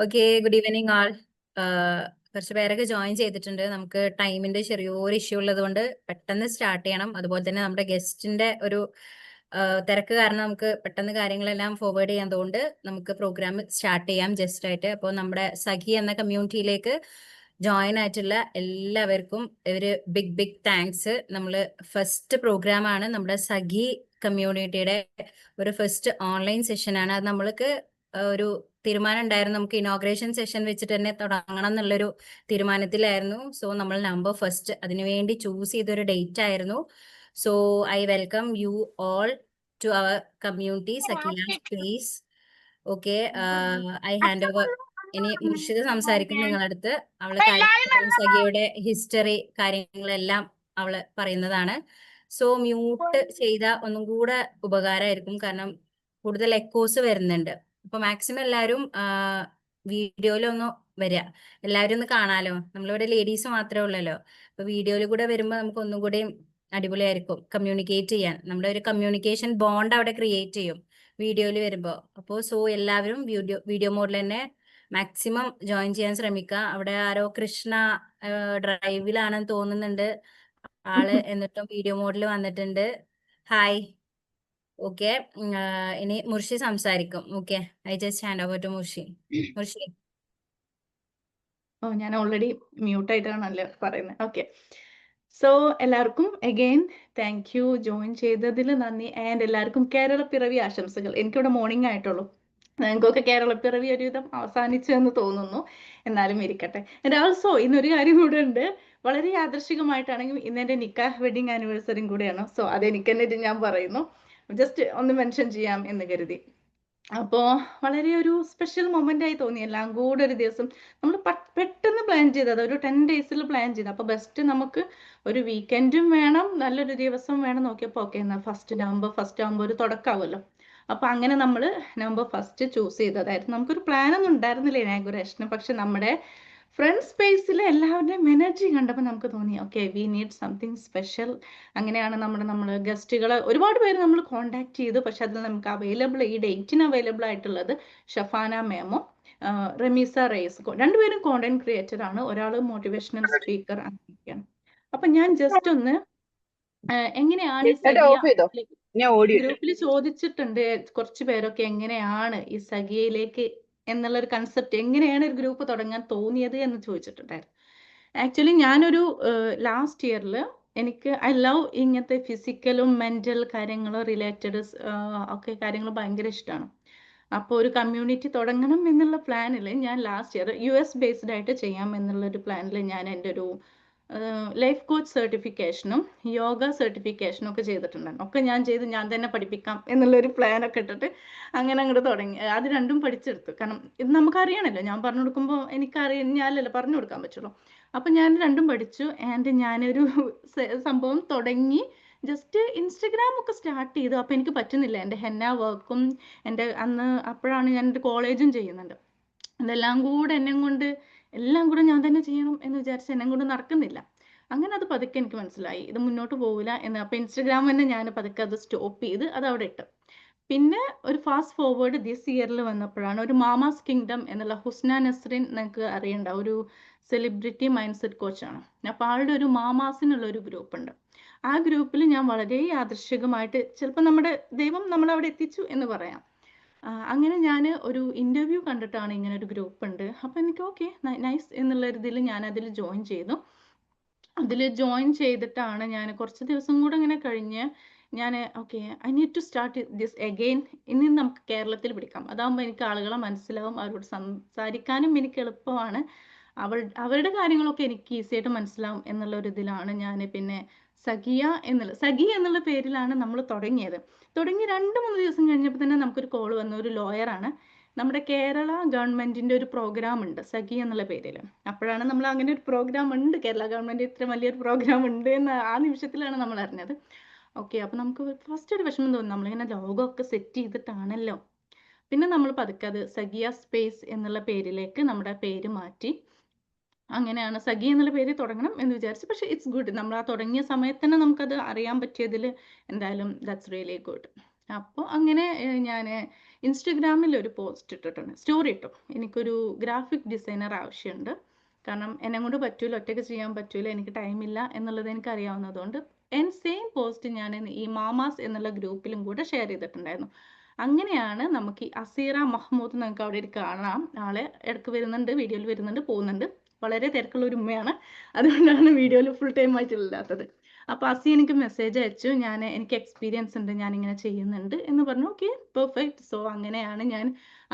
Okay, good evening ആൾ. കുറച്ച് പേരൊക്കെ join ചെയ്തിട്ടുണ്ട്. നമുക്ക് ടൈമിന്റെ ചെറിയൊരു ഇഷ്യൂ ഉള്ളത് കൊണ്ട് പെട്ടെന്ന് സ്റ്റാർട്ട് ചെയ്യണം. അതുപോലെ തന്നെ നമ്മുടെ ഗസ്റ്റിന്റെ ഒരു തിരക്ക് കാരണം നമുക്ക് പെട്ടെന്ന് കാര്യങ്ങളെല്ലാം ഫോർവേഡ് ചെയ്യാത്തതുകൊണ്ട് നമുക്ക് പ്രോഗ്രാം സ്റ്റാർട്ട് ചെയ്യാം ജസ്റ്റ് ആയിട്ട്. അപ്പോൾ നമ്മുടെ സഖി എന്ന കമ്മ്യൂണിറ്റിയിലേക്ക് ജോയിൻ ആയിട്ടുള്ള എല്ലാവർക്കും ഒരു ബിഗ് താങ്ക്സ്. നമ്മൾ ഫസ്റ്റ് പ്രോഗ്രാമാണ് നമ്മുടെ സഖി കമ്മ്യൂണിറ്റിയുടെ ഒരു ഫസ്റ്റ് ഓൺലൈൻ സെഷനാണ്. അത് നമ്മൾക്ക് ഒരു തീരുമാനം ഉണ്ടായിരുന്നു, നമുക്ക് ഇനോഗ്രേഷൻ സെഷൻ വെച്ചിട്ട് തന്നെ തുടങ്ങണം എന്നുള്ളൊരു തീരുമാനത്തിലായിരുന്നു. സോ നമ്മൾ നവംബർ 1 അതിനുവേണ്ടി ചൂസ് ചെയ്തൊരു ഡേറ്റ് ആയിരുന്നു. So I welcome you all to our community Sakeena space. Okay, I hand over. ഇനി മുർഷിദ് സംസാരിക്കും നിങ്ങളടുത്ത്. അവള് സഖിയുടെ ഹിസ്റ്ററി കാര്യങ്ങളെല്ലാം അവള് പറയുന്നതാണ്. സോ മ്യൂട്ട് ചെയ്ത ഒന്നും കൂടെ ഉപകാരമായിരിക്കും, കാരണം കൂടുതൽ എക്കോസ് വരുന്നുണ്ട്. അപ്പൊ മാക്സിമം എല്ലാവരും വീഡിയോയിലൊന്ന് വരിക, എല്ലാവരും ഒന്ന് കാണാലോ. നമ്മളിവിടെ ലേഡീസ് മാത്രമേ ഉള്ളല്ലോ. അപ്പൊ വീഡിയോയിൽ കൂടെ വരുമ്പോൾ നമുക്ക് ഒന്നും കൂടി അടിപൊളിയായിരിക്കും കമ്മ്യൂണിക്കേറ്റ് ചെയ്യാൻ. നമ്മുടെ ഒരു കമ്മ്യൂണിക്കേഷൻ ബോണ്ട് അവിടെ ക്രിയേറ്റ് ചെയ്യും വീഡിയോയിൽ വരുമ്പോൾ. അപ്പോൾ സോ എല്ലാവരും വീഡിയോ മോഡിൽ തന്നെ മാക്സിമം ജോയിൻ ചെയ്യാൻ ശ്രമിക്കുക. അവിടെ ആരോ കൃഷ്ണ ഡ്രൈവിലാണെന്ന് തോന്നുന്നുണ്ട് ആള്, എന്നിട്ടും വീഡിയോ മോഡിൽ വന്നിട്ടുണ്ട്. ഹായ്. ഓക്കെ, ഇനി മുർഷി സംസാരിക്കും. Okay, I just hand over to Murshi. Murshi. ഞാൻ ഓൾറെഡി മ്യൂട്ടായിട്ടാണല്ലോ പറയുന്നത്. ഓക്കെ, സോ എല്ലാവർക്കും അഗെയിൻ താങ്ക് യു. ജോയിൻ ചെയ്തതിൽ നന്ദി. ആൻഡ് എല്ലാവർക്കും കേരളപ്പിറവി ആശംസകൾ. എനിക്കിവിടെ മോർണിംഗ് ആയിട്ടുള്ളൂ, നിങ്ങൾക്കൊക്കെ കേരളപ്പിറവി ഒരുവിധം അവസാനിച്ചു എന്ന് തോന്നുന്നു. എന്നാലും ഇരിക്കട്ടെ. ആൻഡ് ഓൾസോ ഇന്നൊരു കാര്യം കൂടെ ഉണ്ട്. വളരെ യാദൃശികമായിട്ടാണെങ്കിൽ ഇന്ന് എൻ്റെ നിക്കാഹ് വെഡിങ് ആനിവേഴ്സറിയും കൂടെയാണ്. സോ അതെനിക്ക് തന്നെ ഞാൻ പറയുന്നു, ജസ്റ്റ് ഒന്ന് മെൻഷൻ ചെയ്യാം എന്ന് കരുതി. അപ്പോൾ വളരെ ഒരു സ്പെഷ്യൽ മൊമെൻ്റ് ആയി തോന്നി. എല്ലാം കൂടെ ഒരു ദിവസം നമ്മൾ പെട്ടെന്ന് പ്ലാൻ ചെയ്തത്, ഒരു 10 ഡേയ്സിൽ പ്ലാൻ ചെയ്ത്. അപ്പോൾ ബെസ്റ്റ് നമുക്ക് ഒരു വീക്കെൻഡും വേണം, നല്ലൊരു ദിവസം വേണം. നോക്കിയപ്പോൾ ഓക്കെ, എന്നാൽ നവംബർ 1 ആകുമ്പോൾ ഒരു തുടക്കമാവുമല്ലോ. അപ്പോൾ അങ്ങനെ നമ്മൾ നവംബർ 1 ചൂസ് ചെയ്തതായിരുന്നു. നമുക്കൊരു പ്ലാനൊന്നും ഉണ്ടായിരുന്നില്ല ഇനാഗുറേഷന്. പക്ഷെ നമ്മുടെ ഫ്രണ്ട് സ്പേസിലെ എല്ലാവരുടെയും എനർജി കണ്ടപ്പോൾ നമുക്ക് തോന്നി okay, we need something special. അങ്ങനെയാണ് നമ്മൾ ഗസ്റ്റുകളെ ഒരുപാട് പേര് നമ്മൾ കോണ്ടാക്ട് ചെയ്തു. പക്ഷെ അതിൽ നമുക്ക് ഈ ഡേറ്റിന് അവൈലബിൾ ആയിട്ടുള്ളത് ഷഫാന മേമോ, റമീസ റേസ്. രണ്ടുപേരും കോണ്ടന്റ് ക്രിയേറ്റർ ആണ്, ഒരാൾ മോട്ടിവേഷണൽ സ്പീക്കർ. അങ്ങനെയൊക്കെയാണ്. അപ്പൊ ഞാൻ ജസ്റ്റ് ഒന്ന് എങ്ങനെയാണ് ഈ ഗ്രൂപ്പിൽ ചോദിച്ചിട്ടുണ്ട് കുറച്ച് പേരൊക്കെ, എങ്ങനെയാണ് ഈ സഖിയയിലേക്ക് എന്നുള്ളൊരു കൺസെപ്റ്റ്, എങ്ങനെയാണ് ഒരു ഗ്രൂപ്പ് തുടങ്ങാൻ തോന്നിയത് എന്ന് ചോദിച്ചിട്ടുണ്ടായിരുന്നു. ആക്ച്വലി ഞാനൊരു ലാസ്റ്റ് ഇയറിൽ എനിക്ക് ഐ ലവ് ഇങ്ങനത്തെ ഫിസിക്കലും മെൻ്റൽ കാര്യങ്ങളും റിലേറ്റഡ് ഒക്കെ കാര്യങ്ങൾ ഭയങ്കര ഇഷ്ടമാണ്. അപ്പോൾ ഒരു കമ്മ്യൂണിറ്റി തുടങ്ങണം എന്നുള്ള പ്ലാനിൽ ഞാൻ ലാസ്റ്റ് ഇയർ US ബേസ്ഡ് ആയിട്ട് ചെയ്യാം എന്നുള്ളൊരു പ്ലാനിൽ ഞാൻ എൻ്റെ ഒരു ലൈഫ് കോച്ച് സർട്ടിഫിക്കേഷനും യോഗ സർട്ടിഫിക്കേഷനും ഒക്കെ ചെയ്തിട്ടുണ്ടായിരുന്നു. ഒക്കെ ഞാൻ തന്നെ പഠിപ്പിക്കാം എന്നുള്ളൊരു പ്ലാനൊക്കെ ഇട്ടിട്ട് അങ്ങനെ അങ്ങോട്ട് തുടങ്ങി. അത് രണ്ടും പഠിച്ചെടുത്തു. കാരണം ഇത് നമുക്കറിയണമല്ലോ, ഞാൻ പറഞ്ഞു കൊടുക്കുമ്പോൾ ഞാനല്ലോ പറഞ്ഞു കൊടുക്കാൻ പറ്റുള്ളൂ. അപ്പം ഞാൻ രണ്ടും പഠിച്ചു. ആൻഡ് ഞാനൊരു സംഭവം തുടങ്ങി. ജസ്റ്റ് ഇൻസ്റ്റഗ്രാം ഒക്കെ സ്റ്റാർട്ട് ചെയ്തു. അപ്പോൾ എനിക്ക് പറ്റുന്നില്ല, എൻ്റെ ഹെന്ന വർക്കും എൻ്റെ അപ്പോഴാണ് ഞാൻ എൻ്റെ കോളേജും ചെയ്യുന്നുണ്ട്. ഇതെല്ലാം കൂടെ എല്ലാം കൂടെ ഞാൻ തന്നെ ചെയ്യണം എന്ന് വിചാരിച്ച് എന്നെ കൊണ്ട് നടക്കുന്നില്ല. അങ്ങനെ അത് പതുക്കെ എനിക്ക് മനസ്സിലായി ഇത് മുന്നോട്ട് പോകില്ല എന്ന്. അപ്പോൾ ഇൻസ്റ്റഗ്രാം തന്നെ ഞാൻ പതുക്കെ അത് സ്റ്റോപ്പ് ചെയ്ത് അത് അവിടെ ഇട്ടു. പിന്നെ ഒരു ഫാസ്റ്റ് ഫോർവേഡ് ദിസ് ഇയറിൽ വന്നപ്പോഴാണ് ഒരു മാമാസ് കിങ്ഡം എന്നുള്ള ഹുസ്ന നസ്രിൻ, നിങ്ങൾക്ക് അറിയണ്ട, ഒരു സെലിബ്രിറ്റി മൈൻഡ് സെറ്റ് കോച്ചാണ്. അപ്പോൾ ആളുടെ ഒരു മാമാസിനുള്ള ഒരു ഗ്രൂപ്പ് ഉണ്ട്. ആ ഗ്രൂപ്പിൽ ഞാൻ വളരെ യാദൃശ്ചികമായിട്ട്, ചിലപ്പോൾ നമ്മുടെ ദൈവം നമ്മളവിടെ എത്തിച്ചു എന്ന് പറയാം, അങ്ങനെ ഞാൻ ഒരു ഇൻ്റർവ്യൂ കണ്ടിട്ടാണ് ഇങ്ങനെ ഒരു ഗ്രൂപ്പ് ഉണ്ട്. അപ്പോൾ എനിക്ക് ഓക്കെ നൈസ് എന്നുള്ള ഇതിൽ ഞാൻ അതിൽ ജോയിൻ ചെയ്തു. അതിൽ ജോയിൻ ചെയ്തിട്ടാണ് ഞാൻ കുറച്ച് ദിവസം കൂടെ ഇങ്ങനെ കഴിഞ്ഞ് ഞാൻ okay I need to start this again. ഇനി നമുക്ക് കേരളത്തിൽ പിടിക്കാം, അതാകുമ്പോൾ എനിക്ക് ആളുകളെ മനസ്സിലാവും, അവരോട് സംസാരിക്കാനും എനിക്ക് എളുപ്പമാണ്, അവരുടെ കാര്യങ്ങളൊക്കെ എനിക്ക് ഈസി ആയിട്ട് മനസ്സിലാവും എന്നുള്ള ഒരു ഇതിലാണ് ഞാൻ പിന്നെ സഖി എന്നുള്ള പേരിലാണ് നമ്മൾ തുടങ്ങിയത്. തുടങ്ങി 2-3 ദിവസം കഴിഞ്ഞപ്പോൾ തന്നെ നമുക്കൊരു കോൾ വന്നു. ഒരു ലോയറാണ്, നമ്മുടെ കേരള ഗവൺമെൻറ്റിൻ്റെ ഒരു പ്രോഗ്രാം ഉണ്ട് സഖി എന്നുള്ള പേരിൽ. അപ്പോഴാണ് നമ്മൾ അങ്ങനെ ഒരു പ്രോഗ്രാം ഉണ്ട്, കേരള ഗവൺമെൻറ് ഇത്ര വലിയൊരു പ്രോഗ്രാം ഉണ്ട് എന്ന് ആ നിമിഷത്തിലാണ് നമ്മൾ അറിഞ്ഞത്. ഓക്കെ, അപ്പോൾ നമുക്ക് ഫസ്റ്റ് ഒരു വിഷമം തോന്നി, നമ്മളിങ്ങനെ ലോഗോ സെറ്റ് ചെയ്തിട്ടാണല്ലോ. പിന്നെ നമ്മൾ പതുക്കെ അത് സഖിയ സ്പേസ് എന്നുള്ള പേരിലേക്ക് നമ്മുടെ പേര് മാറ്റി. അങ്ങനെയാണ് സഖി എന്നുള്ള പേര് തുടങ്ങണം എന്ന് വിചാരിച്ചു. പക്ഷേ ഇറ്റ്സ് ഗുഡ്, നമ്മൾ ആ തുടങ്ങിയ സമയത്ത് തന്നെ നമുക്കത് അറിയാൻ പറ്റിയതിൽ എന്തായാലും ദാറ്റ്സ് റിയലി ഗുഡ്. അപ്പോൾ അങ്ങനെ ഞാൻ ഇൻസ്റ്റഗ്രാമിൽ ഒരു പോസ്റ്റ് ഇട്ടിട്ടുണ്ട്, സ്റ്റോറി ഇട്ടു. എനിക്കൊരു ഗ്രാഫിക് ഡിസൈനർ ആവശ്യമുണ്ട്. കാരണം എന്നെ കൊണ്ട് പറ്റൂല, ഒറ്റയ്ക്ക് ചെയ്യാൻ പറ്റൂല, എനിക്ക് ടൈമില്ല എന്നുള്ളത് എനിക്ക് അറിയാവുന്നതുകൊണ്ട് സെയിം പോസ്റ്റ് ഞാൻ ഈ മാമാസ് എന്നുള്ള ഗ്രൂപ്പിലും കൂടെ ഷെയർ ചെയ്തിട്ടുണ്ടായിരുന്നു. അങ്ങനെയാണ് നമുക്ക് ഈ അസീറ മഹ്മൂദ്, നമുക്ക് അവിടെ കാണാം. ആളെ ഇടയ്ക്ക് വരുന്നുണ്ട്, വീഡിയോയിൽ വരുന്നുണ്ട്, പോകുന്നുണ്ട്. വളരെ തിരക്കുള്ള ഒരു ഉമ്മയാണ്, അതുകൊണ്ടാണ് വീഡിയോയിൽ ഫുൾ ടൈം ആയിട്ടില്ലാത്തത്. അപ്പോൾ അസി എനിക്ക് മെസ്സേജ് അയച്ചു, എനിക്ക് എക്സ്പീരിയൻസ് ഉണ്ട്, ഞാനിങ്ങനെ ചെയ്യുന്നുണ്ട് എന്ന് പറഞ്ഞു. Okay, perfect. സോ അങ്ങനെയാണ് ഞാൻ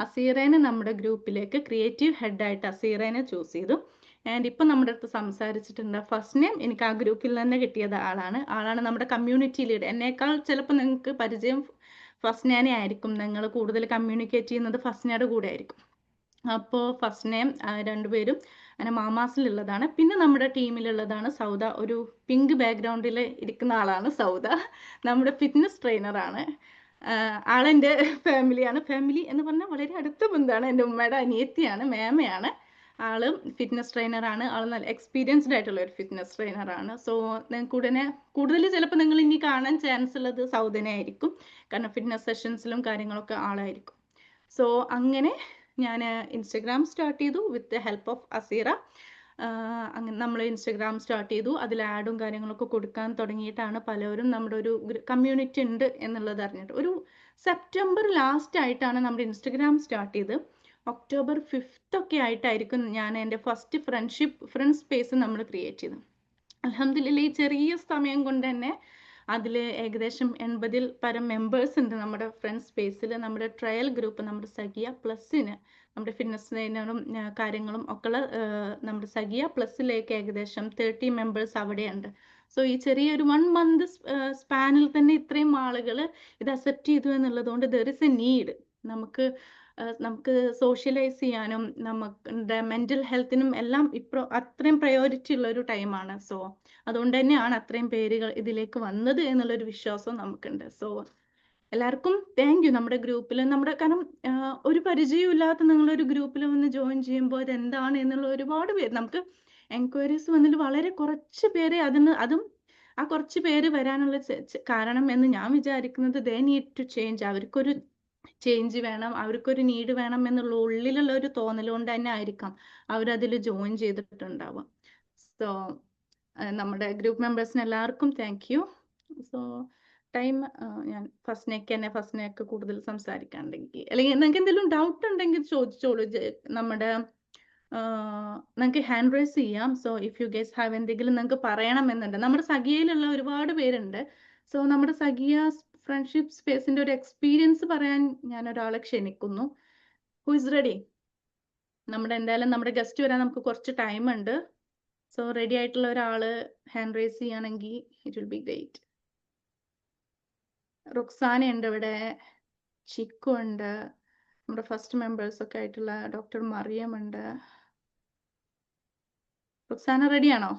അസീറേനെ നമ്മുടെ ഗ്രൂപ്പിലേക്ക് ക്രിയേറ്റീവ് ഹെഡായിട്ട് അസീറേനെ ചൂസ് ചെയ്തു. ആൻഡ് ഇപ്പം നമ്മുടെ അടുത്ത് സംസാരിച്ചിട്ടുണ്ട്. ഫസ്റ്റ് നെയിം എനിക്ക് ആ ഗ്രൂപ്പിൽ തന്നെ കിട്ടിയത് ആളാണ് നമ്മുടെ കമ്മ്യൂണിറ്റി ലീഡർ. എന്നേക്കാൾ ചിലപ്പോൾ നിങ്ങൾക്ക് പരിചയം ഫസ്നേനെ ആയിരിക്കും. നിങ്ങൾ കൂടുതൽ കമ്മ്യൂണിക്കേറ്റ് ചെയ്യുന്നത് ഫസ്നയുടെ കൂടെ ആയിരിക്കും. അപ്പോൾ ഫസ്റ്റ് നെയിം രണ്ടുപേരും അങ്ങനെ മാമാസിലുള്ളതാണ്. പിന്നെ നമ്മുടെ ടീമിലുള്ളതാണ് സൗദ. ഒരു പിങ്ക് ബാക്ക്ഗ്രൗണ്ടിൽ ഇരിക്കുന്ന ആളാണ് സൗദ, നമ്മുടെ ഫിറ്റ്നസ് ട്രെയിനറാണ്. ആളെൻ്റെ ഫാമിലിയാണ്. ഫാമിലി എന്ന് പറഞ്ഞാൽ വളരെ അടുത്ത ബന്ധമാണ്. എൻ്റെ ഉമ്മയുടെ അനിയത്തിയാണ്, മേമയാണ്. ആള് ഫിറ്റ്നസ് ട്രെയിനറാണ്. ആൾ നല്ല എക്സ്പീരിയൻസ്ഡ് ആയിട്ടുള്ള ഒരു ഫിറ്റ്നസ് ട്രെയിനറാണ്. സോ കൂടുതൽ ചിലപ്പോൾ നിങ്ങൾ ഇനി കാണാൻ ചാൻസ് ഉള്ളത് സൗദനെ ആയിരിക്കും. കാരണം ഫിറ്റ്നസ് സെഷൻസിലും കാര്യങ്ങളൊക്കെ ആളായിരിക്കും. സോ അങ്ങനെ ഞാൻ ഇൻസ്റ്റഗ്രാം സ്റ്റാർട്ട് ചെയ്തു with the help of Aseera. അങ്ങനെ നമ്മൾ ഇൻസ്റ്റഗ്രാം സ്റ്റാർട്ട് ചെയ്തു. അതിൽ ആഡും കാര്യങ്ങളൊക്കെ കൊടുക്കാൻ തുടങ്ങിയിട്ടാണ് പലരും നമ്മുടെ ഒരു കമ്മ്യൂണിറ്റി ഉണ്ട് എന്നുള്ളത് അറിഞ്ഞിട്ട്. ഒരു സെപ്റ്റംബർ ലാസ്റ്റ് ആയിട്ടാണ് നമ്മുടെ ഇൻസ്റ്റഗ്രാം സ്റ്റാർട്ട് ചെയ്ത്. ഒക്ടോബർ 5th ഒക്കെ ആയിട്ടായിരിക്കും ഞാൻ എൻ്റെ ഫസ്റ്റ് ഫ്രണ്ട് സ്പേസ് നമ്മൾ ക്രിയേറ്റ് ചെയ്തത്. അൽഹംദുലില്ലാ ഈ ചെറിയ സമയം കൊണ്ട് തന്നെ അതിൽ ഏകദേശം 80-ൽ പരം മെമ്പേഴ്സ് ഉണ്ട് നമ്മുടെ ഫ്രണ്ട് സ്പേസിൽ. നമ്മുടെ ട്രയൽ ഗ്രൂപ്പ്, നമ്മുടെ സഖിയ പ്ലസിന്, നമ്മുടെ ഫിറ്റ്നസ് ട്രെയിനറും കാര്യങ്ങളും ഒക്കെ ഉള്ള നമ്മുടെ സഖിയ പ്ലസിലേക്ക് ഏകദേശം 30 മെമ്പേഴ്സ് അവിടെയുണ്ട്. സോ ഈ ചെറിയൊരു 1 month സ്പാനിൽ തന്നെ ഇത്രയും ആളുകൾ ഇത് അക്സെപ്റ്റ് ചെയ്തു എന്നുള്ളതുകൊണ്ട് ദർ ഇസ് എ നീഡ്. നമുക്ക് സോഷ്യലൈസ് ചെയ്യാനും നമ്മുടെ മെൻ്റൽ ഹെൽത്തിനും എല്ലാം ഇപ്പോൾ അത്രയും പ്രയോറിറ്റി ഉള്ള ഒരു ടൈമാണ്. സോ അതുകൊണ്ട് തന്നെയാണ് അത്രയും പേരുകൾ ഇതിലേക്ക് വന്നത് എന്നുള്ളൊരു വിശ്വാസം നമുക്കുണ്ട്. സോ എല്ലാവർക്കും താങ്ക് യു. നമ്മുടെ ഗ്രൂപ്പിൽ കാരണം ഒരു പരിചയവും ഇല്ലാത്ത നിങ്ങളൊരു ഗ്രൂപ്പിൽ വന്ന് ജോയിൻ ചെയ്യുമ്പോൾ ഇതെന്താണ് എന്നുള്ള ഒരുപാട് പേര് നമുക്ക് എൻക്വയറീസ് വന്നിട്ട് വളരെ കുറച്ച് പേരെ അതും ആ കുറച്ച് പേര് വരാനുള്ള കാരണം എന്ന് ഞാൻ വിചാരിക്കുന്നത് ദേ നീഡ് ടു ചേഞ്ച്. അവർക്കൊരു ചേഞ്ച് വേണം, അവർക്കൊരു നീഡ് വേണം എന്നുള്ള ഉള്ളിലുള്ള ഒരു തോന്നൽ കൊണ്ട് തന്നെ ആയിരിക്കാം അവരതിൽ ജോയിൻ ചെയ്തിട്ടുണ്ടാവുക. സോ നമ്മുടെ ഗ്രൂപ്പ് മെമ്പേഴ്സിന് എല്ലാവർക്കും താങ്ക് യു. സോ ടൈം ഞാൻ ഫസ്റ്റിനേക്ക് കൂടുതൽ സംസാരിക്കാണ്ടെങ്കിൽ, അല്ലെങ്കിൽ നിങ്ങൾക്ക് എന്തെങ്കിലും ഡൗട്ട് ഉണ്ടെങ്കിൽ ചോദിച്ചോളൂ. നമ്മുടെ നിങ്ങൾക്ക് ഹാൻഡ് റൈസ് ചെയ്യാം. So if you guys have എന്തെങ്കിലും നിങ്ങൾക്ക് പറയണമെന്നുണ്ട്. നമ്മുടെ സഖിയയിലുള്ള ഒരുപാട് പേരുണ്ട്. സോ നമ്മുടെ സഖിയ ഫ്രണ്ട്ഷിപ്പ് സ്പേസിന്റെ ഒരു എക്സ്പീരിയൻസ് പറയാൻ ഞാൻ ഒരാളെ ക്ഷണിക്കുന്നു. Who is ready? എന്തായാലും നമ്മുടെ ഗസ്റ്റ് വരാൻ നമുക്ക് കുറച്ച് ടൈം ഉണ്ട്. സോ റെഡി ആയിട്ടുള്ള ഒരാള് ഹാൻഡ് റൈസ് ചെയ്യുകയാണെങ്കിൽ it will be great. Ruksana ഉണ്ട് ഇവിടെ, ചിക്കു ഉണ്ട്, നമ്മുടെ ഫസ്റ്റ് മെമ്പേഴ്സ് ഒക്കെ ആയിട്ടുള്ള ഡോക്ടർ മറിയം ഉണ്ട്. റുക്സാന റെഡിയാണോ?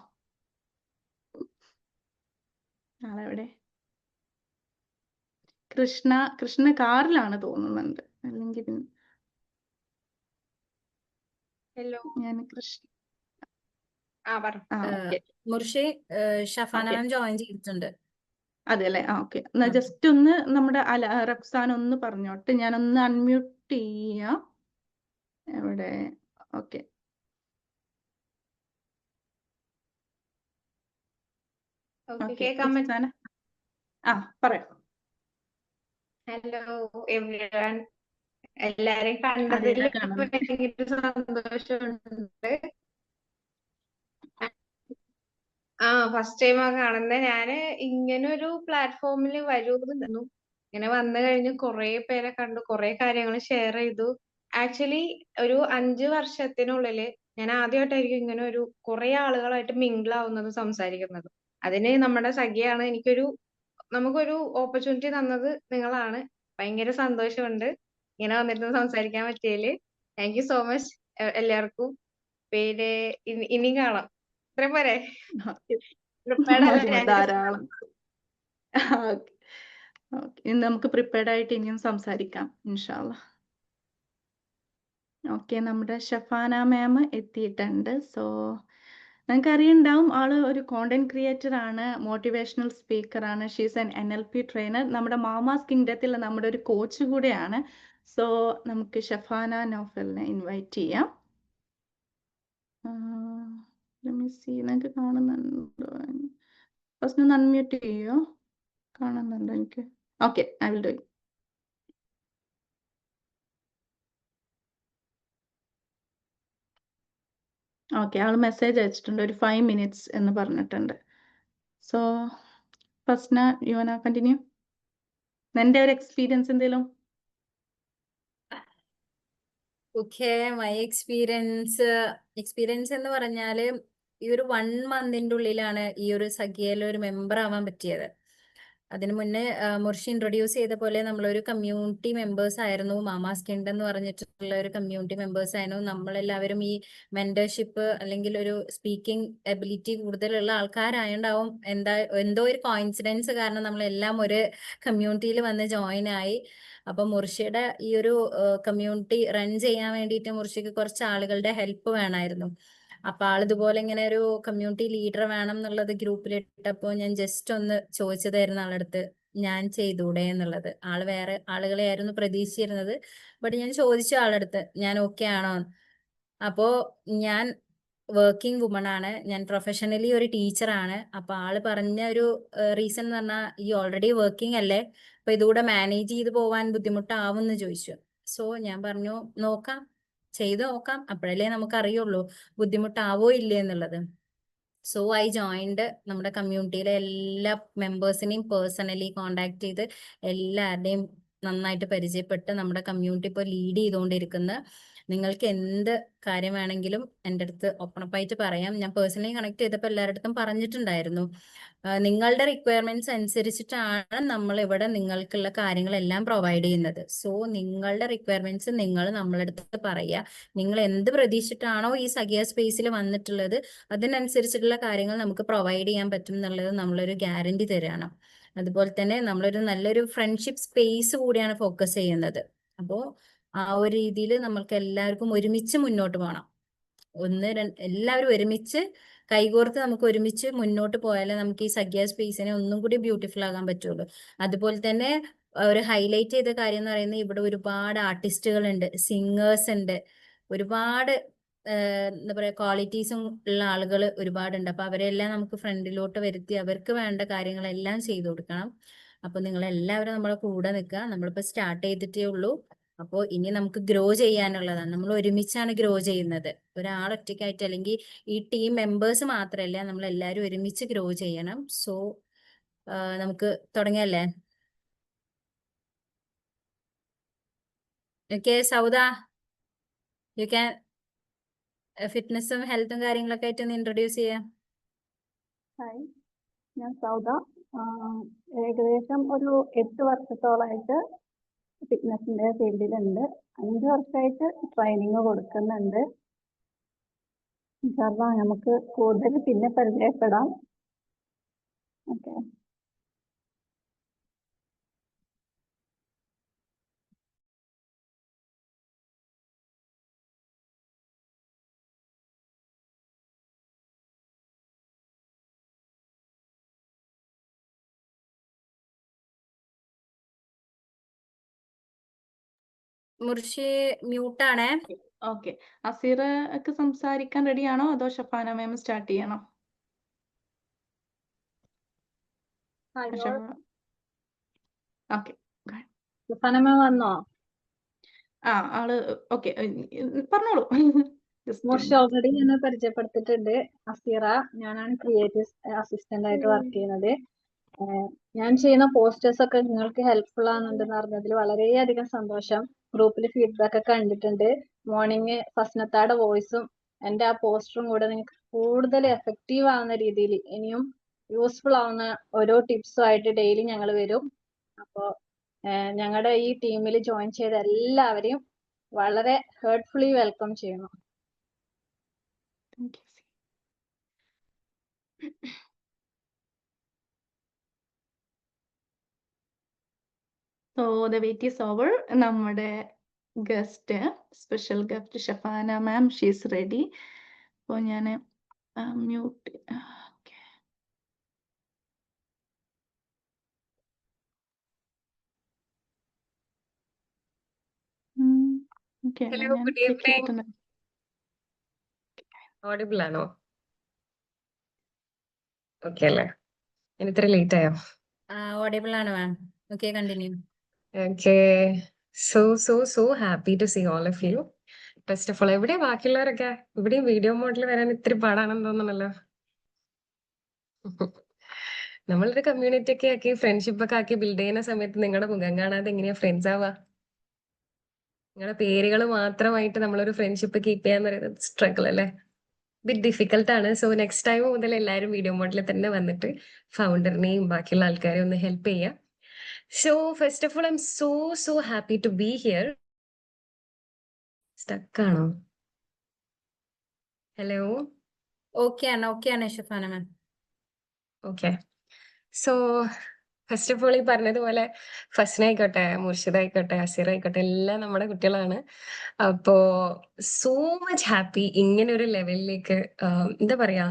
ആളെവിടെ? കൃഷ്ണ കാറിലാണ് തോന്നുന്നുണ്ട്, അല്ലെങ്കിൽ ഹലോ. ഞാൻ കൃഷ്ണ ഓക്കെ. മുർഷി ഷഫാന ഓക്കെ, മാം ജോയിൻ ചെയ്തിട്ടുണ്ട്. അതെ അല്ലേ? ഓക്കെ, എന്നാ ജസ്റ്റ് ഒന്ന് നമ്മുടെ റക്സാൻ ഒന്ന് പറഞ്ഞോട്ടെ. ഞാനൊന്ന് അൺമ്യൂട്ട് ചെയ്യാം. എവിടെ? ഓക്കെ, കേൾക്കാൻ റക്സാന പറയാം. ഹലോ എവ്രിവൺ, എല്ലാരെയും അതെ, കണ്ടതിൽ കാണാം. ഭയങ്കര സന്തോഷമുണ്ട്. ഫസ്റ്റ് ടൈം ആ കാണുന്നത്. ഞാന് ഇങ്ങനെ ഒരു പ്ലാറ്റ്ഫോമിൽ വരുമെന്ന് ഇങ്ങനെ വന്നു കഴിഞ്ഞ് കുറെ പേരെ കണ്ടു, കുറെ കാര്യങ്ങൾ ഷെയർ ചെയ്തു. ആക്ച്വലി ഒരു 5 വർഷത്തിനുള്ളില് ഞാൻ ആദ്യമായിട്ടായിരിക്കും ഇങ്ങനെ ഒരു കുറെ ആളുകളായിട്ട് മിങ്കിൾ ആവുന്നതും സംസാരിക്കുന്നതും. അതിന് നമ്മുടെ സഖിയാണ് നമുക്കൊരു ഓപ്പർച്യൂണിറ്റി തന്നത് നിങ്ങളാണ്. ഭയങ്കര സന്തോഷമുണ്ട് ഇങ്ങനെ വന്നിട്ട് സംസാരിക്കാൻ പറ്റിയതില്. താങ്ക് യു സോ മച്ച് എല്ലാവർക്കും. പേര് ഇനിയും കാണാം. ഇത്രയും പോരെ? ധാരാളം. ഇന്ന് നമുക്ക് പ്രിപ്പയർഡ് ആയിട്ട് ഇനിയും സംസാരിക്കാം ഇൻഷാ അല്ലാ. ഓക്കെ, നമ്മുടെ ഷഫാന മാം എത്തിയിട്ടുണ്ട്. സോ നിങ്ങൾക്ക് അറിയുണ്ടാവും ആള് ഒരു കോണ്ടന്റ് ക്രിയേറ്റർ ആണ്, മോട്ടിവേഷണൽ സ്പീക്കർ ആണ്, ഷീസ് ആൻ NLP ട്രെയിനർ, നമ്മുടെ മാമാസ് കിങ്ഡത്തിൽ നമ്മുടെ ഒരു കോച്ച് കൂടെയാണ്. സോ നമുക്ക് ഷഫാന നൗഫലിനെ ഇൻവൈറ്റ് ചെയ്യാം. നിങ്ങൾക്ക് കാണുന്നുണ്ടോ? ഫസ്റ്റ് ഒന്ന് അൺമ്യൂട്ട് ചെയ്യോ? കാണുന്നുണ്ടോ എനിക്ക്? Okay, I will do it. Okay, ആൾ മെസ്സേജ് അയച്ചിട്ടുണ്ട്, ഒരു 5 minutes എന്ന് പറഞ്ഞിട്ടുണ്ട്. So Fasna, you wanna continue? നിന്റെ ഒരു എക്സ്പീരിയൻസ് എന്തെങ്കിലും? ഓക്കെ, മൈ എക്സ്പീരിയൻസ് എന്ന് പറഞ്ഞാല് ഈ ഒരു 1 monthന്റെ ഉള്ളിലാണ് ഈ ഒരു സഖിയയിൽ ഒരു മെമ്പർ ആവാൻ പറ്റിയത്. അതിനു മുന്നേ മുർഷി ഇൻട്രൊഡ്യൂസ് ചെയ്ത പോലെ നമ്മളൊരു കമ്മ്യൂണിറ്റി മെമ്പേഴ്സ് ആയിരുന്നു. മാമാസ് കിങ്ഡം എന്ന് പറഞ്ഞിട്ടുള്ള ഒരു കമ്മ്യൂണിറ്റി മെമ്പേഴ്സ് ആയിരുന്നു. നമ്മളെല്ലാവരും ഈ മെന്റർഷിപ്പ് അല്ലെങ്കിൽ ഒരു സ്പീക്കിംഗ് എബിലിറ്റി കൂടുതലുള്ള ആൾക്കാരായോണ്ടാവും എന്തോ ഒരു കോയിൻസിഡൻസ് കാരണം നമ്മളെല്ലാം ഒരു കമ്മ്യൂണിറ്റിയിൽ വന്ന് ജോയിൻ ആയി. അപ്പൊ മുർഷിയുടെ ഈ ഒരു കമ്മ്യൂണിറ്റി റൺ ചെയ്യാൻ വേണ്ടിയിട്ട് മുർഷിക്ക് കുറച്ച് ആളുകളുടെ ഹെൽപ്പ് വേണമായിരുന്നു. അപ്പൊ ആളിതുപോലെ ഇങ്ങനെ ഒരു കമ്മ്യൂണിറ്റി ലീഡർ വേണം എന്നുള്ളത് ഗ്രൂപ്പിൽ ഇട്ടപ്പോ ഞാൻ ജസ്റ്റ് ഒന്ന് ചോദിച്ചതായിരുന്നു ആളടുത്ത്, ഞാൻ ചെയ്തൂടെ എന്നുള്ളത്. ആള് വേറെ ആളുകളെ ആയിരുന്നു പ്രതീക്ഷിച്ചിരുന്നത്. ബട്ട് ഞാൻ ചോദിച്ചു ആളടുത്ത്, ഞാൻ ഓക്കെ ആണോ? അപ്പോ ഞാൻ വർക്കിംഗ് വുമൺ ആണ്, ഞാൻ പ്രൊഫഷണലി ഒരു ടീച്ചറാണ്. അപ്പൊ ആള് പറഞ്ഞ ഒരു റീസൺ എന്ന് പറഞ്ഞാൽ, ഈ ഓൾറെഡി വർക്കിംഗ് അല്ലേ, അപ്പൊ ഇതുകൂടെ മാനേജ് ചെയ്ത് പോവാൻ ബുദ്ധിമുട്ടാവും എന്ന് ചോദിച്ചു. സോ ഞാൻ പറഞ്ഞു നോക്കാം, ചെയ്ത് നോക്കാം, അപ്പോഴല്ലേ നമുക്ക് അറിയുള്ളൂ ബുദ്ധിമുട്ടാവോ ഇല്ലേ എന്നുള്ളത്. So I joined. നമ്മുടെ കമ്മ്യൂണിറ്റിയിലെ എല്ലാ മെമ്പേഴ്സിനെയും പേഴ്സണലി കോണ്ടാക്ട് ചെയ്ത് എല്ലാവരുടെയും നന്നായിട്ട് പരിചയപ്പെട്ട് നമ്മുടെ കമ്മ്യൂണിറ്റി ഇപ്പോൾ ലീഡ് ചെയ്തുകൊണ്ടിരിക്കുന്ന. നിങ്ങൾക്ക് എന്ത് കാര്യം വേണമെങ്കിലും എൻ്റെ അടുത്ത് ഓപ്പൺ അപ്പ് ആയിട്ട് പറയാം. ഞാൻ പേഴ്സണലി കണക്ട് ചെയ്തപ്പോൾ എല്ലാവരുടെ അടുത്തും പറഞ്ഞിട്ടുണ്ടായിരുന്നു, നിങ്ങളുടെ റിക്വയർമെന്റ്സ് അനുസരിച്ചിട്ടാണ് നമ്മൾ ഇവിടെ നിങ്ങൾക്കുള്ള കാര്യങ്ങളെല്ലാം പ്രൊവൈഡ് ചെയ്യുന്നത്. സോ നിങ്ങളുടെ റിക്വയർമെന്റ്സ് നിങ്ങൾ നമ്മളടുത്ത് പറയുക. നിങ്ങൾ എന്ത് പ്രതീക്ഷിച്ചിട്ടാണോ ഈ സഖിയ സ്പേസിൽ വന്നിട്ടുള്ളത്, അതിനനുസരിച്ചിട്ടുള്ള കാര്യങ്ങൾ നമുക്ക് പ്രൊവൈഡ് ചെയ്യാൻ പറ്റും എന്നുള്ളത് നമ്മളൊരു ഗ്യാരണ്ടി തരാണ്. അതുപോലെ തന്നെ നമ്മളൊരു നല്ലൊരു ഫ്രണ്ട്ഷിപ്പ് സ്പേസ് കൂടിയാണ് ഫോക്കസ് ചെയ്യുന്നത്. അപ്പോൾ ആ ഒരു രീതിയിൽ നമ്മൾക്ക് എല്ലാവർക്കും ഒരുമിച്ച് മുന്നോട്ട് പോകണം. എല്ലാവരും ഒരുമിച്ച് കൈകോർത്ത് നമുക്ക് ഒരുമിച്ച് മുന്നോട്ട് പോയാലേ നമുക്ക് ഈ സഖ്യ സ്പേസിനെ ഒന്നും കൂടി ബ്യൂട്ടിഫുൾ ആകാൻ പറ്റുള്ളൂ. അതുപോലെ തന്നെ ഒരു ഹൈലൈറ്റ് ചെയ്ത കാര്യം എന്ന് പറയുന്നത്, ഇവിടെ ഒരുപാട് ആർട്ടിസ്റ്റുകൾ ഉണ്ട്, സിംഗേഴ്സ് ഉണ്ട്, ഒരുപാട് എന്താ പറയാ ക്വാളിറ്റീസും ഉള്ള ആളുകൾ ഒരുപാടുണ്ട്. അപ്പൊ അവരെല്ലാം നമുക്ക് ഫ്രണ്ടിലോട്ട് വരുത്തി അവർക്ക് വേണ്ട കാര്യങ്ങളെല്ലാം ചെയ്തു കൊടുക്കണം. അപ്പൊ നിങ്ങൾ എല്ലാവരും നമ്മളെ കൂടെ നിൽക്കുക. നമ്മളിപ്പോ സ്റ്റാർട്ട് ചെയ്തിട്ടേ ഉള്ളൂ. അപ്പോൾ ഇനി നമുക്ക് ഗ്രോ ചെയ്യാനുള്ളതാണ്. നമ്മൾ ഒരുമിച്ചാണ് ഗ്രോ ചെയ്യുന്നത്. ഒരാൾ ഒറ്റയ്ക്കായിട്ട് അല്ലെങ്കിൽ ഈ ടീം മെമ്പേഴ്സ് മാത്രമല്ല, നമ്മൾ എല്ലാവരും ഒരുമിച്ച് ഗ്രോ ചെയ്യണം. സോ നമുക്ക് തുടങ്ങിയല്ലേ? ഓക്കെ സൗദ, യു ക്യാൻ ഫിറ്റ്നസും ഹെൽത്തും കാര്യങ്ങളൊക്കെ ആയിട്ട് ഒന്ന് ഇൻട്രൊഡ്യൂസ് ചെയ്യാം. ഹായ്, ഞാൻ സൗദ. ഏകദേശം ഒരു 8 വർഷത്തോളമായിട്ട് ഫിറ്റ്നസിന്റെ ഫീൽഡിലുണ്ട്. 5 വർഷമായിട്ട് ട്രെയിനിങ് കൊടുക്കുന്നുണ്ട്. ഇൻഷാല്ലാ നമുക്ക് കൂടുതൽ പിന്നെ പരിചയപ്പെടാം. ഓക്കെ. മുർഷി മ്യൂട്ടാണേ. ഓക്കെ, അസീറക്ക് സംസാരിക്കാൻ റെഡിയാണോ അതോ ഷഫാന മാം സ്റ്റാർട്ട് ചെയ്യണോ? ഓക്കെ, ഷഫാന വന്നോ? ആള് ഓക്കെ, പറഞ്ഞോളൂ. മുർഷി ഓൾറെഡി ഞാൻ പരിചയപ്പെടുത്തിയിട്ടുണ്ട്. അസീറ, ഞാനാണ് ക്രിയേറ്റീവ് അസിസ്റ്റന്റ് ആയിട്ട് വർക്ക് ചെയ്യുന്നത്. ഞാൻ ചെയ്യുന്ന പോസ്റ്റേഴ്സ് ഒക്കെ നിങ്ങൾക്ക് ഹെൽപ്ഫുൾ ആണെന്നുണ്ടെന്ന് അറിഞ്ഞതിൽ വളരെയധികം സന്തോഷം. ഗ്രൂപ്പിൽ ഫീഡ്ബാക്ക് ഒക്കെ കണ്ടിട്ടുണ്ട്. മോർണിംഗ് ഫസ്നത്താടെ വോയിസും എൻ്റെ ആ പോസ്റ്ററും കൂടെ നിങ്ങൾക്ക് കൂടുതൽ എഫക്റ്റീവ് ആവുന്ന രീതിയിൽ ഇനിയും യൂസ്ഫുൾ ആവുന്ന ഓരോ ടിപ്സും ആയിട്ട് ഡെയിലി ഞങ്ങൾ വരും. അപ്പോൾ ഞങ്ങളുടെ ഈ ടീമിൽ ജോയിൻ ചെയ്ത എല്ലാവരെയും വളരെ ഹേർട്ട്ഫുള്ളി വെൽക്കം ചെയ്യുന്നു. So the wait is over. നമ്മുടെ guest, special guest Shafana ma'am, she's ready. അപ്പോൾ ഞാൻ മ്യൂട്ട്. ഓക്കെ. ഓക്കെ, ഹലോ, ഞാൻ ഗുഡ് ചെക്ക് ഈവനിങ്. ചെയ്തിട്ടുണ്ട്. ഓഡിബിൾ ആണോ? ഓക്കെ അല്ലേ? ഞാൻ ഇത്ര ലേറ്റ് ആയോ? ഓഡിബിൾ ആണ് ma'am. Okay, continue. Okay. So happy to see all of you. First of all, എവിടെയാ ബാക്കിയുള്ളവരൊക്കെ? ഇവിടെയും വീഡിയോ മോഡിൽ വരാൻ ഇത്തിരി പാടാണെന്ന് തോന്നുന്നല്ലോ. നമ്മളൊരു കമ്മ്യൂണിറ്റി ഒക്കെ ആക്കി ഫ്രണ്ട്ഷിപ്പ് ഒക്കെ ആക്കി ബിൽഡ് ചെയ്യുന്ന സമയത്ത് നിങ്ങളുടെ മുഖം കാണാതെ എങ്ങനെയാ ഫ്രണ്ട്സ് ആവാ? നിങ്ങളുടെ പേരുകൾ മാത്രമായിട്ട് നമ്മളൊരു ഫ്രണ്ട്ഷിപ്പ് കീപ്പ് ചെയ്യാന്ന് പറയുന്നത് സ്ട്രഗിൾ അല്ലേ? ബിറ്റ് ഡിഫിക്കൽട്ട് ആണ്. സോ നെക്സ്റ്റ് ടൈം മുതൽ എല്ലാവരും വീഡിയോ മോഡിൽ തന്നെ വന്നിട്ട് ഫൗണ്ടറിനെയും ബാക്കിയുള്ള ആൾക്കാരെയും ഒന്ന് ഹെൽപ്പ് ചെയ്യാം. So first of all I M so happy to be here. Stuck ആണോ? ഹലോ. ഓക്കെ ആണ് Shafana ma'am. Okay. So first of all ഈ പറഞ്ഞതുപോലെ ഫസ്നായിക്കോട്ടെ, മുർഷിദായിക്കോട്ടെ, അസീർ ആയിക്കോട്ടെ, എല്ലാം നമ്മുടെ കുട്ടികളാണ്. അപ്പോ സോ മച്ച് ഹാപ്പി ഇങ്ങനെ ഒരു ലെവലിലേക്ക് എന്താ പറയാ,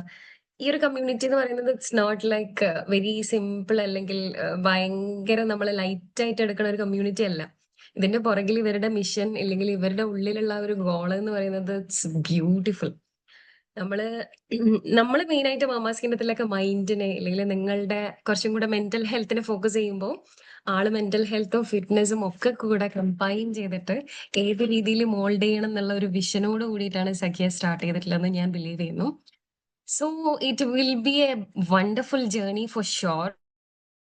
ഈ ഒരു കമ്മ്യൂണിറ്റി എന്ന് പറയുന്നത് it's not like very simple അല്ലെങ്കിൽ ഭയങ്കര നമ്മൾ ലൈറ്റ് ആയിട്ട് എടുക്കുന്ന ഒരു കമ്മ്യൂണിറ്റി അല്ല. ഇതിന്റെ പുറകിൽ ഇവരുടെ മിഷൻ അല്ലെങ്കിൽ ഇവരുടെ ഉള്ളിലുള്ള ഒരു ഗോൾ എന്ന് പറയുന്നത് ഇറ്റ്സ് ബ്യൂട്ടിഫുൾ. നമ്മള് മെയിനായിട്ട് മാമാസ് കിണ്ണത്തിലൊക്കെ മൈൻഡിനെ അല്ലെങ്കിൽ നിങ്ങളുടെ കുറച്ചും കൂടെ മെന്റൽ ഹെൽത്തിനെ ഫോക്കസ് ചെയ്യുമ്പോൾ ആള് മെന്റൽ ഹെൽത്തും ഫിറ്റ്നസും ഒക്കെ കൂടെ കമ്പൈൻ ചെയ്തിട്ട് ഏത് രീതിയിൽ മോൾഡ് ചെയ്യണം എന്നുള്ള ഒരു വിഷനോട് കൂടിയിട്ടാണ് സഖിയ സ്റ്റാർട്ട് ചെയ്തിട്ടുള്ളതെന്ന് ഞാൻ ബിലീവ് ചെയ്യുന്നു. So it will be A wonderful journey for sure.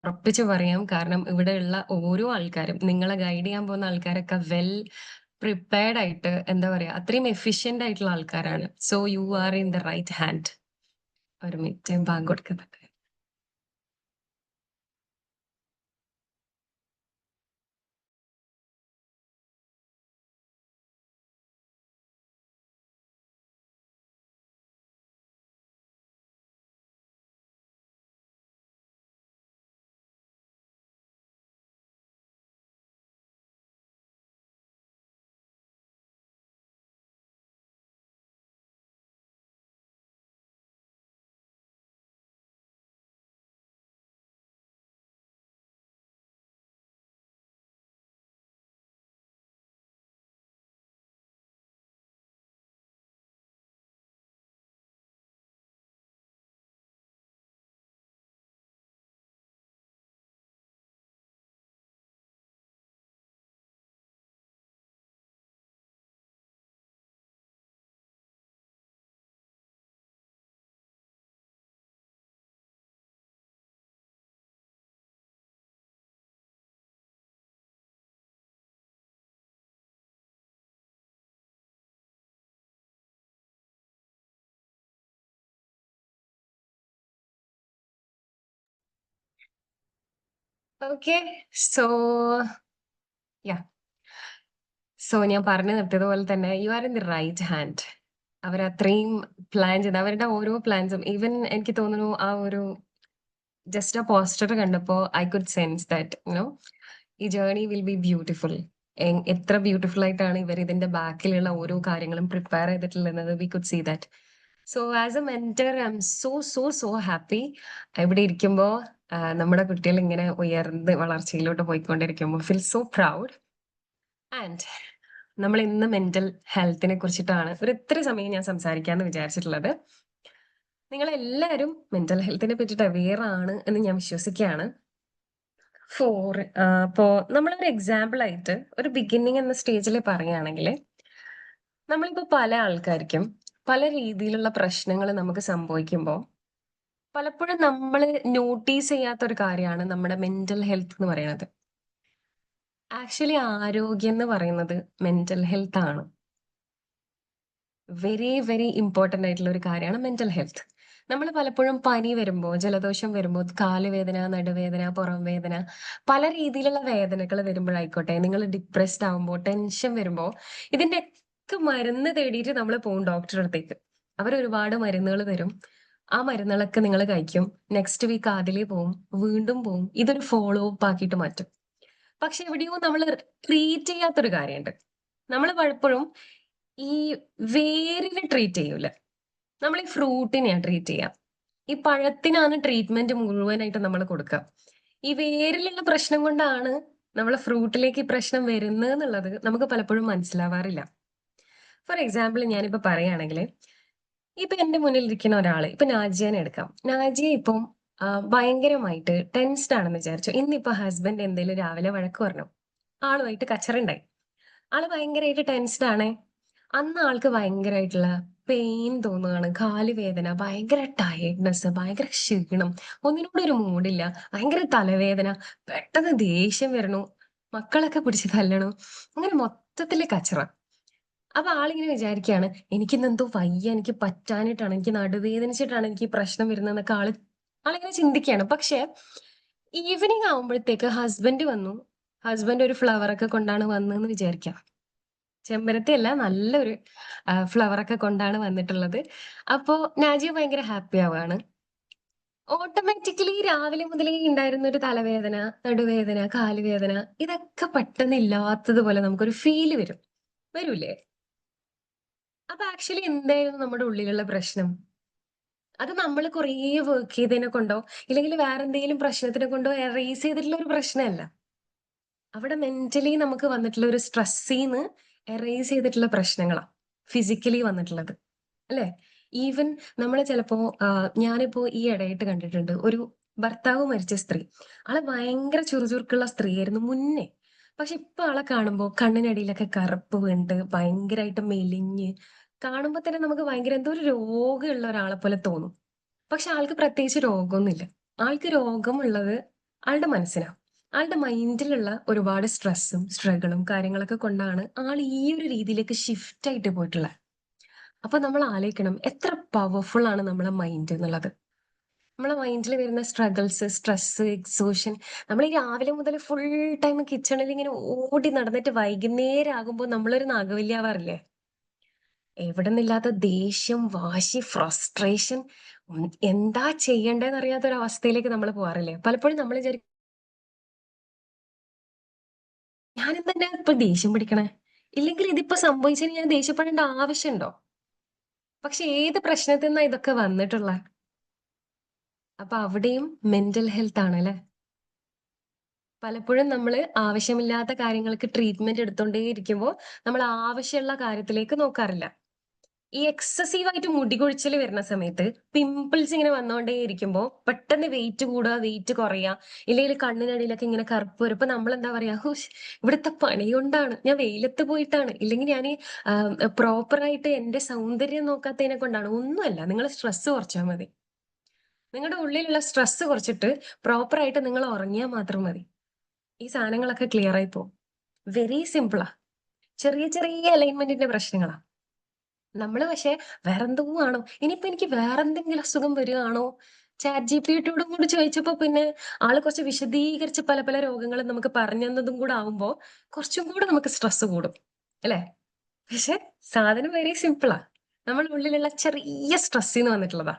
ഉറപ്പിച്ച് പറയാം. കാരണം ഇവിടെയുള്ള ഓരോ ആൾക്കാരും, നിങ്ങളെ ഗൈഡ് ചെയ്യാൻ പോകുന്ന ആൾക്കാരൊക്കെ വെൽ പ്രിപ്പയർഡ് ആയിട്ട്, എന്താ പറയാ, അത്രയും എഫിഷ്യന്റ് ആയിട്ടുള്ള ആൾക്കാരാണ്. So you are in the right hand. ഒരു മിനിറ്റ്, ബാങ്ക് കൊടുക്കുന്നുണ്ട്. ഓക്കെ. സോ ഞാൻ പറഞ്ഞു നിർത്തിയതുപോലെ തന്നെ you are in the right hand. അവരത്രയും പ്ലാൻ ചെയ്ത് അവരുടെ ഓരോ പ്ലാൻസും, ഈവൻ എനിക്ക് തോന്നുന്നു ആ ഒരു ജസ്റ്റ് ആ പോസ്റ്റർ കണ്ടപ്പോ ഐ കുഡ് സെൻസ് ദാറ്റ് ഈ ജേർണി വിൽ ബി ബ്യൂട്ടിഫുൾ. എത്ര ബ്യൂട്ടിഫുൾ ആയിട്ടാണ് ഇവർ ഇതിന്റെ ബാക്കിലുള്ള ഓരോ കാര്യങ്ങളും പ്രിപ്പയർ ചെയ്തിട്ടുള്ളത്. We could see that. So as a mentor I M so happy. ഇവിടെ ഇരിക്കുമ്പോ നമ്മുടെ കുട്ടികൾ ഇങ്ങനെ ഉയർന്ന് വളർച്ചയിലോട്ട് പോയിക്കൊണ്ടിരിക്കുമ്പോൾ ഫീൽ സോ പ്രൗഡ്. ആൻഡ് നമ്മൾ ഇന്ന് മെന്റൽ ഹെൽത്തിനെ കുറിച്ചിട്ടാണ് ഒരു ഇത്ര സമയം ഞാൻ സംസാരിക്കാന്ന് വിചാരിച്ചിട്ടുള്ളത്. നിങ്ങളെല്ലാവരും മെന്റൽ ഹെൽത്തിനെ പറ്റിയിട്ട് അവെയർ ആണ് എന്ന് ഞാൻ വിശ്വസിക്കുകയാണ്. അപ്പോ നമ്മളൊരു എക്സാമ്പിൾ ആയിട്ട് ഒരു ബിഗിന്നിങ് എന്ന സ്റ്റേജിൽ പറയുകയാണെങ്കിൽ, നമ്മളിപ്പോ പല ആൾക്കാർക്കും പല രീതിയിലുള്ള പ്രശ്നങ്ങൾ നമുക്ക് സംഭവിക്കുമ്പോൾ പലപ്പോഴും നമ്മൾ നോട്ടീസ് ചെയ്യാത്ത ഒരു കാര്യമാണ് നമ്മുടെ മെന്റൽ ഹെൽത്ത് എന്ന് പറയുന്നത്. ആക്ച്വലി ആരോഗ്യം എന്ന് പറയുന്നത് മെന്റൽ ഹെൽത്ത് ആണ്. വെരി ഇമ്പോർട്ടന്റ് ആയിട്ടുള്ള ഒരു കാര്യമാണ് മെന്റൽ ഹെൽത്ത്. നമ്മൾ പലപ്പോഴും പനി വരുമ്പോൾ, ജലദോഷം വരുമ്പോൾ, കാലുവേദന, നടുവേദന, പുറം വേദന, പല രീതിയിലുള്ള വേദനകൾ വരുമ്പോഴായിക്കോട്ടെ, നിങ്ങൾ ഡിപ്രസ്ഡ് ആവുമ്പോൾ, ടെൻഷൻ വരുമ്പോൾ, ഇതിന്റെ ഒക്കെ മരുന്ന് തേടിയിട്ട് നമ്മൾ പോകും ഡോക്ടറുടെ അടുത്തേക്ക്. അവർ ഒരുപാട് മരുന്നുകൾ തരും. ആ മരുന്നുകളൊക്കെ നിങ്ങൾ കഴിക്കും. നെക്സ്റ്റ് വീക്ക് അതിലേ പോവും, വീണ്ടും പോവും. ഇതൊരു ഫോളോ അപ്പ് ആക്കിയിട്ട് മാറ്റും. പക്ഷെ എവിടെയോ നമ്മൾ ട്രീറ്റ് ചെയ്യാത്തൊരു കാര്യമുണ്ട്. നമ്മൾ പലപ്പോഴും ഈ വേരിനെ ട്രീറ്റ് ചെയ്യൂല. നമ്മൾ ഈ ഫ്രൂട്ടിനെയാണ് ട്രീറ്റ് ചെയ്യുക. ഈ പഴത്തിനാണ് ട്രീറ്റ്മെന്റ് മുഴുവനായിട്ട് നമ്മൾ കൊടുക്കുക. ഈ വേരിലുള്ള പ്രശ്നം കൊണ്ടാണ് നമ്മളെ ഫ്രൂട്ടിലേക്ക് ഈ പ്രശ്നം വരുന്നത് എന്നുള്ളത് നമുക്ക് പലപ്പോഴും മനസ്സിലാവാറില്ല. ഫോർ എക്സാമ്പിൾ ഞാനിപ്പോ പറയുകയാണെങ്കിൽ, ഇപ്പൊ എന്റെ മുന്നിൽ ഇരിക്കുന്ന ഒരാള്, ഇപ്പൊ നാജിയനെ എടുക്കാം. നാജിയ ഇപ്പം ഭയങ്കരമായിട്ട് ടെൻസ്ഡ് ആണെന്ന് വിചാരിച്ചു. ഇന്നിപ്പോ ഹസ്ബൻഡ് എന്തെങ്കിലും രാവിലെ വഴക്ക് പറഞ്ഞു, ആളുമായിട്ട് കച്ചറുണ്ടായി, ആള് ഭയങ്കരമായിട്ട് ടെൻസ്ഡ് ആണ്. അന്ന് ആൾക്ക് ഭയങ്കരമായിട്ടുള്ള പെയിൻ തോന്നുകയാണ്, കാലുവേദന, ഭയങ്കര ടയർഡ്നെസ്, ഭയങ്കര ക്ഷീണം, ഒന്നിനോടൊരു മൂഡില്ല, ഭയങ്കര തലവേദന, പെട്ടെന്ന് ദേഷ്യം വരണു, മക്കളൊക്കെ പിടിച്ച് തല്ലണു, അങ്ങനെ മൊത്തത്തില് കച്ചറ. അപ്പൊ ആളിങ്ങനെ വിചാരിക്കുകയാണ്, എനിക്കിന്നെന്തോ വയ്യ, എനിക്ക് പറ്റാനിട്ടാണ്, എനിക്ക് നടുവേദനിച്ചിട്ടാണ് എനിക്ക് ഈ പ്രശ്നം വരുന്നതെന്നൊക്കെ ആളിങ്ങനെ ചിന്തിക്കുകയാണ്. പക്ഷെ ഈവനിങ് ആവുമ്പോഴത്തേക്ക് ഹസ്ബൻഡ് വന്നു, ഹസ്ബൻഡ് ഒരു ഫ്ലവർ ഒക്കെ കൊണ്ടാണ് വന്നതെന്ന് വിചാരിക്കാം. ചെമ്പരത്തി അല്ല, നല്ലൊരു ഫ്ലവർ ഒക്കെ കൊണ്ടാണ് വന്നിട്ടുള്ളത്. അപ്പോ നാജിയ ഭയങ്കര ഹാപ്പി ആവുകയാണ്. ഓട്ടോമാറ്റിക്കലി രാവിലെ മുതലേ ഉണ്ടായിരുന്ന ഒരു തലവേദന, നടുവേദന, കാലുവേദന, ഇതൊക്കെ പെട്ടെന്ന് ഇല്ലാത്തതുപോലെ നമുക്കൊരു ഫീല് വരൂലേ? അപ്പൊ ആക്ച്വലി എന്തായിരുന്നു നമ്മുടെ ഉള്ളിലുള്ള പ്രശ്നം? അത് നമ്മൾ കുറേ വർക്ക് ചെയ്തതിനെ കൊണ്ടോ ഇല്ലെങ്കിൽ വേറെ എന്തെങ്കിലും പ്രശ്നത്തിനെ കൊണ്ടോ എറേസ് ചെയ്തിട്ടുള്ള ഒരു പ്രശ്നമല്ല. അവിടെ മെന്റലി നമുക്ക് വന്നിട്ടുള്ള ഒരു സ്ട്രെസ്സിന്ന് എറേസ് ചെയ്തിട്ടുള്ള പ്രശ്നങ്ങളാണ് ഫിസിക്കലി വന്നിട്ടുള്ളത്, അല്ലെ? ഈവൻ നമ്മൾ ചിലപ്പോ ഞാനിപ്പോ ഈ ഇടയായിട്ട് കണ്ടിട്ടുണ്ട്, ഒരു ഭർത്താവ് മരിച്ച സ്ത്രീ, ആളെ ഭയങ്കര ചുറുചുറുക്കുള്ള സ്ത്രീയായിരുന്നു മുന്നേ. പക്ഷെ ഇപ്പൊ ആളെ കാണുമ്പോൾ കണ്ണിനടിയിലൊക്കെ കറുപ്പ് വീണ്ട് ഭയങ്കരമായിട്ട് മെലിഞ്ഞ്, കാണുമ്പോൾ തന്നെ നമുക്ക് ഭയങ്കര എന്തോ ഒരു രോഗമുള്ള ഒരാളെ പോലെ തോന്നും. പക്ഷെ ആൾക്ക് പ്രത്യേകിച്ച് രോഗമൊന്നുമില്ല. ആൾക്ക് രോഗമുള്ളത് ആളുടെ മനസ്സിനാണ്. ആളുടെ മൈൻഡിലുള്ള ഒരുപാട് സ്ട്രെസ്സും സ്ട്രഗിളും കാര്യങ്ങളൊക്കെ കൊണ്ടാണ് ആൾ ഈ ഒരു രീതിയിലേക്ക് ഷിഫ്റ്റ് ആയിട്ട് പോയിട്ടുള്ളത്. അപ്പൊ നമ്മൾ ആലോചിക്കണം, എത്ര പവർഫുൾ ആണ് നമ്മളെ മൈൻഡ് എന്നുള്ളത്. നമ്മളെ മൈൻഡിൽ വരുന്ന സ്ട്രഗിൾസ്, സ്ട്രെസ്, എക്സോഷൻ, നമ്മൾ ഈ രാവിലെ മുതൽ ഫുൾ ടൈം കിച്ചണിൽ ഇങ്ങനെ ഓടി നടന്നിട്ട് വൈകുന്നേരം ആകുമ്പോൾ നമ്മളൊരു നാഗവല്യാവാറില്ലേ? എവിടെ നിന്നില്ലാത്ത ദേഷ്യം, വാശി, ഫ്രസ്ട്രേഷൻ, എന്താ ചെയ്യേണ്ടതെന്ന് അറിയാത്ത ഒരു അവസ്ഥയിലേക്ക് നമ്മൾ പോകാറില്ലേ? പലപ്പോഴും നമ്മൾ വിചാരിക്കും, ഞാൻ എന്തെന്നാ ഇപ്പൊ ദേഷ്യം പിടിക്കണേ, ഇല്ലെങ്കിൽ ഇതിപ്പോ സംഭവിച്ചതിന് ഞാൻ ദേഷ്യപ്പെടേണ്ട ആവശ്യമുണ്ടോ? പക്ഷെ ഏത് പ്രശ്നത്തിൽ നിന്നാ ഇതൊക്കെ വന്നിട്ടുള്ള? അപ്പൊ അവിടെയും മെന്റൽ ഹെൽത്ത് ആണ് അല്ലെ? പലപ്പോഴും നമ്മൾ ആവശ്യമില്ലാത്ത കാര്യങ്ങൾക്ക് ട്രീറ്റ്മെന്റ് എടുത്തോണ്ടേ ഇരിക്കുമ്പോൾ നമ്മൾ ആവശ്യമുള്ള കാര്യത്തിലേക്ക് നോക്കാറില്ല. ഈ എക്സസീവ് ആയിട്ട് മുടി കൊഴിച്ചിൽ വരുന്ന സമയത്ത്, പിമ്പിൾസ് ഇങ്ങനെ വന്നുകൊണ്ടേ ഇരിക്കുമ്പോൾ പെട്ടെന്ന് വെയിറ്റ് കൂടുക, വെയിറ്റ് കുറയുക, ഇല്ലെങ്കിൽ കണ്ണിനടിയിലൊക്കെ ഇങ്ങനെ കറുപ്പ് വരും. ഇപ്പൊ നമ്മൾ എന്താ പറയാ, ഹുഷ് ഇവിടുത്തെ പണി കൊണ്ടാണ്, ഞാൻ വെയിലത്ത് പോയിട്ടാണ്, ഇല്ലെങ്കിൽ ഞാൻ പ്രോപ്പറായിട്ട് എന്റെ സൗന്ദര്യം നോക്കാത്തതിനെ കൊണ്ടാണ്. ഒന്നുമല്ല, നിങ്ങൾ സ്ട്രെസ് കുറച്ചാൽ മതി. നിങ്ങളുടെ ഉള്ളിലുള്ള സ്ട്രെസ് കുറച്ചിട്ട് പ്രോപ്പറായിട്ട് നിങ്ങൾ ഉറങ്ങിയാൽ മാത്രം മതി. ഈ സാധനങ്ങളൊക്കെ ക്ലിയർ ആയി പോകും. വെരി സിമ്പിളാ. ചെറിയ ചെറിയ അലൈൻമെന്റിന്റെ പ്രശ്നങ്ങളാ. നമ്മള് പക്ഷെ വേറെന്തോ ആണോ, ഇനിയിപ്പോ എനിക്ക് വേറെന്തെങ്കിലും അസുഖം വരികയാണോ? ChatGPT-യോടും കൂടി ചോദിച്ചപ്പോ പിന്നെ ആള് കുറച്ച് വിശദീകരിച്ച് പല പല രോഗങ്ങളും നമുക്ക് പറഞ്ഞു തന്നതും കൂടെ ആവുമ്പോ കുറച്ചും കൂടെ നമുക്ക് സ്ട്രെസ് കൂടും, അല്ലെ? പക്ഷെ സാധനം വെരി സിമ്പിളാ. നമ്മുടെ ഉള്ളിലുള്ള ചെറിയ സ്ട്രെസ്സിന്ന് വന്നിട്ടുള്ളതാ,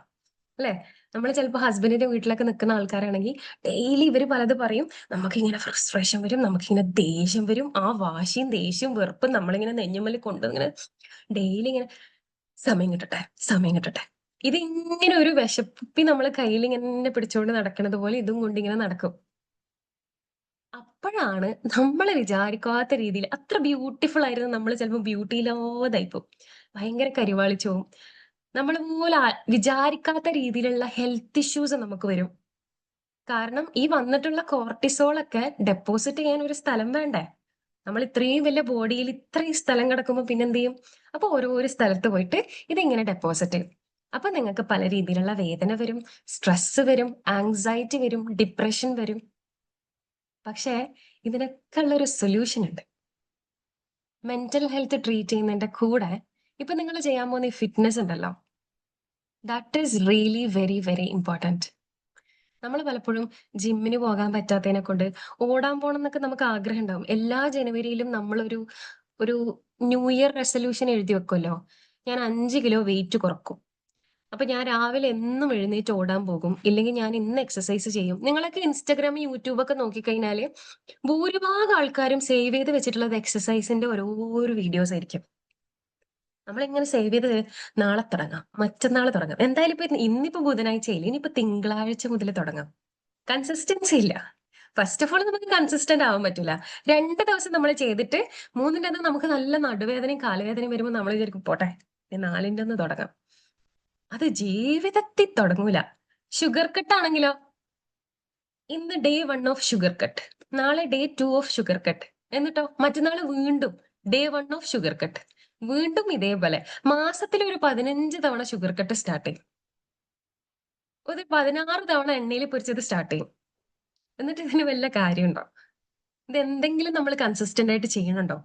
അല്ലെ? നമ്മൾ ചിലപ്പോൾ ഹസ്ബൻഡിന്റെ വീട്ടിലൊക്കെ നിൽക്കുന്ന ആൾക്കാരാണെങ്കിൽ ഡെയിലി ഇവര് പലത് പറയും, നമുക്കിങ്ങനെ ഫ്രസ്ട്രേഷൻ വരും, നമുക്കിങ്ങനെ ദേഷ്യം വരും, ആ വാശിയും ദേഷ്യവും വെറുപ്പും നമ്മളിങ്ങനെ നെഞ്ഞുമ്മൽ കൊണ്ടിങ്ങനെ ഡെയിലി ഇങ്ങനെ സമയം കിട്ടട്ടെ, സമയം കിട്ടട്ടെ. ഇതിങ്ങനെ ഒരു വിശപ്പി നമ്മൾ കയ്യിൽ ഇങ്ങനെ പിടിച്ചുകൊണ്ട് നടക്കുന്നത് പോലെ ഇതും കൊണ്ട് ഇങ്ങനെ നടക്കും. അപ്പോഴാണ് നമ്മൾ വിചാരിക്കാത്ത രീതിയിൽ അത്ര ബ്യൂട്ടിഫുൾ ആയിരുന്നു നമ്മൾ ചിലപ്പോൾ ബ്യൂട്ടിയില്ലാതായിപ്പോ ഭയങ്കര കരിവാളിച്ചു പോവും. നമ്മൾ പോലെ വിചാരിക്കാത്ത രീതിയിലുള്ള ഹെൽത്ത് ഇഷ്യൂസ് നമുക്ക് വരും. കാരണം ഈ വന്നിട്ടുള്ള കോർട്ടിസോൾ ഒക്കെ ഡെപ്പോസിറ്റ് ചെയ്യാൻ ഒരു സ്ഥലം വേണ്ടേ? നമ്മൾ ഇത്രയും വലിയ ബോഡിയിൽ ഇത്രയും സ്ഥലം കിടക്കുമ്പോൾ പിന്നെന്ത് ചെയ്യും? അപ്പൊ ഓരോരോ സ്ഥലത്ത് പോയിട്ട് ഇതിങ്ങനെ ഡെപ്പോസിറ്റ് ചെയ്യും. അപ്പൊ നിങ്ങൾക്ക് പല രീതിയിലുള്ള വേദന വരും, സ്ട്രെസ് വരും, ആങ്സൈറ്റി വരും, ഡിപ്രഷൻ വരും. പക്ഷേ ഇതിനൊക്കെ ഉള്ളൊരു സൊല്യൂഷൻ ഉണ്ട്. മെന്റൽ ഹെൽത്ത് ട്രീറ്റ് ചെയ്യുന്നതിന്റെ കൂടെ ഇപ്പൊ നിങ്ങൾ ചെയ്യാൻ പോകുന്ന ഈ ഫിറ്റ്നസ് ഉണ്ടല്ലോ, that is really very very important. നമ്മൾ പലപ്പോഴും ജിമ്മിന് പോകാൻ പറ്റാത്തതിനെ കൊണ്ട് ഓടാൻ പോകണം എന്നൊക്കെ നമുക്ക് ആഗ്രഹം ഉണ്ടാവും. എല്ലാ ജനുവരിയിലും നമ്മളൊരു ഒരു ന്യൂ ഇയർ റെസൊല്യൂഷൻ എഴുതി വെക്കുമല്ലോ, ഞാൻ 5 കിലോ വെയിറ്റ് കുറക്കും, അപ്പൊ ഞാൻ രാവിലെ എന്നും എഴുന്നേറ്റ് ഓടാൻ പോകും, ഇല്ലെങ്കിൽ ഞാൻ ഇന്ന് എക്സസൈസ് ചെയ്യും. നിങ്ങളൊക്കെ ഇൻസ്റ്റാഗ്രാം, യൂട്യൂബ് ഒക്കെ നോക്കിക്കഴിഞ്ഞാല് ഭൂരിഭാഗം ആൾക്കാരും സേവ് ചെയ്ത് വെച്ചിട്ടുള്ളത് എക്സസൈസിന്റെ ഓരോരോ വീഡിയോസ് ആയിരിക്കും. നമ്മളിങ്ങനെ സേവ് ചെയ്ത് നാളെ തുടങ്ങാം, മറ്റന്നാൾ തുടങ്ങാം, എന്തായാലും ഇന്നിപ്പോ ബുധനാഴ്ചയില്ല, ഇനിയിപ്പോ തിങ്കളാഴ്ച മുതൽ തുടങ്ങാം. കൺസിസ്റ്റൻസി ഇല്ല. ഫസ്റ്റ് ഓഫ് ഓൾ നമുക്ക് കൺസിസ്റ്റന്റ് ആവാൻ പറ്റില്ല. 2 ദിവസം നമ്മൾ ചെയ്തിട്ട് 3ന്റെ അന്ന് നമുക്ക് നല്ല നടുവേദനയും കാലുവേദനയും വരുമ്പോൾ നമ്മൾ വിചാരിക്കും പോട്ടെ 4ന്റെ അന്ന് തുടങ്ങാം. അത് ജീവിതത്തിൽ തുടങ്ങൂല. ഷുഗർ കട്ട് ആണെങ്കിലോ, ഇന്ന് day 1 ഓഫ് ഷുഗർ കട്ട്, നാളെ day 2 ഓഫ് ഷുഗർ കട്ട്, എന്നിട്ടോ മറ്റന്നാൾ വീണ്ടും day 1 ഓഫ് ഷുഗർ കട്ട്, വീണ്ടും ഇതേപോലെ മാസത്തിൽ ഒരു 15 തവണ ഷുഗർ കട്ട് സ്റ്റാർട്ട് ചെയ്യും, ഒരു 16 തവണ എണ്ണയിൽ പൊരിച്ചത് സ്റ്റാർട്ട് ചെയ്യും. എന്നിട്ട് ഇതിന് വല്ല കാര്യമുണ്ടോ? ഇത് എന്തെങ്കിലും നമ്മൾ കൺസിസ്റ്റന്റ് ആയിട്ട് ചെയ്യണുണ്ടോ?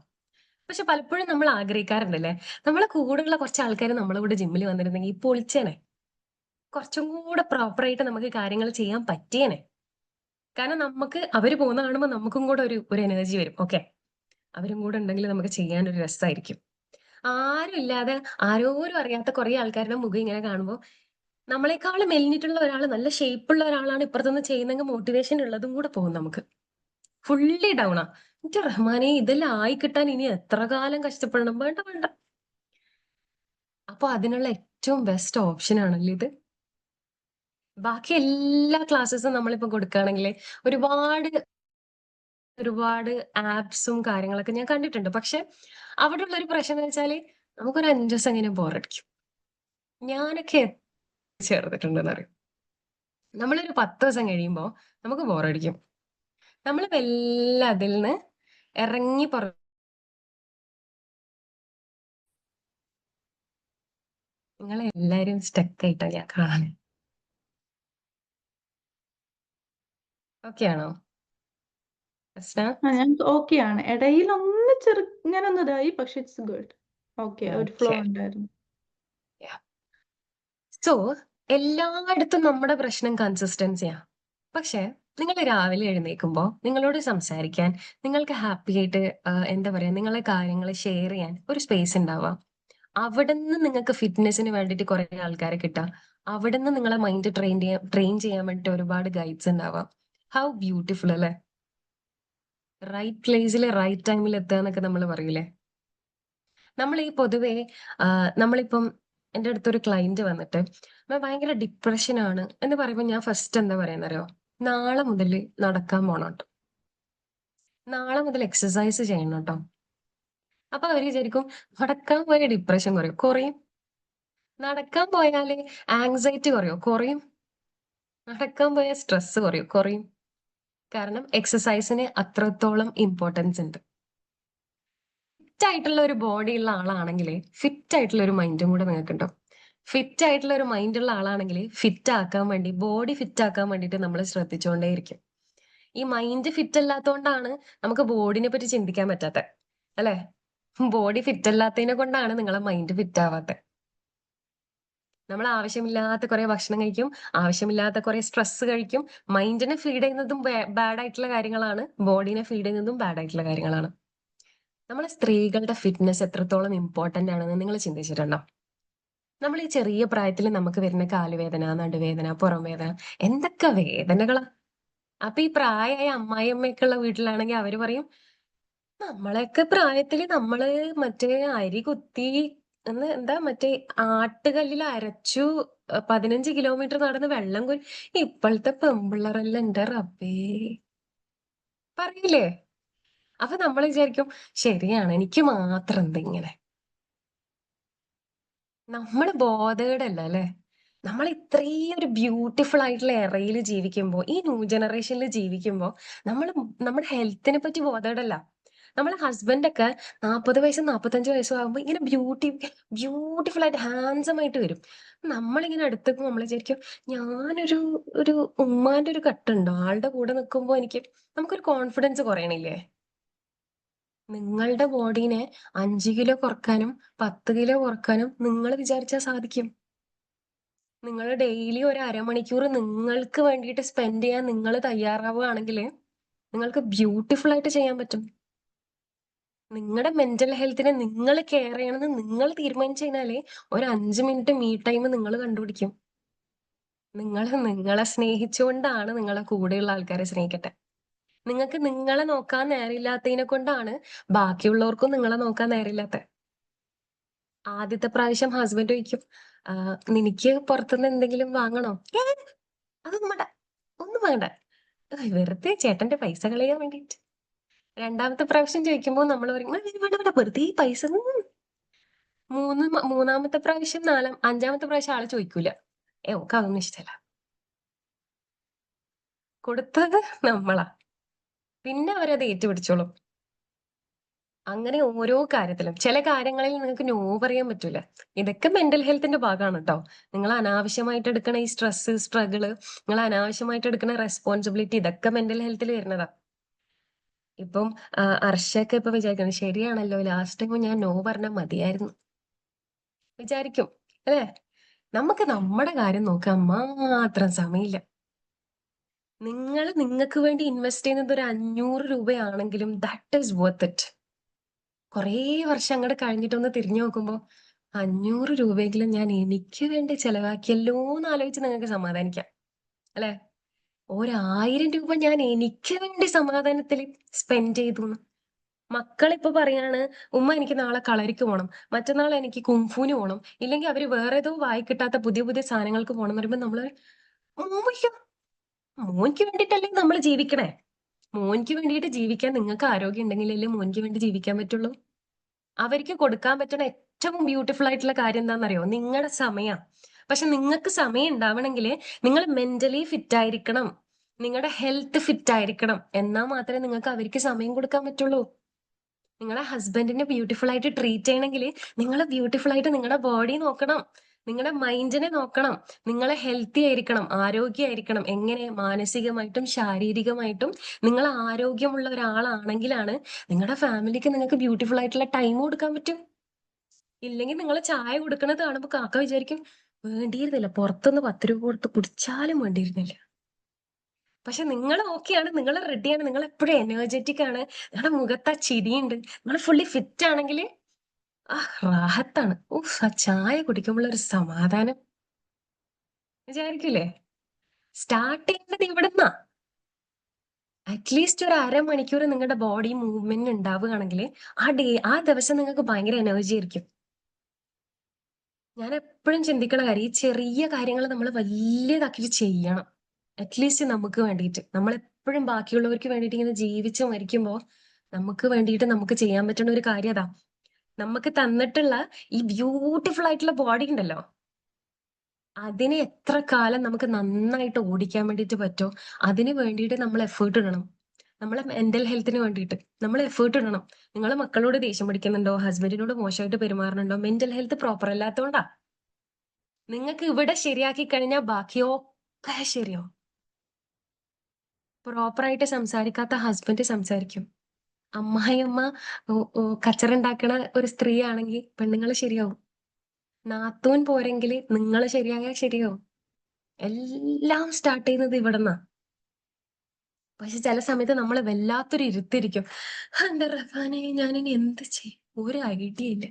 പക്ഷെ പലപ്പോഴും നമ്മൾ ആഗ്രഹിക്കാറുണ്ടല്ലേ, നമ്മളെ കൂടെയുള്ള കുറച്ച് ആൾക്കാർ നമ്മളിവിടെ ജിമ്മിൽ വന്നിരുന്നെങ്കിൽ പൊളിച്ചേനെ, കുറച്ചും കൂടെ പ്രോപ്പറായിട്ട് നമുക്ക് കാര്യങ്ങൾ ചെയ്യാൻ പറ്റിയേനെ. കാരണം നമുക്ക് അവര് പോകുന്ന കാണുമ്പോൾ നമുക്കും കൂടെ ഒരു എനർജി വരും. ഓക്കെ, അവരും കൂടെ ഉണ്ടെങ്കിൽ നമുക്ക് ചെയ്യാൻ ഒരു രസമായിരിക്കും. ആരും ഇല്ലാതെ ആരോരും അറിയാത്ത കുറെ ആൾക്കാരുടെ മുഖം ഇങ്ങനെ കാണുമ്പോൾ നമ്മളെക്കാളും മെലിഞ്ഞിട്ടുള്ള ഒരാൾ, നല്ല ഷേപ്പുള്ള ഒരാളാണ് ഇപ്പുറത്തുനിന്ന് ചെയ്യുന്നെങ്കിൽ മോട്ടിവേഷൻ ഉള്ളതും കൂടെ പോകും നമുക്ക്. ഫുള്ളി ഡൗണാ. എന്നിട്ട് റഹ്മാനെ ഇതെല്ലാം ആയി കിട്ടാൻ ഇനി എത്ര കാലം കഷ്ടപ്പെടണം? വേണ്ട വേണ്ട. അപ്പൊ അതിനുള്ള ഏറ്റവും ബെസ്റ്റ് ഓപ്ഷൻ ആണല്ലോ ഇത്. ബാക്കി എല്ലാ ക്ലാസ്സസും നമ്മളിപ്പോ കൊടുക്കുകയാണെങ്കിൽ ഒരുപാട് ആപ്സും കാര്യങ്ങളൊക്കെ ഞാൻ കണ്ടിട്ടുണ്ട്. പക്ഷെ അവിടെ ഉള്ള ഒരു പ്രശ്നം എന്ന് വെച്ചാല് നമുക്കൊരു 5 ദിവസം എങ്ങനെ ബോറടിക്കും. ഞാനൊക്കെ ചേർന്നിട്ടുണ്ടെന്ന് അറിയും. നമ്മളൊരു 10 ദിവസം കഴിയുമ്പോൾ നമുക്ക് ബോറടിക്കും. നമ്മൾ മെല്ലെ അതിൽ നിന്ന് ഇറങ്ങി നിങ്ങളെല്ലാരും സ്റ്റക്ക് ഞാൻ കാണാൻ. ഓക്കെ ആണോ പ്രശ്ന? ഞാൻ ഓക്കെ ആണ്. ഇടയിൽ ഒന്ന് ഇങ്ങനെ ഒന്ന് ഇതായി, പക്ഷെ ഇറ്റ്സ് ഗുഡ്. ഓക്കെ, ഒരു ഫ്ലോ ഉണ്ടായിരുന്നു. സോ എല്ലായിടത്തും നമ്മുടെ പ്രശ്നം കൺസിസ്റ്റൻസിയാ. പക്ഷെ നിങ്ങൾ രാവിലെ എഴുന്നേൽക്കുമ്പോൾ നിങ്ങളോട് സംസാരിക്കാൻ, നിങ്ങൾക്ക് ഹാപ്പി ആയിട്ട് എന്താ പറയാ, നിങ്ങളെ കാര്യങ്ങൾ ഷെയർ ചെയ്യാൻ ഒരു സ്പേസ് ഉണ്ടാവാം. അവിടെ നിന്ന് നിങ്ങൾക്ക് ഫിറ്റ്നസിന് വേണ്ടിയിട്ട് കുറെ ആൾക്കാരെ കിട്ടാം. അവിടെ നിന്ന് നിങ്ങളെ മൈൻഡ് ട്രെയിൻ ചെയ്യാൻ വേണ്ടിയിട്ട് ഒരുപാട് ഗൈഡ്സ് ഉണ്ടാവാം. ഹൗ ബ്യൂട്ടിഫുൾ അല്ലേ? റൈറ്റ് പ്ലേസിൽ റൈറ്റ് ടൈമിൽ എത്തുക എന്നൊക്കെ നമ്മൾ പറയൂലേ. നമ്മൾ ഈ പൊതുവെ നമ്മളിപ്പം എൻ്റെ അടുത്തൊരു ക്ലയന്റ് വന്നിട്ട് ഭയങ്കര ഡിപ്രഷൻ ആണ് എന്ന് പറയുമ്പോൾ ഞാൻ ഫസ്റ്റ് എന്താ പറയാന്നറിയോ, നാളെ മുതൽ നടക്കാൻ പോണം കേട്ടോ, നാളെ മുതൽ എക്സസൈസ് ചെയ്യണം കേട്ടോ. അപ്പൊ അവര് വിചാരിക്കും നടക്കാൻ പോയ ഡിപ്രഷൻ കുറയും. നടക്കാൻ പോയാല് ആങ്സൈറ്റി കുറയും. നടക്കാൻ പോയ സ്ട്രെസ് കുറയും. കാരണം എക്സസൈസിന് അത്രത്തോളം ഇമ്പോർട്ടൻസ് ഉണ്ട്. ഫിറ്റ് ആയിട്ടുള്ള ഒരു ബോഡി ഉള്ള ആളാണെങ്കിൽ ഫിറ്റ് ആയിട്ടുള്ള ഒരു മൈൻഡും കൂടെ നിങ്ങൾക്കുണ്ടോ? ഫിറ്റ് ആയിട്ടുള്ള ഒരു മൈൻഡ് ഉള്ള ആളാണെങ്കിൽ ഫിറ്റ് ആക്കാൻ വേണ്ടി, ബോഡി ഫിറ്റ് ആക്കാൻ വേണ്ടിയിട്ട് നമ്മൾ ശ്രദ്ധിച്ചുകൊണ്ടേയിരിക്കും. ഈ മൈൻഡ് ഫിറ്റ് അല്ലാത്തതുകൊണ്ടാണ് നമുക്ക് ബോഡിനെ പറ്റി ചിന്തിക്കാൻ പറ്റാത്തത്, അല്ലെ? ബോഡി ഫിറ്റ് അല്ലാത്തതിനെ കൊണ്ടാണ് നിങ്ങളെ മൈൻഡ് ഫിറ്റ് ആവാത്തത്. നമ്മൾ ആവശ്യമില്ലാത്ത കുറെ ഭക്ഷണം കഴിക്കും, ആവശ്യമില്ലാത്ത കുറെ സ്ട്രെസ് കഴിക്കും. മൈൻഡിനെ ഫീഡ് ചെയ്യുന്നതും ബാഡ് ആയിട്ടുള്ള കാര്യങ്ങളാണ്, ബോഡീനെ ഫീഡ് ചെയ്യുന്നതും ബാഡ് ആയിട്ടുള്ള കാര്യങ്ങളാണ്. നമ്മളെ സ്ത്രീകളുടെ ഫിറ്റ്നസ് എത്രത്തോളം ഇമ്പോർട്ടന്റ് ആണെന്ന് നിങ്ങൾ ചിന്തിച്ചിട്ടുണ്ടോ? നമ്മൾ ഈ ചെറിയ പ്രായത്തിൽ നമുക്ക് വരുന്ന കാലുവേദന, നടുവേദന, പുറം വേദന, എന്തൊക്കെ വേദനകളാ. അപ്പൊ ഈ പ്രായമായ അമ്മായിയമ്മയൊക്കെയുള്ള വീട്ടിലാണെങ്കിൽ അവര് പറയും, നമ്മളെയൊക്കെ പ്രായത്തില് നമ്മള് മറ്റേ അരി കുത്തി എന്താ മറ്റേ ആട്ടുകല്ലിൽ അരച്ചു 15 കിലോമീറ്റർ നടന്ന് വെള്ളം കോരി. ഇപ്പോഴത്തെ പെമ്പിള്ളറെല്ലാം എന്റെ റബ്ബേ പറയില്ലേ. അപ്പൊ നമ്മൾ വിചാരിക്കും ശരിയാണ്, എനിക്ക് മാത്രം എന്താ ഇങ്ങനെ. നമ്മൾ ബോധേഡല്ല അല്ലെ? നമ്മൾ ഇത്രയും ഒരു ബ്യൂട്ടിഫുൾ ആയിട്ടുള്ള എറയിൽ ജീവിക്കുമ്പോൾ, ഈ ന്യൂ ജനറേഷനിൽ ജീവിക്കുമ്പോൾ നമ്മൾ നമ്മുടെ ഹെൽത്തിനെ പറ്റി ബോധേഡല്ല. നമ്മളെ ഹസ്ബൻഡൊക്കെ 40 വയസ്സും 45 വയസ്സും ആകുമ്പോൾ ഇങ്ങനെ ബ്യൂട്ടിഫുൾ ആയിട്ട് ഹാൻസം ആയിട്ട് വരും. നമ്മളിങ്ങനെ അടുത്തേക്ക് നമ്മൾ വിചാരിക്കും ഒരു ഉമ്മാന്റെ ഒരു കട്ടുണ്ടോ ആളുടെ കൂടെ നിൽക്കുമ്പോൾ നമുക്കൊരു കോൺഫിഡൻസ് കുറയണില്ലേ? നിങ്ങളുടെ ബോഡീനെ 5 കിലോ കുറക്കാനും 10 കിലോ കുറക്കാനും നിങ്ങൾ വിചാരിച്ചാൽ സാധിക്കും. നിങ്ങൾ ഡെയിലി ഒരു അരമണിക്കൂർ നിങ്ങൾക്ക് വേണ്ടിയിട്ട് സ്പെൻഡ് ചെയ്യാൻ നിങ്ങൾ തയ്യാറാവുകയാണെങ്കിൽ നിങ്ങൾക്ക് ബ്യൂട്ടിഫുൾ ആയിട്ട് ചെയ്യാൻ പറ്റും. നിങ്ങളുടെ മെന്റൽ ഹെൽത്തിനെ നിങ്ങൾ കെയർ ചെയ്യണമെന്ന് നിങ്ങൾ തീരുമാനിച്ചു കഴിഞ്ഞാല് ഒരു 5 മിനിറ്റ് മീ ടൈം നിങ്ങൾ കണ്ടുപിടിക്കും. നിങ്ങളെ സ്നേഹിച്ചുകൊണ്ടാണ് നിങ്ങളെ കൂടെയുള്ള ആൾക്കാരെ സ്നേഹിക്കട്ടെ. നിങ്ങൾക്ക് നിങ്ങളെ നോക്കാൻ നേരമില്ലാത്തതിനെ കൊണ്ടാണ് ബാക്കിയുള്ളവർക്കും നിങ്ങളെ നോക്കാൻ നേരമില്ലാത്ത. ആദ്യത്തെ പ്രാവശ്യം ഹസ്ബൻഡ് ചോദിക്കും, നിനക്ക് പുറത്തുനിന്ന് എന്തെങ്കിലും വാങ്ങണോ? അതൊന്നും വേണ്ട, ഒന്നും വേണ്ട, വെറുതെ ചേട്ടന്റെ പൈസ കളയാൻ വേണ്ടിട്ട്. രണ്ടാമത്തെ പ്രാവശ്യം ചോദിക്കുമ്പോൾ നമ്മൾ പറയും, വേണ്ട വേണ്ട, വെറുതെ പൈസ. മൂന്നാമത്തെ പ്രാവശ്യം, അഞ്ചാമത്തെ പ്രാവശ്യം ആള് ചോദിക്കൂല. ഓക്ക് അതൊന്നും ഇഷ്ടമല്ല. കൊടുത്തത് നമ്മളാ, പിന്നെ അവരത് ഏറ്റുപിടിച്ചോളും. അങ്ങനെ ഓരോ കാര്യത്തിലും ചില കാര്യങ്ങളിൽ നിങ്ങൾക്ക് നോ പറയാൻ പറ്റൂല. ഇതൊക്കെ മെന്റൽ ഹെൽത്തിന്റെ ഭാഗമാണ് കേട്ടോ. നിങ്ങൾ അനാവശ്യമായിട്ട് എടുക്കണ ഈ സ്ട്രെസ്, സ്ട്രഗിള്, നിങ്ങൾ അനാവശ്യമായിട്ട് എടുക്കുന്ന റെസ്പോൺസിബിലിറ്റി, ഇതൊക്കെ മെന്റൽ ഹെൽത്തിൽ വരുന്നതാ. ഇപ്പം അർഷയൊക്കെ ഇപ്പൊ വിചാരിക്കണം, ശരിയാണല്ലോ, ലാസ്റ്റ് ടൈം ഞാൻ നോ പറഞ്ഞാൽ മതിയായിരുന്നു വിചാരിക്കും അല്ലേ? നമുക്ക് നമ്മുടെ കാര്യം നോക്കാൻ മാത്രം സമയമില്ല. നിങ്ങൾക്ക് വേണ്ടി ഇൻവെസ്റ്റ് ചെയ്യുന്നത് ഒരു 500 രൂപയാണെങ്കിലും ദാറ്റ് ഈസ് വർത്ത് ഇറ്റ്. കുറേ വർഷം അങ്ങോട്ട് കഴിഞ്ഞിട്ടൊന്ന് തിരിഞ്ഞു നോക്കുമ്പോൾ 500 രൂപയെങ്കിലും ഞാൻ എനിക്ക് വേണ്ടി ചെലവാക്കിയല്ലോ എന്ന് ആലോചിച്ച് നിങ്ങൾക്ക് സമാധാനിക്കാം അല്ലെ? 1000 രൂപ ഞാൻ എനിക്ക് വേണ്ടി സമാധാനത്തിൽ സ്പെൻഡ് ചെയ്തു. മക്കളിപ്പോ പറയാണ്, ഉമ്മ എനിക്ക് നാളെ കളരിക്ക് പോകണം, മറ്റന്നാൾ എനിക്ക് കുംഫുവിന് പോകണം, ഇല്ലെങ്കിൽ അവര് വേറെ ഏതോ വായി കിട്ടാത്ത പുതിയ പുതിയ സാധനങ്ങൾക്ക് പോകണം എന്ന് പറയുമ്പോൾ നമ്മള് മോനിക്ക് വേണ്ടിയിട്ടല്ലേ നമ്മൾ ജീവിക്കണേ? മോനിക്ക് വേണ്ടിയിട്ട് ജീവിക്കാൻ നിങ്ങൾക്ക് ആരോഗ്യം ഉണ്ടെങ്കിലല്ലേ മോനിക്ക് വേണ്ടി ജീവിക്കാൻ പറ്റുള്ളൂ. അവർക്ക് കൊടുക്കാൻ പറ്റുന്ന ഏറ്റവും ബ്യൂട്ടിഫുൾ ആയിട്ടുള്ള കാര്യം എന്താണെന്നറിയോ? നിങ്ങളുടെ സമയം. പക്ഷെ നിങ്ങൾക്ക് സമയം ഉണ്ടാവണമെങ്കിൽ നിങ്ങൾ മെന്റലി ഫിറ്റ് ആയിരിക്കണം, നിങ്ങളുടെ ഹെൽത്ത് ഫിറ്റ് ആയിരിക്കണം. എന്നാൽ മാത്രമേ നിങ്ങൾക്ക് അവർക്ക് സമയം കൊടുക്കാൻ പറ്റുള്ളൂ. നിങ്ങളുടെ ഹസ്ബൻഡിനെ ബ്യൂട്ടിഫുൾ ആയിട്ട് ട്രീറ്റ് ചെയ്യണമെങ്കിൽ നിങ്ങൾ ബ്യൂട്ടിഫുൾ ആയിട്ട് നിങ്ങളുടെ ബോഡി നോക്കണം, നിങ്ങളുടെ മൈൻഡിനെ നോക്കണം, നിങ്ങളെ ഹെൽത്തി ആയിരിക്കണം, ആരോഗ്യമായിരിക്കണം. എങ്ങനെ? മാനസികമായിട്ടും ശാരീരികമായിട്ടും നിങ്ങൾ ആരോഗ്യമുള്ള ഒരാളാണെങ്കിലാണ് നിങ്ങളുടെ ഫാമിലിക്ക് നിങ്ങൾക്ക് ബ്യൂട്ടിഫുൾ ആയിട്ടുള്ള ടൈം കൊടുക്കാൻ പറ്റും. ഇല്ലെങ്കിൽ നിങ്ങൾ ചായ കൊടുക്കണത് കാണുമ്പോൾ കാക്ക വിചാരിക്കും, വേണ്ടിയിരുന്നില്ല, പുറത്തുനിന്ന് 10 രൂപ കൊടുത്ത് കുടിച്ചാലും വേണ്ടിയിരുന്നില്ല. പക്ഷെ നിങ്ങൾ ഓക്കെയാണ്, നിങ്ങൾ റെഡിയാണ്, നിങ്ങൾ എപ്പോഴും എനർജറ്റിക് ആണ്, നിങ്ങളുടെ മുഖത്ത് ആ ചിരിയുണ്ട്, നിങ്ങൾ ഫുള്ളി ഫിറ്റ് ആണെങ്കിൽ റാഹത്താണ്. ആ ചായ കുടിക്കുമ്പോൾ ഒരു സമാധാനം വിചാരിക്കില്ലേ? സ്റ്റാർട്ട് ചെയ്യേണ്ടത് ഇവിടുന്നാ. അറ്റ്ലീസ്റ്റ് ഒരു അരമണിക്കൂർ നിങ്ങളുടെ ബോഡി മൂവ്മെന്റ് ഉണ്ടാവുകയാണെങ്കിൽ ആ ദിവസം നിങ്ങൾക്ക് ഭയങ്കര എനർജി ആയിരിക്കും. ഞാൻ എപ്പോഴും ചിന്തിക്കണ കാര്യം, ഈ ചെറിയ കാര്യങ്ങൾ നമ്മൾ വലിയതാക്കിയിട്ട് ചെയ്യണം. അറ്റ്ലീസ്റ്റ് നമുക്ക് വേണ്ടിയിട്ട്. നമ്മൾ എപ്പോഴും ബാക്കിയുള്ളവർക്ക് വേണ്ടിയിട്ട് ഇങ്ങനെ ജീവിച്ച് മരിക്കുമ്പോൾ നമുക്ക് വേണ്ടിയിട്ട് നമുക്ക് ചെയ്യാൻ പറ്റുന്ന ഒരു കാര്യം അതാ. നമുക്ക് തന്നിട്ടുള്ള ഈ ബ്യൂട്ടിഫുൾ ആയിട്ടുള്ള ബോഡി ഉണ്ടല്ലോ, അതിനെ എത്ര കാലം നമുക്ക് നന്നായിട്ട് ഓടിക്കാൻ വേണ്ടിയിട്ട് പറ്റുമോ അതിന് വേണ്ടിയിട്ട് നമ്മൾ എഫേർട്ട് ഇടണം. നമ്മളെ മെന്റൽ ഹെൽത്തിന് വേണ്ടിയിട്ട് നമ്മൾ എഫേർട്ട് ഇടണം. നിങ്ങൾ മക്കളോട് ദേഷ്യം പിടിക്കുന്നുണ്ടോ, ഹസ്ബൻഡിനോട് മോശമായിട്ട് പെരുമാറുന്നുണ്ടോ, മെന്റൽ ഹെൽത്ത് പ്രോപ്പർ അല്ലാത്തതുകൊണ്ടാ. നിങ്ങൾക്ക് ഇവിടെ ശരിയാക്കി കഴിഞ്ഞാൽ ബാക്കിയൊക്കെ ശരിയാവും. പ്രോപ്പറായിട്ട് സംസാരിക്കാത്ത ഹസ്ബൻഡ് സംസാരിക്കും. അമ്മായിയമ്മ കച്ചറുണ്ടാക്കണ ഒരു സ്ത്രീ ആണെങ്കിൽ പെണ്ണുങ്ങൾ ശരിയാവും. നാത്തൂൻ പോരെങ്കിൽ നിങ്ങൾ ശരിയായാൽ ശരിയാവും. എല്ലാം സ്റ്റാർട്ട് ചെയ്യുന്നത് ഇവിടെന്നാ. പക്ഷെ ചില സമയത്ത് നമ്മൾ വല്ലാത്തൊരു ഇരുത്തിരിക്കും. എന്റെ റഫാനെ, ഞാനിനി എന്ത് ചെയ്യും? ഒരു ഐഡിയ ഇല്ല.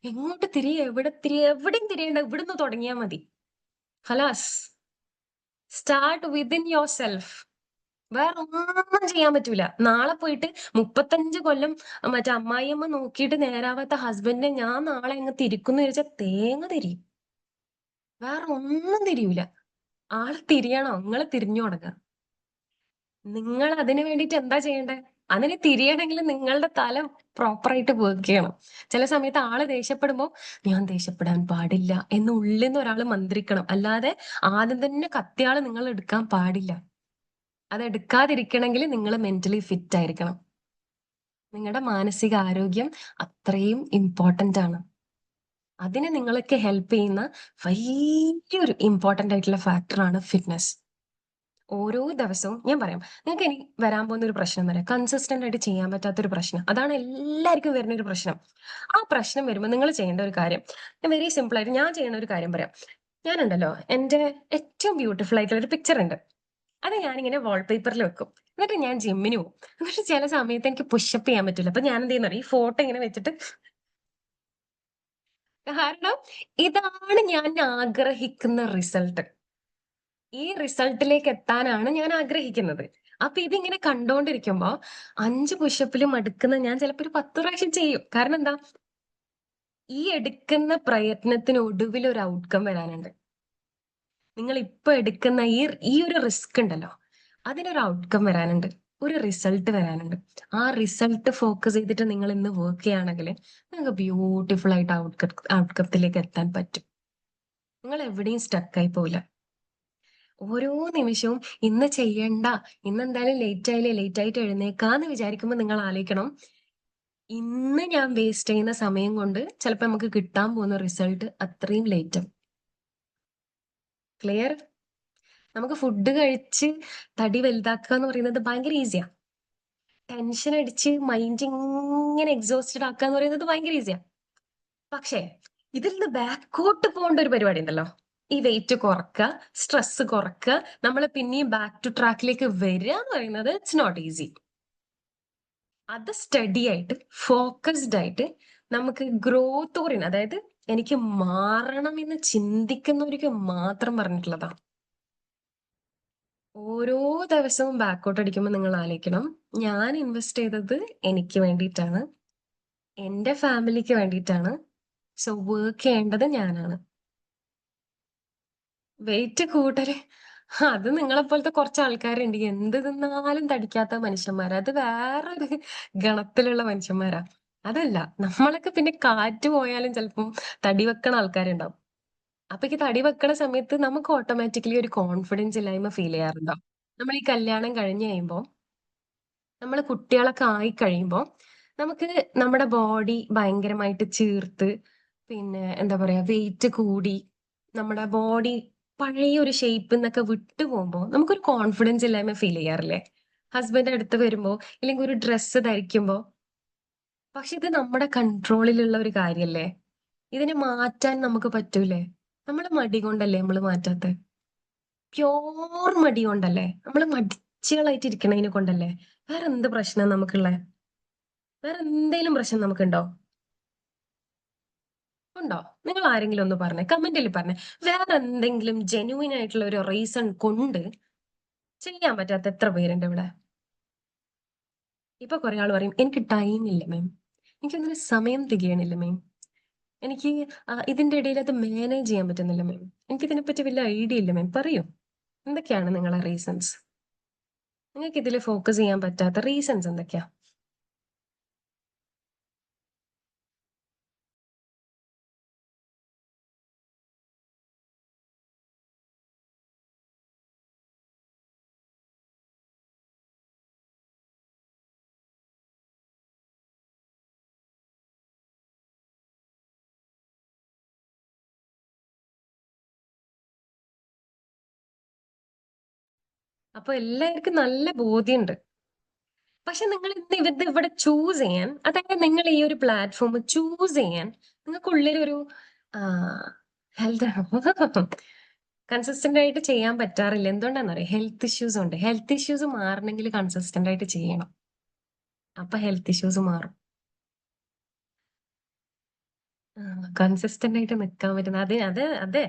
എങ്ങോട്ട് എവിടെയും തിരിയണ്ട, ഇവിടുന്ന് തുടങ്ങിയാൽ മതി. ഹലാസ്, സ്റ്റാർട്ട് വിതിൻ യുവർ സെൽഫ്. വേറെ ഒന്നും ചെയ്യാൻ പറ്റൂല. നാളെ പോയിട്ട് 35 കൊല്ലം മറ്റേ അമ്മായിയമ്മ നോക്കിയിട്ട് നേരാവാത്ത ഹസ്ബൻഡിനെ ഞാൻ നാളെ അങ്ങ് തിരിക്കുന്നു ചോദിച്ചാൽ തേങ്ങ തിരിയും. വേറെ ഒന്നും തിരിയൂല. ആള് തിരിയണോ? നിങ്ങൾ തിരിഞ്ഞു തുടങ്ങുക. നിങ്ങൾ അതിന് വേണ്ടിയിട്ട് എന്താ ചെയ്യണ്ടേ? അതിന് തിരിയണമെങ്കിൽ നിങ്ങളുടെ തല പ്രോപ്പറായിട്ട് വർക്ക് ചെയ്യണം. ചില സമയത്ത് ആള് ദേഷ്യപ്പെടുമ്പോ ഞാൻ ദേഷ്യപ്പെടാൻ പാടില്ല എന്ന് ഉള്ളിൽ നിന്ന് ഒരാൾ മന്ത്രിക്കണം. അല്ലാതെ ആദ്യം തന്നെ കത്തിയാള് നിങ്ങൾ എടുക്കാൻ പാടില്ല. അത് എടുക്കാതിരിക്കണമെങ്കിൽ നിങ്ങൾ മെന്റലി ഫിറ്റ് ആയിരിക്കണം. നിങ്ങളുടെ മാനസിക ആരോഗ്യം അത്രയും ഇമ്പോർട്ടന്റ് ആണ്. അതിനെ നിങ്ങൾക്ക് ഹെൽപ്പ് ചെയ്യുന്ന വലിയൊരു ഇമ്പോർട്ടന്റ് ആയിട്ടുള്ള ഫാക്ടറാണ് ഫിറ്റ്നസ്. ഓരോ ദിവസവും ഞാൻ പറയാം, നിങ്ങൾക്ക് ഇനി വരാൻ പോകുന്ന ഒരു പ്രശ്നം വരാം, കൺസിസ്റ്റന്റ് ആയിട്ട് ചെയ്യാൻ പറ്റാത്തൊരു പ്രശ്നം. അതാണ് എല്ലാവർക്കും വരുന്ന ഒരു പ്രശ്നം. ആ പ്രശ്നം വരുമ്പോൾ നിങ്ങൾ ചെയ്യേണ്ട ഒരു കാര്യം, വെരി സിമ്പിൾ ആയിട്ട് ഞാൻ ചെയ്യുന്ന ഒരു കാര്യം പറയാം. ഞാനുണ്ടല്ലോ, എൻ്റെ ഏറ്റവും ബ്യൂട്ടിഫുൾ ആയിട്ടുള്ള ഒരു പിക്ചർ ഉണ്ട്. അത് ഞാനിങ്ങനെ വാൾപേപ്പറിൽ വെക്കും. എന്നിട്ട് ഞാൻ ജിമ്മിന് പോകും. എന്നിട്ട് ചില സമയത്ത് എനിക്ക് പുഷപ്പ് ചെയ്യാൻ പറ്റില്ല. അപ്പൊ ഞാൻ എന്ത് ചെയ്യുന്ന ഈ ഫോട്ടോ ഇങ്ങനെ വെച്ചിട്ട്, കാരണം ഇതാണ് ഞാൻ ആഗ്രഹിക്കുന്ന റിസൾട്ട്. ഈ റിസൾട്ടിലേക്ക് എത്താനാണ് ഞാൻ ആഗ്രഹിക്കുന്നത്. അപ്പൊ ഇതിങ്ങനെ കണ്ടോണ്ടിരിക്കുമ്പോ 5 പുഷപ്പിലും മടുക്കുന്ന ഞാൻ ചിലപ്പോ ഒരു 10 പ്രാവശ്യം ചെയ്യും. കാരണം എന്താ, ഈ എടുക്കുന്ന പ്രയത്നത്തിന് ഒടുവിൽ ഒരു ഔട്ട്കം വരാനുണ്ട്. നിങ്ങൾ ഇപ്പൊ എടുക്കുന്ന ഈ ഒരു റിസ്ക് ഉണ്ടല്ലോ, അതിനൊരു ഔട്ട്കം വരാനുണ്ട്, ഒരു റിസൾട്ട് വരാനുണ്ട്. ആ റിസൾട്ട് ഫോക്കസ് ചെയ്തിട്ട് നിങ്ങൾ ഇന്ന് വർക്ക് ചെയ്യുകയാണെങ്കിൽ നിങ്ങൾക്ക് ബ്യൂട്ടിഫുൾ ആയിട്ട് ഔട്ട്കത്തിലേക്ക് എത്താൻ പറ്റും. നിങ്ങൾ എവിടെയും സ്റ്റക്കായി പോവില്ല. ഓരോ നിമിഷവും ഇന്ന് ചെയ്യണ്ട, ഇന്ന് എന്തായാലും ലേറ്റ് ആയിട്ട് എഴുന്നേക്കാന്ന് വിചാരിക്കുമ്പോൾ നിങ്ങൾ ആലോചിക്കണം, ഇന്ന് ഞാൻ വേസ്റ്റ് ചെയ്യുന്ന സമയം കൊണ്ട് ചിലപ്പോൾ നമുക്ക് കിട്ടാൻ പോകുന്ന റിസൾട്ട് അത്രയും ലേറ്റ്. ക്ലിയർ? നമുക്ക് ഫുഡ് കഴിച്ച് തടി വലുതാക്കുക എന്ന് പറയുന്നത് ഭയങ്കര ഈസിയാ. ടെൻഷൻ അടിച്ച് മൈൻഡ് ഇങ്ങനെ എക്സോസ്റ്റഡ് ആക്കുക എന്ന് പറയുന്നത് ഭയങ്കര ഈസിയാ. പക്ഷേ ഇതിൽ നിന്ന് ബാക്കോട്ട് പോകേണ്ട ഒരു പരിപാടി ഉണ്ടല്ലോ, ഈ വെയിറ്റ് കുറക്കുക, സ്ട്രെസ് കുറക്കുക, നമ്മൾ പിന്നെയും ബാക്ക് ടു ട്രാക്കിലേക്ക് വരിക എന്ന് പറയുന്നത് ഇറ്റ്സ് നോട്ട് ഈസി. അത് സ്റ്റഡി ആയിട്ട് ഫോക്കസ്ഡ് ആയിട്ട് നമുക്ക് ഗ്രോത്ത് പറയുന്നത്, അതായത് എനിക്ക് മാറണം എന്ന് ചിന്തിക്കുന്നവർക്ക് മാത്രം പറഞ്ഞിട്ടുള്ളതാ. ഓരോ ദിവസവും ബാക്കോട്ട് അടിക്കുമ്പോൾ നിങ്ങൾ ആലോചിക്കണം, ഞാൻ ഇൻവെസ്റ്റ് ചെയ്തത് എനിക്ക് വേണ്ടിയിട്ടാണ്, എൻ്റെ ഫാമിലിക്ക് വേണ്ടിയിട്ടാണ്. സോ വർക്ക് ചെയ്യേണ്ടത് ഞാനാണ്. വെയിറ്റ് കൂട്ടല് അത് നിങ്ങളെ പോലത്തെ കുറച്ച് ആൾക്കാരുണ്ട്, എന്ത് തിന്നാലും തടിക്കാത്ത മനുഷ്യന്മാരാ. അത് വേറൊരു ഗണത്തിലുള്ള മനുഷ്യന്മാരാ. അതല്ല, നമ്മളൊക്കെ പിന്നെ കാറ്റ് പോയാലും ചിലപ്പം തടി വെക്കണ ആൾക്കാരുണ്ടാവും. അപ്പൊ ഈ തടി വെക്കണ സമയത്ത് നമുക്ക് ഓട്ടോമാറ്റിക്കലി ഒരു കോൺഫിഡൻസ് ഇല്ലായ്മ ഫീൽ ചെയ്യാറുണ്ടോ? നമ്മൾ ഈ കല്യാണം കഴിഞ്ഞ് കഴിയുമ്പോൾ, നമ്മൾ കുട്ടികളൊക്കെ ആയി കഴിയുമ്പോൾ നമുക്ക് നമ്മുടെ ബോഡി ഭയങ്കരമായിട്ട് ചീർത്ത്, പിന്നെ എന്താ പറയാ, വെയിറ്റ് കൂടി നമ്മുടെ ബോഡി പഴയ ഒരു ഷേപ്പിൽ നിന്നൊക്കെ വിട്ടു പോകുമ്പോൾ നമുക്കൊരു കോൺഫിഡൻസ് ഇല്ലായ്മ ഫീൽ ചെയ്യാറില്ലേ? ഹസ്ബൻഡ് അടുത്ത് വരുമ്പോൾ ഇല്ലെങ്കിൽ ഒരു ഡ്രസ്സ് ധരിക്കുമ്പോൾ. പക്ഷെ ഇത് നമ്മുടെ കൺട്രോളിലുള്ള ഒരു കാര്യല്ലേ? ഇതിനെ മാറ്റാൻ നമുക്ക് പറ്റൂലേ? നമ്മളെ മടി കൊണ്ടല്ലേ നമ്മൾ മാറ്റാത്ത? പ്യോർ മടി കൊണ്ടല്ലേ? നമ്മൾ മടിച്ചുകളായിട്ട് ഇരിക്കണതിനെ കൊണ്ടല്ലേ? വേറെ എന്ത് പ്രശ്നം നമുക്കുള്ളേ? വേറെ എന്തെങ്കിലും പ്രശ്നം നമുക്കുണ്ടോ? ഉണ്ടോ? നിങ്ങൾ ആരെങ്കിലും ഒന്ന് പറഞ്ഞേ, കമന്റിൽ പറഞ്ഞേ. വേറെ എന്തെങ്കിലും ജെന്യൂൻ ആയിട്ടുള്ള ഒരു റീസൺ കൊണ്ട് ചെയ്യാൻ പറ്റാത്ത എത്ര പേരുണ്ട് ഇവിടെ? ഇപ്പൊ കുറെ ആൾ പറയും, എനിക്ക് ടൈം ഇല്ല മാം, എനിക്കങ്ങനെ സമയം തികയണില്ല മാം, എനിക്ക് ഇതിന്റെ ഇടയിൽ അത് മാനേജ് ചെയ്യാൻ പറ്റുന്നില്ല മാം, എനിക്ക് ഇതിനെപ്പറ്റി വലിയ ഐഡിയ ഇല്ല മാം. പറയൂ, എന്തൊക്കെയാണ് നിങ്ങളെ റീസൺസ്? നിങ്ങൾക്ക് ഇതിൽ ഫോക്കസ് ചെയ്യാൻ പറ്റാത്ത റീസൺസ് എന്തൊക്കെയാ? അപ്പൊ എല്ലാവർക്കും നല്ല ബോധ്യമുണ്ട്. പക്ഷെ നിങ്ങൾ ഇന്ന് ഇവിടെ ചൂസ് ചെയ്യാൻ, അതായത് നിങ്ങൾ ഈ ഒരു പ്ലാറ്റ്ഫോം ചൂസ് ചെയ്യാൻ നിങ്ങൾക്കുള്ളിലൊരു ഹെൽത്ത് കൺസിസ്റ്റന്റ് ആയിട്ട് ചെയ്യാൻ പറ്റാറില്ല. എന്തുകൊണ്ടാന്ന് പറയാം, ഹെൽത്ത് ഇഷ്യൂസ് ഉണ്ട്. ഹെൽത്ത് ഇഷ്യൂസ് മാറണമെങ്കിൽ കൺസിസ്റ്റന്റ് ആയിട്ട് ചെയ്യണം. അപ്പൊ ഹെൽത്ത് ഇഷ്യൂസ് മാറും. കൺസിസ്റ്റന്റ് ആയിട്ട് നിൽക്കാൻ പറ്റുന്ന അതെ.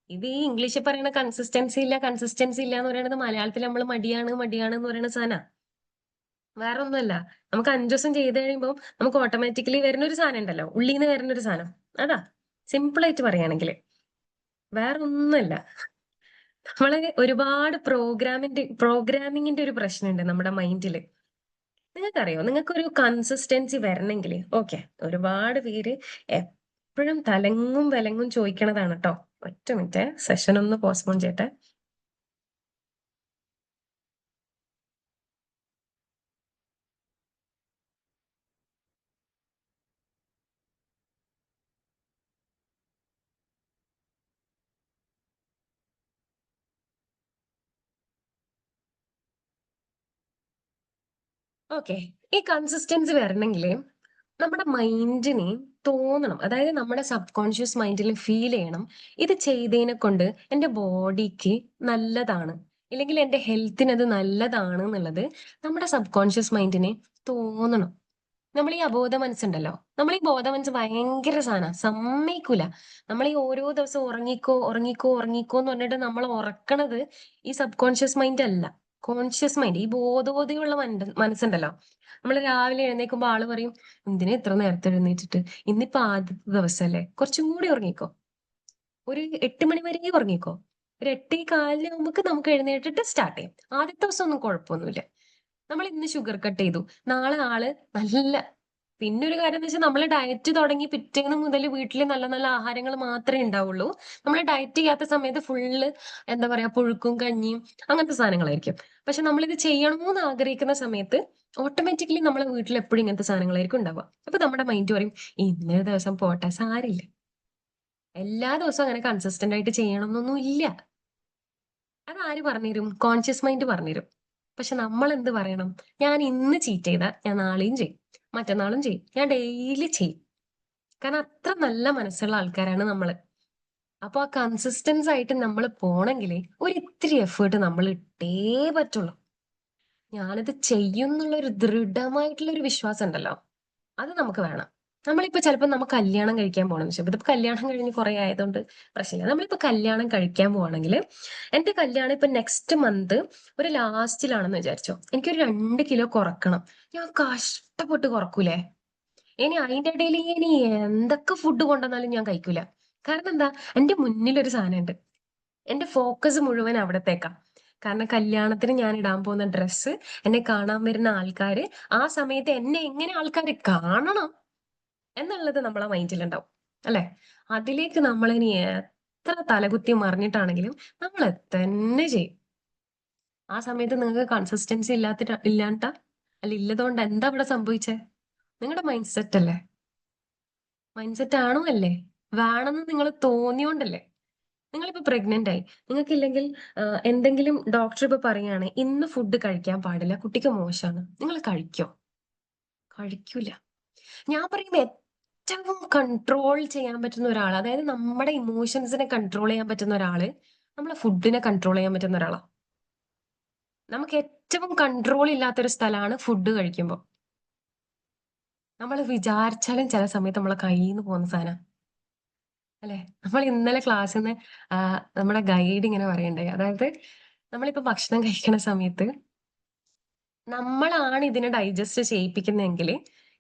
ഇത് ഈ ഇംഗ്ലീഷിൽ പറയുന്ന കൺസിസ്റ്റൻസി ഇല്ല എന്ന് പറയുന്നത് മലയാളത്തിൽ നമ്മൾ മടിയാണ് എന്ന് പറയുന്ന സാധനം വേറെ ഒന്നുമല്ല. നമുക്ക് 5 ദിവസം ചെയ്ത് കഴിയുമ്പോൾ നമുക്ക് ഓട്ടോമാറ്റിക്കലി വരുന്ന ഒരു സാധനം ഉണ്ടല്ലോ, ഉള്ളിന്ന് വരുന്ന ഒരു സാധനം. അതാ സിമ്പിൾ ആയിട്ട് പറയുകയാണെങ്കിൽ, വേറെ ഒന്നുമല്ല. നമ്മളെ ഒരുപാട് പ്രോഗ്രാമിങ്ങിന്റെ ഒരു പ്രശ്നമുണ്ട് നമ്മുടെ മൈൻഡിൽ. നിങ്ങൾക്കറിയോ, നിങ്ങൾക്കൊരു കൺസിസ്റ്റൻസി വരണമെങ്കിൽ, ഓക്കെ, ഒരുപാട് പേര് എപ്പോഴും തലങ്ങും വിലങ്ങും ചോദിക്കണതാണ് കേട്ടോ. ഒറ്റ മിനിറ്റ്, സെഷൻ ഒന്ന് പോസ്റ്റ്പോൺ ചെയ്യട്ടെ. ഓക്കെ, ഈ കൺസിസ്റ്റൻസി വരണമെങ്കിൽ നമ്മുടെ മൈൻഡിന് തോന്നണം, അതായത് നമ്മുടെ സബ് കോൺഷ്യസ് മൈൻഡിൽ ഫീൽ ചെയ്യണം, ഇത് ചെയ്തതിനെ കൊണ്ട് എൻ്റെ ബോഡിക്ക് നല്ലതാണ്, ഇല്ലെങ്കിൽ എൻ്റെ ഹെൽത്തിന് അത് നല്ലതാണ് എന്നുള്ളത് നമ്മുടെ സബ് കോൺഷ്യസ് മൈൻഡിന് തോന്നണം. നമ്മൾ ഈ അബോധ മനസ്സുണ്ടല്ലോ, നമ്മൾ ഈ ബോധ മനസ്സ് ഭയങ്കര സാധനം, സമ്മതിക്കൂല. നമ്മൾ ഈ ഓരോ ദിവസം ഉറങ്ങിക്കോ എന്ന് പറഞ്ഞിട്ട് നമ്മൾ ഉറക്കണത് ഈ സബ് കോൺഷ്യസ് മൈൻഡ് അല്ല. കോൺഷ്യസ് മൈൻഡ്, ഈ ബോധോദയമുള്ള മനസ്സുണ്ടല്ലോ. നമ്മൾ രാവിലെ എഴുന്നേൽക്കുമ്പോൾ ആള് പറയും, എന്തിനാ ഇത്ര നേരത്തെ എഴുന്നേറ്റിട്ട്, ഇന്നിപ്പോ ആദ്യത്തെ ദിവസമല്ലേ, കുറച്ചും കൂടി ഉറങ്ങിക്കോ, ഒരു 8 മണി വരെ ഉറങ്ങിക്കോ, ഒരു 8:15 നമുക്ക് എഴുന്നേറ്റിട്ട് സ്റ്റാർട്ട് ചെയ്യാം. ആദ്യത്തെ ദിവസം ഒന്നും കുഴപ്പമൊന്നുമില്ല. നമ്മൾ ഇന്ന് ഷുഗർ കട്ട് ചെയ്തു, നാളെ ആള് നല്ല. പിന്നെ ഒരു കാര്യം എന്ന് വെച്ചാൽ നമ്മൾ ഡയറ്റ് തുടങ്ങി പിറ്റേന്ന് മുതൽ വീട്ടിൽ നല്ല നല്ല ആഹാരങ്ങൾ മാത്രമേ ഉണ്ടാവുള്ളൂ. നമ്മൾ ഡയറ്റ് ചെയ്യാത്ത സമയത്ത് ഫുള്ള് എന്താ പറയാ, പുഴുക്കും കഞ്ഞിയും അങ്ങനത്തെ സാധനങ്ങളായിരിക്കും. പക്ഷെ നമ്മളിത് ചെയ്യണമെന്ന് ആഗ്രഹിക്കുന്ന സമയത്ത് ഓട്ടോമാറ്റിക്കലി നമ്മളെ വീട്ടിൽ എപ്പോഴും ഇങ്ങനത്തെ സാധനങ്ങളായിരിക്കും ഉണ്ടാവുക. അപ്പൊ നമ്മുടെ മൈൻഡ് പറയും, ഇന്നൊരു ദിവസം പോട്ടെ, സാരില്ല. എല്ലാ ദിവസവും അങ്ങനെ കൺസിസ്റ്റന്റ് ആയിട്ട് ചെയ്യണം എന്നൊന്നും ഇല്ല. അതാര് പറഞ്ഞുതരും? കോൺഷ്യസ് മൈൻഡ് പറഞ്ഞുതരും. പക്ഷെ നമ്മൾ എന്ത് പറയണം? ഞാൻ ഇന്ന് ചീറ്റ് ചെയ്താൽ ഞാൻ നാളെയും ചെയ്യും, മറ്റന്നാളും ചെയ്യും, ഞാൻ ഡെയിലി ചെയ്യും. കാരണം അത്ര നല്ല മനസ്സുള്ള ആൾക്കാരാണ് നമ്മള്. അപ്പൊ ആ കൺസിസ്റ്റൻസ് ആയിട്ട് നമ്മൾ പോണെങ്കിൽ ഒരു ഇത്തിരി എഫേർട്ട് നമ്മൾ ഇട്ടേ പറ്റുള്ളൂ. ഞാനിത് ചെയ്യും എന്നുള്ള ഒരു ദൃഢമായിട്ടുള്ള ഒരു വിശ്വാസം ഉണ്ടല്ലോ, അത് നമുക്ക് വേണം. നമ്മളിപ്പോ ചിലപ്പോൾ നമുക്ക് കല്യാണം കഴിക്കാൻ പോകണമെന്ന് വെച്ചാൽ, ഇതിപ്പോ കല്യാണം കഴിഞ്ഞ് കുറെ ആയതുകൊണ്ട് പ്രശ്നമില്ല. നമ്മളിപ്പോ കല്യാണം കഴിക്കാൻ പോവാണെങ്കിൽ, എന്റെ കല്യാണം ഇപ്പൊ നെക്സ്റ്റ് മന്ത് ഒരു ലാസ്റ്റിലാണെന്ന് വിചാരിച്ചോ, എനിക്കൊരു 2 കിലോ കുറക്കണം. ഞാൻ കഷ്ടപ്പെട്ട് കുറക്കൂലേ. ഇനി അതിന്റെ ഇടയിൽ ഇനി എന്തൊക്കെ ഫുഡ് കൊണ്ടുവന്നാലും ഞാൻ കഴിക്കൂല. കാരണം എന്താ, എന്റെ മുന്നിൽ ഒരു സാധനം ഉണ്ട്, എന്റെ ഫോക്കസ് മുഴുവൻ അവിടത്തേക്കാ. കാരണം കല്യാണത്തിന് ഞാൻ ഇടാൻ പോകുന്ന ഡ്രസ്സ്, എന്നെ കാണാൻ വരുന്ന ആൾക്കാര്, ആ സമയത്ത് എന്നെ എങ്ങനെ ആൾക്കാര് കാണണം എന്നുള്ളത് നമ്മളെ മൈൻഡിലുണ്ടാവും, അല്ലെ? അതിലേക്ക് നമ്മളിനി എത്ര തലകുത്തി മറിഞ്ഞിട്ടാണെങ്കിലും നമ്മൾ തന്നെ ചെയ്യും. ആ സമയത്ത് നിങ്ങൾക്ക് കൺസിസ്റ്റൻസി ഇല്ലാണ്ട അല്ല, ഇല്ലതുകൊണ്ട് എന്താ ഇവിടെ സംഭവിച്ചേ? നിങ്ങളുടെ മൈൻഡ് സെറ്റ് അല്ലേ? മൈൻഡ് സെറ്റ് ആണോ അല്ലേ? വേണമെന്ന് നിങ്ങൾ തോന്നിയോണ്ടല്ലേ? നിങ്ങളിപ്പോ പ്രഗ്നന്റ് ആയി, നിങ്ങൾക്കില്ലെങ്കിൽ എന്തെങ്കിലും ഡോക്ടർ ഇപ്പൊ പറയാണ് ഇന്ന് ഫുഡ് കഴിക്കാൻ പാടില്ല, കുട്ടിക്ക് മോശമാണ്, നിങ്ങൾ കഴിക്കോ? കഴിക്കൂല. ഞാൻ പറയുന്നത് ഏറ്റവും കൺട്രോൾ ചെയ്യാൻ പറ്റുന്ന ഒരാൾ, അതായത് നമ്മുടെ ഇമോഷൻസിനെ കൺട്രോൾ ചെയ്യാൻ പറ്റുന്ന ഒരാള് നമ്മളെ ഫുഡിനെ കൺട്രോൾ ചെയ്യാൻ പറ്റുന്ന ഒരാളാണ്. നമുക്ക് ഏറ്റവും കൺട്രോൾ ഇല്ലാത്തൊരു സ്ഥലമാണ് ഫുഡ് കഴിക്കുമ്പോൾ. നമ്മൾ വിചാരിച്ചാലും ചില സമയത്ത് നമ്മളെ കയ്യിൽ നിന്ന് പോകുന്ന സാധനം അല്ലെ. നമ്മൾ ഇന്നലെ ക്ലാസ്സിൽ നിന്ന് നമ്മുടെ ഗൈഡ് ഇങ്ങനെ പറയണ്ടായി, അതായത് നമ്മളിപ്പോ ഭക്ഷണം കഴിക്കുന്ന സമയത്ത് നമ്മളാണ് ഇതിനെ ഡൈജസ്റ്റ് ചെയ്യിപ്പിക്കുന്നതെങ്കിൽ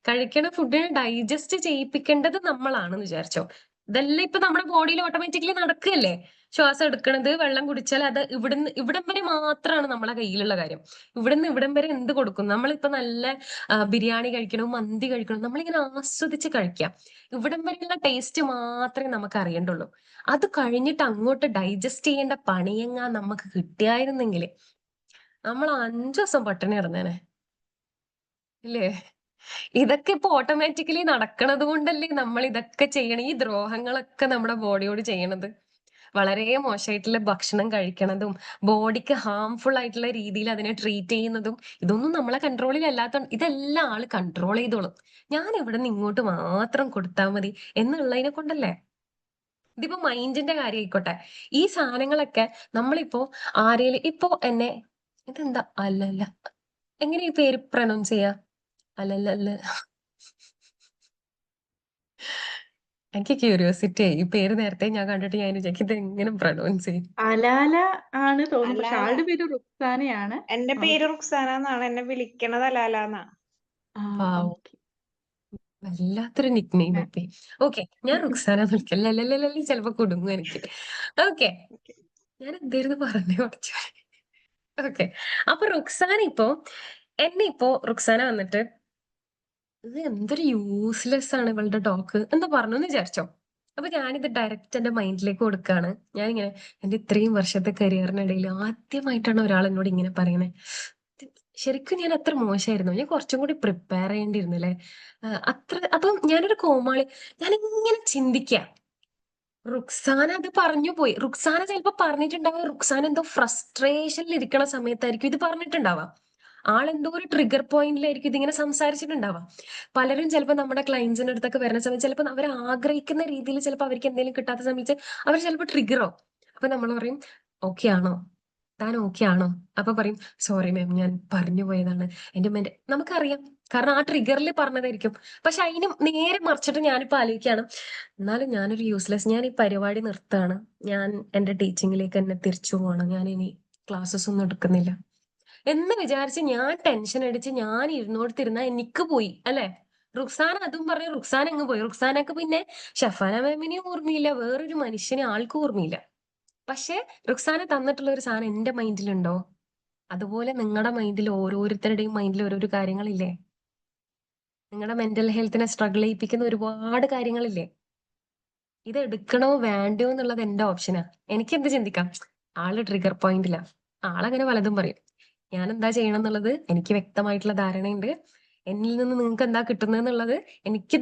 കഴിക്കണ ഫുഡിനെ ഡൈജസ്റ്റ് ചെയ്യിപ്പിക്കേണ്ടത് നമ്മളാണെന്ന് വിചാരിച്ചോ. ഇതെല്ലാം ഇപ്പൊ നമ്മുടെ ബോഡിയിൽ ഓട്ടോമാറ്റിക്കലി നടക്കുകയല്ലേ. ശ്വാസം എടുക്കണത്, വെള്ളം കുടിച്ചാൽ അത് ഇവിടം വരെ മാത്രമാണ് നമ്മളെ കയ്യിലുള്ള കാര്യം. ഇവിടം വരെ എന്ത് കൊടുക്കും? നമ്മളിപ്പോ നല്ല ബിരിയാണി കഴിക്കണം, മന്തി കഴിക്കണം, നമ്മളിങ്ങനെ ആസ്വദിച്ച് കഴിക്കാം. ഇവിടം വരെയുള്ള ടേസ്റ്റ് മാത്രമേ നമുക്ക് അറിയണ്ടുള്ളൂ. അത് കഴിഞ്ഞിട്ട് അങ്ങോട്ട് ഡൈജസ്റ്റ് ചെയ്യേണ്ട പണിയെങ്ങാ നമുക്ക് കിട്ടിയായിരുന്നെങ്കിൽ നമ്മൾ 5 ദിവസം പട്ടിണി കിടന്നേനെ, ഇല്ലേ? ഇതൊക്കെ ഇപ്പൊ ഓട്ടോമാറ്റിക്കലി നടക്കണത് കൊണ്ടല്ലേ നമ്മൾ ഇതൊക്കെ ചെയ്യണം, ഈ ദ്രോഹങ്ങളൊക്കെ നമ്മുടെ ബോഡിയോട് ചെയ്യണത്. വളരെ മോശമായിട്ടുള്ള ഭക്ഷണം കഴിക്കണതും, ബോഡിക്ക് ഹാംഫുൾ ആയിട്ടുള്ള രീതിയിൽ അതിനെ ട്രീറ്റ് ചെയ്യുന്നതും, ഇതൊന്നും നമ്മളെ കൺട്രോളിൽ അല്ലാത്ത, ഇതെല്ലാം ആള് കൺട്രോൾ ചെയ്തോളും. ഞാൻ ഇവിടെ നിന്ന് ഇങ്ങോട്ട് മാത്രം കൊടുത്താൽ മതി എന്നുള്ളതിനെ കൊണ്ടല്ലേ. ഇതിപ്പോ മൈൻഡിന്റെ കാര്യം ആയിക്കോട്ടെ, ഈ സാധനങ്ങളൊക്കെ നമ്മളിപ്പോ ആരേലും ഇപ്പോ എന്നെ, ഇതെന്താ അല്ലല്ല, എങ്ങനെ ഈ പേര് പ്രൊനൗൺസ് ചെയ്യാ? അല്ലല്ല, എനിക്ക് ക്യൂരിയോസിറ്റി ആയി. ഈ പേര് നേരത്തെ ഞാൻ കണ്ടിട്ട് ഞാൻ വിചാരിക്കും ഇത് എങ്ങനെ പ്രൊനൗൺസ് ചെയ്യും. അലാല ആണ് തോന്നുന്നു, പക്ഷെ അലാല. ആളുടെ പേര് റുക്സാനയാണ്. എന്റെ പേര് റുക്സാന എന്നാണ്, എന്നെ വിളിക്കണത് അലാലാന്നാ. പാവം, വല്ലാത്തൊരു നിക് നെയിം ഒക്കെ. ഓക്കെ, ഞാൻ റുക്സാന വിളിക്കാം. ലല്ലല്ലല്ലി ചിലപ്പോ കുടുങ്ങും എനിക്ക്. ഓക്കെ, ഞാൻ എന്തായിരുന്നു പറഞ്ഞേ കുറച്ച്. ഓക്കെ, അപ്പൊ റുക്സാന എന്നെ റുക്സാന വന്നിട്ട് ഇത് എന്തൊരു യൂസ്ലെസ് ആണ് ഇവളുടെ ടോക്ക് എന്താ പറഞ്ഞു എന്ന് വിചാരിച്ചോ. അപ്പൊ ഞാനിത് ഡയറക്റ്റ് എന്റെ മൈൻഡിലേക്ക് കൊടുക്കാണ്. ഞാനിങ്ങനെ എന്റെ ഇത്രയും വർഷത്തെ കരിയറിനിടയിൽ ആദ്യമായിട്ടാണ് ഒരാൾ എന്നോട് ഇങ്ങനെ പറയണേ. ശരിക്കും ഞാൻ അത്ര മോശമായിരുന്നു, ഞാൻ കുറച്ചും കൂടി പ്രിപ്പയർ ചെയ്യേണ്ടിയിരുന്നു അല്ലെ. അപ്പം ഞാനൊരു കോമാളി, ഞാനിങ്ങനെ ചിന്തിക്കാം, റുക്സാന അത് പറഞ്ഞു പോയി. റുക്സാന ചിലപ്പോ പറഞ്ഞിട്ടുണ്ടാവുക, റുക്സാന എന്തോ ഫ്രസ്ട്രേഷനിൽ ഇരിക്കണ സമയത്തായിരിക്കും ഇത് പറഞ്ഞിട്ടുണ്ടാവാം. ആളെന്തോ ഒരു ട്രിഗർ പോയിന്റിലായിരിക്കും ഇതിങ്ങനെ സംസാരിച്ചിട്ടുണ്ടാവാം. പലരും ചിലപ്പോൾ നമ്മുടെ ക്ലയൻസിന്റെ അടുത്തൊക്കെ വരുന്ന സമയത്ത് ചിലപ്പോൾ അവർ ആഗ്രഹിക്കുന്ന രീതിയിൽ ചിലപ്പോൾ അവർക്ക് എന്തെങ്കിലും കിട്ടാത്ത സമയത്ത് അവർ ചിലപ്പോൾ ട്രിഗറോ. അപ്പൊ നമ്മൾ പറയും, ഓക്കെ ആണോ, താൻ ഓക്കെ ആണോ? അപ്പൊ പറയും, സോറി മാം, ഞാൻ പറഞ്ഞു പോയതാണ്, എന്റെ മൈൻഡ്. നമുക്കറിയാം, കാരണം ആ ട്രിഗറിൽ പറഞ്ഞതായിരിക്കും. പക്ഷെ അതിന് നേരെ മറിച്ചിട്ട് ഞാനിപ്പോ ആലോചിക്കുകയാണ്, എന്നാലും ഞാനൊരു യൂസ്ലെസ്, ഞാൻ ഈ പരിപാടി നിർത്താണ്, ഞാൻ എന്റെ ടീച്ചിങ്ങിലേക്ക് തന്നെ തിരിച്ചു പോകണം, ഞാൻ ഇനി ക്ലാസ്സസ് ഒന്നും എടുക്കുന്നില്ല. എന്ന് വിചാരിച്ച് ഞാൻ ടെൻഷൻ അടിച്ച് ഞാൻ ഇരുന്നോടത്തിരുന്ന എനിക്ക് പോയി അല്ലെ. റുക്സാന അതും പറഞ്ഞ് റുക്സാന അങ്ങ് പോയി. റുക്സാനക്ക് പിന്നെ ഷഫാന മാമിനെയും ഓർമ്മയില്ല, വേറൊരു മനുഷ്യനെ ആൾക്കും ഓർമ്മയില്ല. പക്ഷെ റുക്സാന തന്നിട്ടുള്ള ഒരു സാധനം എന്റെ മൈൻഡിലുണ്ടോ? അതുപോലെ നിങ്ങളുടെ മൈൻഡിൽ ഓരോരുത്തരുടെയും മൈൻഡിൽ ഓരോരോ കാര്യങ്ങളില്ലേ? നിങ്ങളുടെ മെന്റൽ ഹെൽത്തിനെ സ്ട്രഗിൾ ചെയ്യിപ്പിക്കുന്ന ഒരുപാട് കാര്യങ്ങളില്ലേ? ഇത് എടുക്കണോ വേണ്ടയോ എന്നുള്ളത് എന്റെ ഓപ്ഷനാ. എനിക്ക് എന്ത് ചിന്തിക്കാം, ആള് ട്രിഗർ പോയിന്റില്ല, ആളങ്ങനെ പലതും പറയും. ഞാൻ എന്താ ചെയ്യണം എന്നുള്ളത് എനിക്ക് വ്യക്തമായിട്ടുള്ള ധാരണയുണ്ട്. എന്നിൽ നിന്ന് നിങ്ങൾക്ക് എന്താ കിട്ടുന്നത് എന്നുള്ളത് എനിക്ക്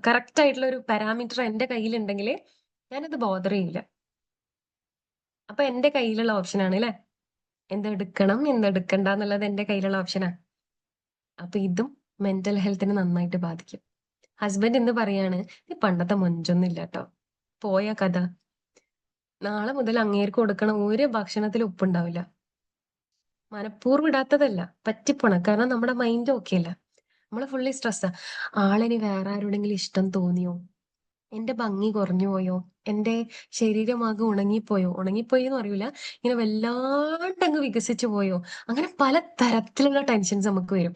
കറക്റ്റ് ആയിട്ടുള്ള ഒരു പാരാമീറ്റർ എന്റെ കയ്യിലുണ്ടെങ്കിൽ ഞാനത് ബോദർ ചെയ്യില്ല. അപ്പൊ എന്റെ കയ്യിലുള്ള ഓപ്ഷനാണ് അല്ലെ, എന്തെടുക്കണം എന്തെടുക്കണ്ട എന്നുള്ളത് എന്റെ കയ്യിലുള്ള ഓപ്ഷനാ. അപ്പൊ ഇതും മെന്റൽ ഹെൽത്തിനെ നന്നായിട്ട് ബാധിക്കും. ഹസ്ബൻഡ് എന്ന് പറയാണ്, നീ പണ്ടത്തെ മൊഞ്ചൊന്നുമില്ല കേട്ടോ, പോയ കഥ. നാളെ മുതൽ അങ്ങേർക്ക് കൊടുക്കണ ഒരു ഭക്ഷണത്തിൽ ഉപ്പുണ്ടാവില്ല. മനഃപൂർവ്വം ഇടാത്തതല്ല, പറ്റിപ്പോണ. കാരണം നമ്മുടെ മൈൻഡ് ഓക്കെ അല്ല, നമ്മള് ഫുള്ളി സ്ട്രെസ്സാ. ആളിനി വേറെ ആരോടെങ്കിലും ഇഷ്ടം തോന്നിയോ, എന്റെ ഭംഗി കുറഞ്ഞു പോയോ, എന്റെ ശരീരമാകെ ഉണങ്ങിപ്പോയോ, ഉണങ്ങിപ്പോയി എന്ന് അറിയില്ല, ഇങ്ങനെ വല്ലാണ്ടങ്ങ് വികസിച്ചു പോയോ, അങ്ങനെ പല തരത്തിലുള്ള ടെൻഷൻസ് നമുക്ക് വരും.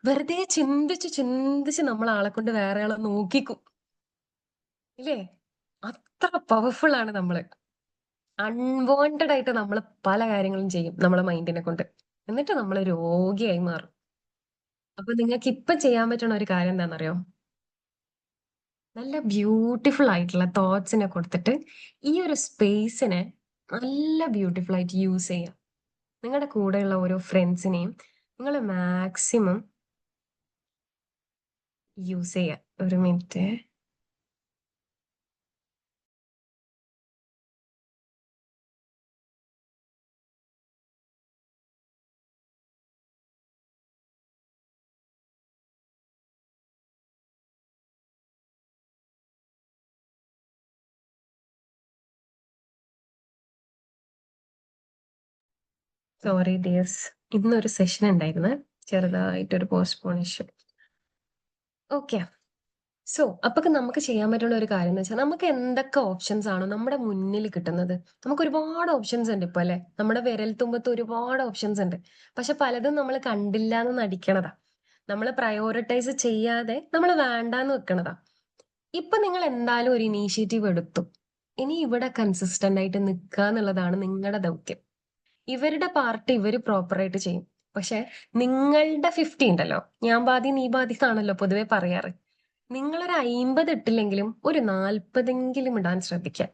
വെറുതെ ചിന്തിച്ച് ചിന്തിച്ച് നമ്മൾ ആളെ കൊണ്ട് വേറെ ആളെ നോക്കിക്കും ഇല്ലേ. അത്ര പവർഫുൾ ആണ് നമ്മള്. അൺവാണ്ടഡ് ആയിട്ട് നമ്മൾ പല കാര്യങ്ങളും ചെയ്യും നമ്മളെ മൈൻഡിനെ കൊണ്ട്, എന്നിട്ട് നമ്മൾ രോഗിയായി മാറും. അപ്പൊ നിങ്ങൾക്ക് ഇപ്പൊ ചെയ്യാൻ പറ്റുന്ന ഒരു കാര്യം എന്താണെന്നറിയോ? നല്ല ബ്യൂട്ടിഫുൾ ആയിട്ടുള്ള തോട്ട്സിനെ കൊടുത്തിട്ട് ഈ ഒരു സ്പേസിനെ നല്ല ബ്യൂട്ടിഫുൾ ആയിട്ട് യൂസ് ചെയ്യാം. നിങ്ങളുടെ കൂടെയുള്ള ഓരോ ഫ്രണ്ട്സിനെയും നിങ്ങൾ മാക്സിമം യൂസ് ചെയ്യാം. ഒരു മിനിറ്റ്. സോറി ഡിയേഴ്സ്, ഇന്നൊരു സെഷൻ ഉണ്ടായിരുന്നു, ചെറുതായിട്ടൊരു പോസ്റ്റ്പോൺ ഇഷ്യൂ. ഓക്കെ. സോ അപ്പൊ നമുക്ക് ചെയ്യാൻ പറ്റുന്ന ഒരു കാര്യം എന്ന് വെച്ചാൽ, നമുക്ക് എന്തൊക്കെ ഓപ്ഷൻസ് ആണോ നമ്മുടെ മുന്നിൽ കിട്ടുന്നത്, നമുക്ക് ഒരുപാട് ഓപ്ഷൻസ് ഉണ്ട് ഇപ്പൊ അല്ലെ. നമ്മുടെ വിരൽത്തുമ്പത്ത് ഒരുപാട് ഓപ്ഷൻസ് ഉണ്ട്. പക്ഷെ പലതും നമ്മൾ കണ്ടില്ല എന്ന് നടിക്കണതാ, നമ്മൾ പ്രയോറിറ്റൈസ് ചെയ്യാതെ നമ്മൾ വേണ്ടാന്ന് വെക്കണതാ. ഇപ്പൊ നിങ്ങൾ എന്തായാലും ഒരു ഇനീഷ്യേറ്റീവ് എടുത്തു, ഇനി ഇവിടെ കൺസിസ്റ്റന്റ് ആയിട്ട് നിൽക്കുക എന്നുള്ളതാണ് നിങ്ങളുടെ ദൗത്യം. ഇവരുടെ പാർട്ട് ഇവര് പ്രോപ്പറായിട്ട് ചെയ്യും. പക്ഷെ നിങ്ങളുടെ 50 ഉണ്ടല്ലോ, ഞാൻ ബാധി നീ ബാധി എന്നാണല്ലോ പൊതുവെ പറയാറ്. നിങ്ങളൊരു 50 ഇട്ടില്ലെങ്കിലും ഒരു 40 ഇടാൻ ശ്രദ്ധിക്കുക.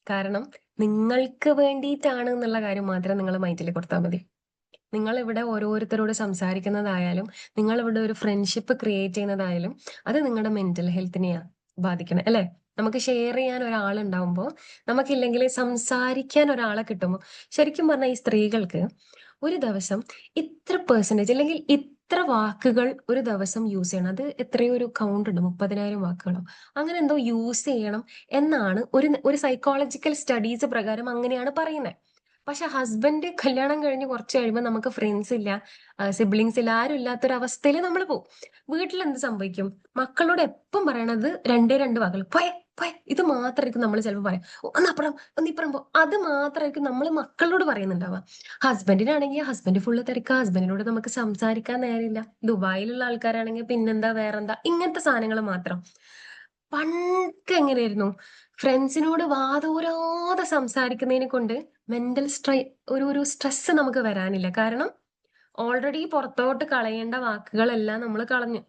കാരണം നിങ്ങൾക്ക് വേണ്ടിയിട്ടാണ് എന്നുള്ള കാര്യം മാത്രം നിങ്ങൾ മൈൻഡിൽ കൊടുത്താൽ മതി. നിങ്ങൾ ഇവിടെ ഓരോരുത്തരോട് സംസാരിക്കുന്നതായാലും, നിങ്ങൾ ഇവിടെ ഒരു ഫ്രണ്ട്ഷിപ്പ് ക്രിയേറ്റ് ചെയ്യുന്നതായാലും, അത് നിങ്ങളുടെ മെന്റൽ ഹെൽത്തിനെയാണ് ബാധിക്കണം അല്ലെ. നമുക്ക് ഷെയർ ചെയ്യാൻ ഒരാളുണ്ടാവുമ്പോൾ, നമുക്കില്ലെങ്കിൽ സംസാരിക്കാൻ ഒരാളെ കിട്ടുമ്പോൾ, ശരിക്കും പറഞ്ഞാൽ ഈ സ്ത്രീകൾക്ക് ഒരു ദിവസം ഇത്ര പെർസെന്റേജ് അല്ലെങ്കിൽ ഇത്ര വാക്കുകൾ ഒരു ദിവസം യൂസ് ചെയ്യണം. അത് എത്രയോ ഒരു കൗണ്ട് ഉണ്ട്, 30,000 വാക്കുകളോ അങ്ങനെ എന്തോ യൂസ് ചെയ്യണം എന്നാണ് ഒരു സൈക്കോളജിക്കൽ സ്റ്റഡീസ് പ്രകാരം അങ്ങനെയാണ് പറയുന്നത്. പക്ഷെ ഹസ്ബൻഡ് കല്യാണം കഴിഞ്ഞ് കുറച്ച് കഴിയുമ്പോൾ നമുക്ക് ഫ്രണ്ട്സ് ഇല്ല, സിബ്ലിങ്സ് ഇല്ല, ആരും ഇല്ലാത്തൊരവസ്ഥയിൽ നമ്മൾ പോകും. വീട്ടിൽ എന്ത് സംഭവിക്കും? മക്കളോട് എപ്പം പറയണത് രണ്ടേ രണ്ട് വാക്കുകൾ, പോയ പോയ, ഇത് മാത്രമായിരിക്കും നമ്മൾ ചിലപ്പോൾ പറയാം. ഒന്നപ്പുറം ഒന്നിപ്പുറം പോ, അത് മാത്രമായിരിക്കും നമ്മൾ മക്കളോട് പറയുന്നുണ്ടാവുക. ഹസ്ബൻഡിനാണെങ്കിൽ ഹസ്ബൻഡ് ഫുള്ള് തിരക്കുക, ഹസ്ബൻഡിനോട് നമുക്ക് സംസാരിക്കാൻ നേരമില്ല. ദുബായിലുള്ള ആൾക്കാരാണെങ്കിൽ പിന്നെന്താ വേറെന്താ, ഇങ്ങനത്തെ സാധനങ്ങൾ മാത്രം. പണ്ട് എങ്ങനെയായിരുന്നു? ഫ്രണ്ട്സിനോട് വാതോരാതെ സംസാരിക്കുന്നതിനെ കൊണ്ട് മെന്റൽ ഒരു സ്ട്രെസ് നമുക്ക് വരാനില്ല. കാരണം ഓൾറെഡി പുറത്തോട്ട് കളയേണ്ട വാക്കുകളെല്ലാം നമ്മൾ കളഞ്ഞു.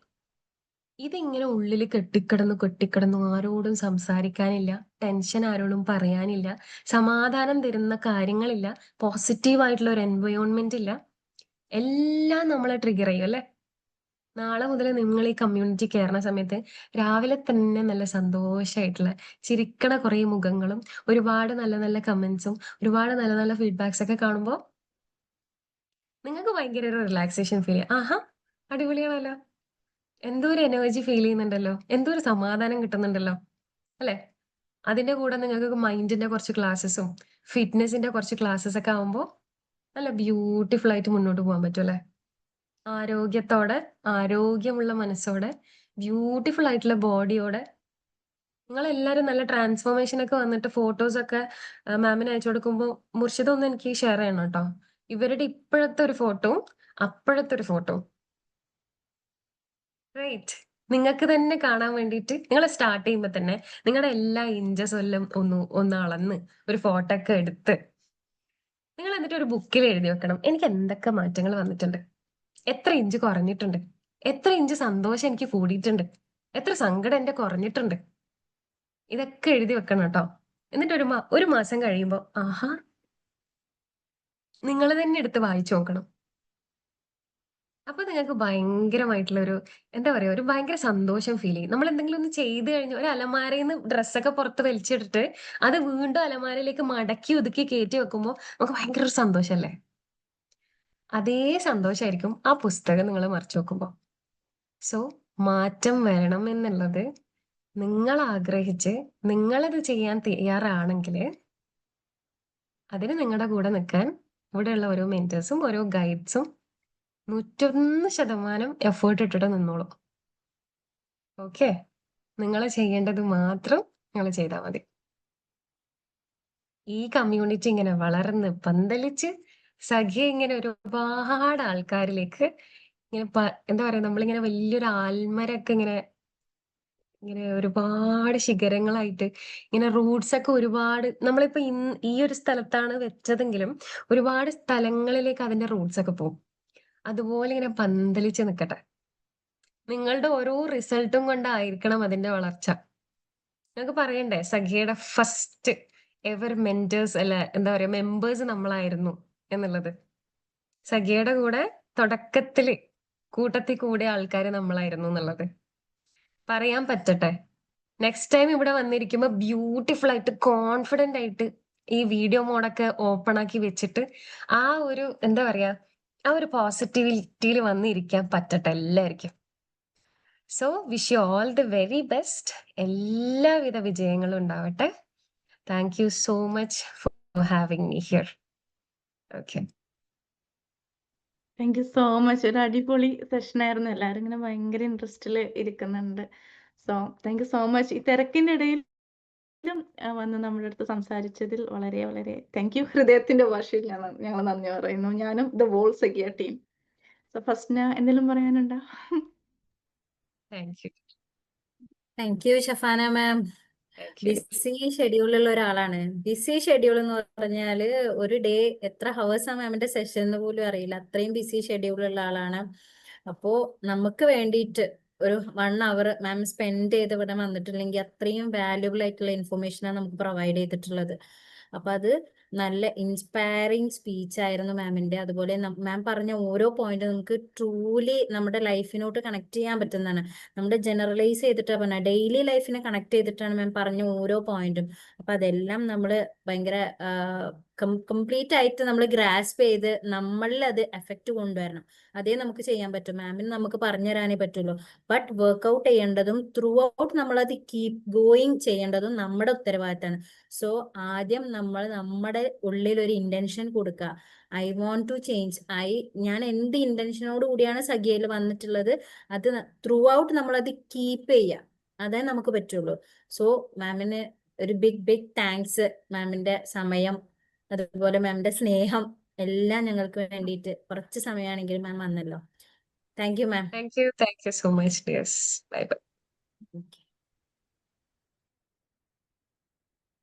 ഇതിങ്ങനെ ഉള്ളിൽ കെട്ടിക്കിടന്നു ആരോടും സംസാരിക്കാനില്ല, ടെൻഷൻ ആരോടും പറയാനില്ല, സമാധാനം തരുന്ന കാര്യങ്ങളില്ല, പോസിറ്റീവായിട്ടുള്ള ഒരു എൻവയോൺമെന്റ് ഇല്ല. എല്ലാം നമ്മളെ ട്രിഗർ ചെയ്യും അല്ലെ. നാളെ മുതൽ നിങ്ങൾ ഈ കമ്മ്യൂണിറ്റി കയറുന്ന സമയത്ത് രാവിലെ തന്നെ നല്ല സന്തോഷമായിട്ടുള്ള ചിരിക്കണ കുറേ മുഖങ്ങളും ഒരുപാട് നല്ല നല്ല കമന്റ്സും ഒരുപാട് നല്ല നല്ല ഫീഡ്ബാക്സ് ഒക്കെ കാണുമ്പോൾ നിങ്ങൾക്ക് ഭയങ്കര ഒരു റിലാക്സേഷൻ ഫീൽ ചെയ്യും. ആഹാ, അടിപൊളിയാണല്ലോ, എന്തോ ഒരു എനർജി ഫീൽ ചെയ്യുന്നുണ്ടല്ലോ, എന്തോ ഒരു സമാധാനം കിട്ടുന്നുണ്ടല്ലോ അല്ലെ. അതിന്റെ കൂടെ നിങ്ങൾക്ക് മൈൻഡിന്റെ കുറച്ച് ക്ലാസ്സസും ഫിറ്റ്നസിന്റെ കുറച്ച് ക്ലാസ്സസ് ഒക്കെ ആവുമ്പോൾ നല്ല ബ്യൂട്ടിഫുൾ ആയിട്ട് മുന്നോട്ട് പോകാൻ പറ്റും അല്ലെ. ആരോഗ്യത്തോടെ, ആരോഗ്യമുള്ള മനസ്സോടെ, ബ്യൂട്ടിഫുൾ ആയിട്ടുള്ള ബോഡിയോടെ നിങ്ങളെല്ലാരും നല്ല ട്രാൻസ്ഫോർമേഷൻ ഒക്കെ വന്നിട്ട് ഫോട്ടോസ് ഒക്കെ മാമിന് അയച്ചു കൊടുക്കുമ്പോൾ മുർഷിദ ഒന്ന് എനിക്ക് ഷെയർ ചെയ്യണം കേട്ടോ. ഇവരുടെ ഇപ്പോഴത്തെ ഒരു ഫോട്ടോവും അപ്പോഴത്തെ ഒരു ഫോട്ടോവും. റൈറ്റ്. നിങ്ങൾക്ക് തന്നെ കാണാൻ വേണ്ടിയിട്ട് നിങ്ങൾ സ്റ്റാർട്ട് ചെയ്യുമ്പോൾ തന്നെ നിങ്ങളുടെ എല്ലാ ഇഞ്ചസ് എല്ലാം ഒന്ന് അളന്ന് ഒരു ഫോട്ടോ ഒക്കെ എടുത്ത് നിങ്ങൾ എന്നിട്ട് ഒരു ബുക്കിൽ എഴുതി വെക്കണം. എനിക്ക് എന്തൊക്കെ മാറ്റങ്ങൾ വന്നിട്ടുണ്ട്, എത്ര ഇഞ്ച് കുറഞ്ഞിട്ടുണ്ട്, എത്ര ഇഞ്ച് സന്തോഷം എനിക്ക് കൂടിയിട്ടുണ്ട്, എത്ര സങ്കടം എന്റെ കുറഞ്ഞിട്ടുണ്ട്. ഇതൊക്കെ എഴുതി വെക്കണം കേട്ടോ. എന്നിട്ട് ഒരു മാസം കഴിയുമ്പോൾ ആഹാ നിങ്ങൾ തന്നെ എടുത്ത് വായിച്ചു നോക്കണം. അപ്പൊ നിങ്ങൾക്ക് ഭയങ്കരമായിട്ടുള്ള ഒരു എന്താ പറയാ, ഒരു ഭയങ്കര സന്തോഷം ഫീൽ ചെയ്യും. നമ്മൾ എന്തെങ്കിലും ഒന്ന് ചെയ്ത് കഴിഞ്ഞ് ഒരു അലമാരയിൽ നിന്ന് ഡ്രസ്സൊക്കെ പുറത്ത് വലിച്ചിട്ടിട്ട് അത് വീണ്ടും അലമാരയിലേക്ക് മടക്കി ഒതുക്കി കയറ്റി വെക്കുമ്പോൾ നമുക്ക് ഭയങ്കര ഒരു സന്തോഷമല്ലേ? അതേ സന്തോഷമായിരിക്കും ആ പുസ്തകം നിങ്ങൾ മറിച്ചു നോക്കുമ്പോൾ. സോ മാറ്റം വരണം എന്നുള്ളത് നിങ്ങൾ ആഗ്രഹിച്ച് നിങ്ങളത് ചെയ്യാൻ തയ്യാറാണെങ്കിൽ അതിന് നിങ്ങളുടെ കൂടെ നിൽക്കാൻ ഇവിടെയുള്ള ഓരോ മെന്റേഴ്സും ഓരോ ഗൈഡ്സും 101% എഫേർട്ട് ഇട്ടിട്ട് നിന്നോളും. ഓക്കെ, നിങ്ങൾ ചെയ്യേണ്ടത് മാത്രം നിങ്ങൾ ചെയ്താൽ മതി. ഈ കമ്മ്യൂണിറ്റി ഇങ്ങനെ വളർന്ന് പന്തലിച്ച് സഖ്യ ഇങ്ങനെ ഒരുപാട് ആൾക്കാരിലേക്ക് ഇങ്ങനെ എന്താ പറയാ, നമ്മളിങ്ങനെ വലിയൊരു ആൽമരൊക്കെ ഇങ്ങനെ ഇങ്ങനെ ഒരുപാട് ശിഖരങ്ങളായിട്ട് ഇങ്ങനെ റൂട്ട്സ് ഒക്കെ ഒരുപാട്, നമ്മളിപ്പോ ഈ ഒരു സ്ഥലത്താണ് വെച്ചതെങ്കിലും ഒരുപാട് സ്ഥലങ്ങളിലേക്ക് അതിന്റെ റൂട്ട്സ് ഒക്കെ പോകും. അതുപോലെ ഇങ്ങനെ പന്തലിച്ച് നിൽക്കട്ടെ. നിങ്ങളുടെ ഓരോ റിസൾട്ടും കൊണ്ടായിരിക്കണം അതിന്റെ വളർച്ച. നമുക്ക് പറയണ്ടേ, സഖിയുടെ ഫസ്റ്റ് എവർ മെന്റേഴ്സ് അല്ല എന്താ പറയാ മെമ്പേഴ്സ് നമ്മളായിരുന്നു എന്നുള്ളത്. സഖിയുടെ കൂടെ തുടക്കത്തില് കൂട്ടത്തിൽ കൂടിയ ആൾക്കാര് നമ്മളായിരുന്നു എന്നുള്ളത് പറയാൻ പറ്റട്ടെ. നെക്സ്റ്റ് ടൈം ഇവിടെ വന്നിരിക്കുമ്പോ ബ്യൂട്ടിഫുൾ ആയിട്ട് കോൺഫിഡന്റ് ആയിട്ട് ഈ വീഡിയോ മോഡൊക്കെ ഓപ്പൺ ആക്കി വെച്ചിട്ട് ആ ഒരു എന്താ പറയാ ആ ഒരു പോസിറ്റിവിറ്റിയിൽ വന്നിരിക്കാൻ പറ്റട്ടെ എല്ലാവർക്കും. So wish you all the very best. എല്ലാവിധ വിജയങ്ങളും ഉണ്ടാവട്ടെ. Thank you so much for having me here. Okay, thank you so much. ഒരു അടിപൊളി സെഷൻ ആയിരുന്നു. എല്ലാവരും ഇങ്ങനെ ഭയങ്കര ഇൻട്രസ്റ്റിൽ ഇരിക്കുന്നുണ്ട്. So thank you so much. ഈ തിരക്കിൻ്റെ ഇടയിലും വന്ന് നമ്മുടെ അടുത്ത് സംസാരിച്ചതിൽ വളരെ വളരെ താങ്ക് യു. ഹൃദയത്തിന്റെ ഭാഷയിൽ ഞങ്ങൾ നന്ദി പറയുന്നു, ഞാനും the whole Sakhiya team. So first എന്തെങ്കിലും പറയാനുണ്ടോ? Thank you. Thank you Shafana ma'am. Thank you. Busy ഷെഡ്യൂളുള്ള ഒരാളാണ്. ബിസി ഷെഡ്യൂൾ എന്ന് പറഞ്ഞാല് ഒരു ഡേ എത്ര ഹവേഴ്സ് ആ മാമിന്റെ സെഷൻ എന്ന് പോലും അറിയില്ല, അത്രയും ബിസി ഷെഡ്യൂളുള്ള ആളാണ്. അപ്പോ നമുക്ക് വേണ്ടിയിട്ട് ഒരു 1 hour മാം സ്പെൻഡ് ചെയ്ത് ഇവിടെ വന്നിട്ടില്ലെങ്കിൽ അത്രയും വാല്യുബിൾ ആയിട്ടുള്ള ഇൻഫർമേഷനാണ് നമുക്ക് പ്രൊവൈഡ് ചെയ്തിട്ടുള്ളത്. അപ്പൊ അത് നല്ല ഇൻസ്പയറിങ് സ്പീച്ച് ആയിരുന്നു മാമിന്റെ. അതുപോലെ മാം പറഞ്ഞ ഓരോ പോയിന്റ് നമുക്ക് ട്രൂലി നമ്മുടെ ലൈഫിനോട്ട് കണക്ട് ചെയ്യാൻ പറ്റുന്നതാണ്. നമ്മുടെ ജനറലൈസ് ചെയ്തിട്ടാണ് പറഞ്ഞ ഡെയിലി ലൈഫിനെ കണക്ട് ചെയ്തിട്ടാണ് മാം പറഞ്ഞ ഓരോ പോയിന്റും. അപ്പൊ അതെല്ലാം നമ്മള് ഭയങ്കര കംപ്ലീറ്റ് ആയിട്ട് നമ്മൾ ഗ്രാസ്പ് ചെയ്ത് നമ്മളിൽ അത് എഫക്റ്റ് കൊണ്ടുവരണം. അതേ നമുക്ക് ചെയ്യാൻ പറ്റും. മാമിന് നമുക്ക് പറഞ്ഞു തരാനേ പറ്റുള്ളൂ. ബട്ട് വർക്ക്ഔട്ട് ചെയ്യേണ്ടതും ത്രൂ ഔട്ട് നമ്മളത് കീപ് ഗോയിങ് ചെയ്യേണ്ടതും നമ്മുടെ ഉത്തരവാദിത്തമാണ്. സോ ആദ്യം നമ്മൾ നമ്മുടെ ഉള്ളിൽ ഒരു ഇന്റൻഷൻ കൊടുക്കുക. I want to change. ഞാൻ എന്ത് ഇന്റൻഷനോട് കൂടിയാണ് സഖിയയിൽ വന്നിട്ടുള്ളത്, അത് ത്രൂ ഔട്ട് നമ്മളത് കീപ്പ് ചെയ്യുക. അതേ നമുക്ക് പറ്റുള്ളൂ. സോ മാമിന് ഒരു ബിഗ് താങ്ക്സ്. മാമിന്റെ സമയം അതുപോലെ മാമിന്റെ സ്നേഹം എല്ലാം ഞങ്ങൾക്ക് വേണ്ടിയിട്ട് കുറച്ച് സമയമാണെങ്കിലും മാം വന്നല്ലോ. Thank you ma'am. Thank you. Thank you so much dears. Bye bye.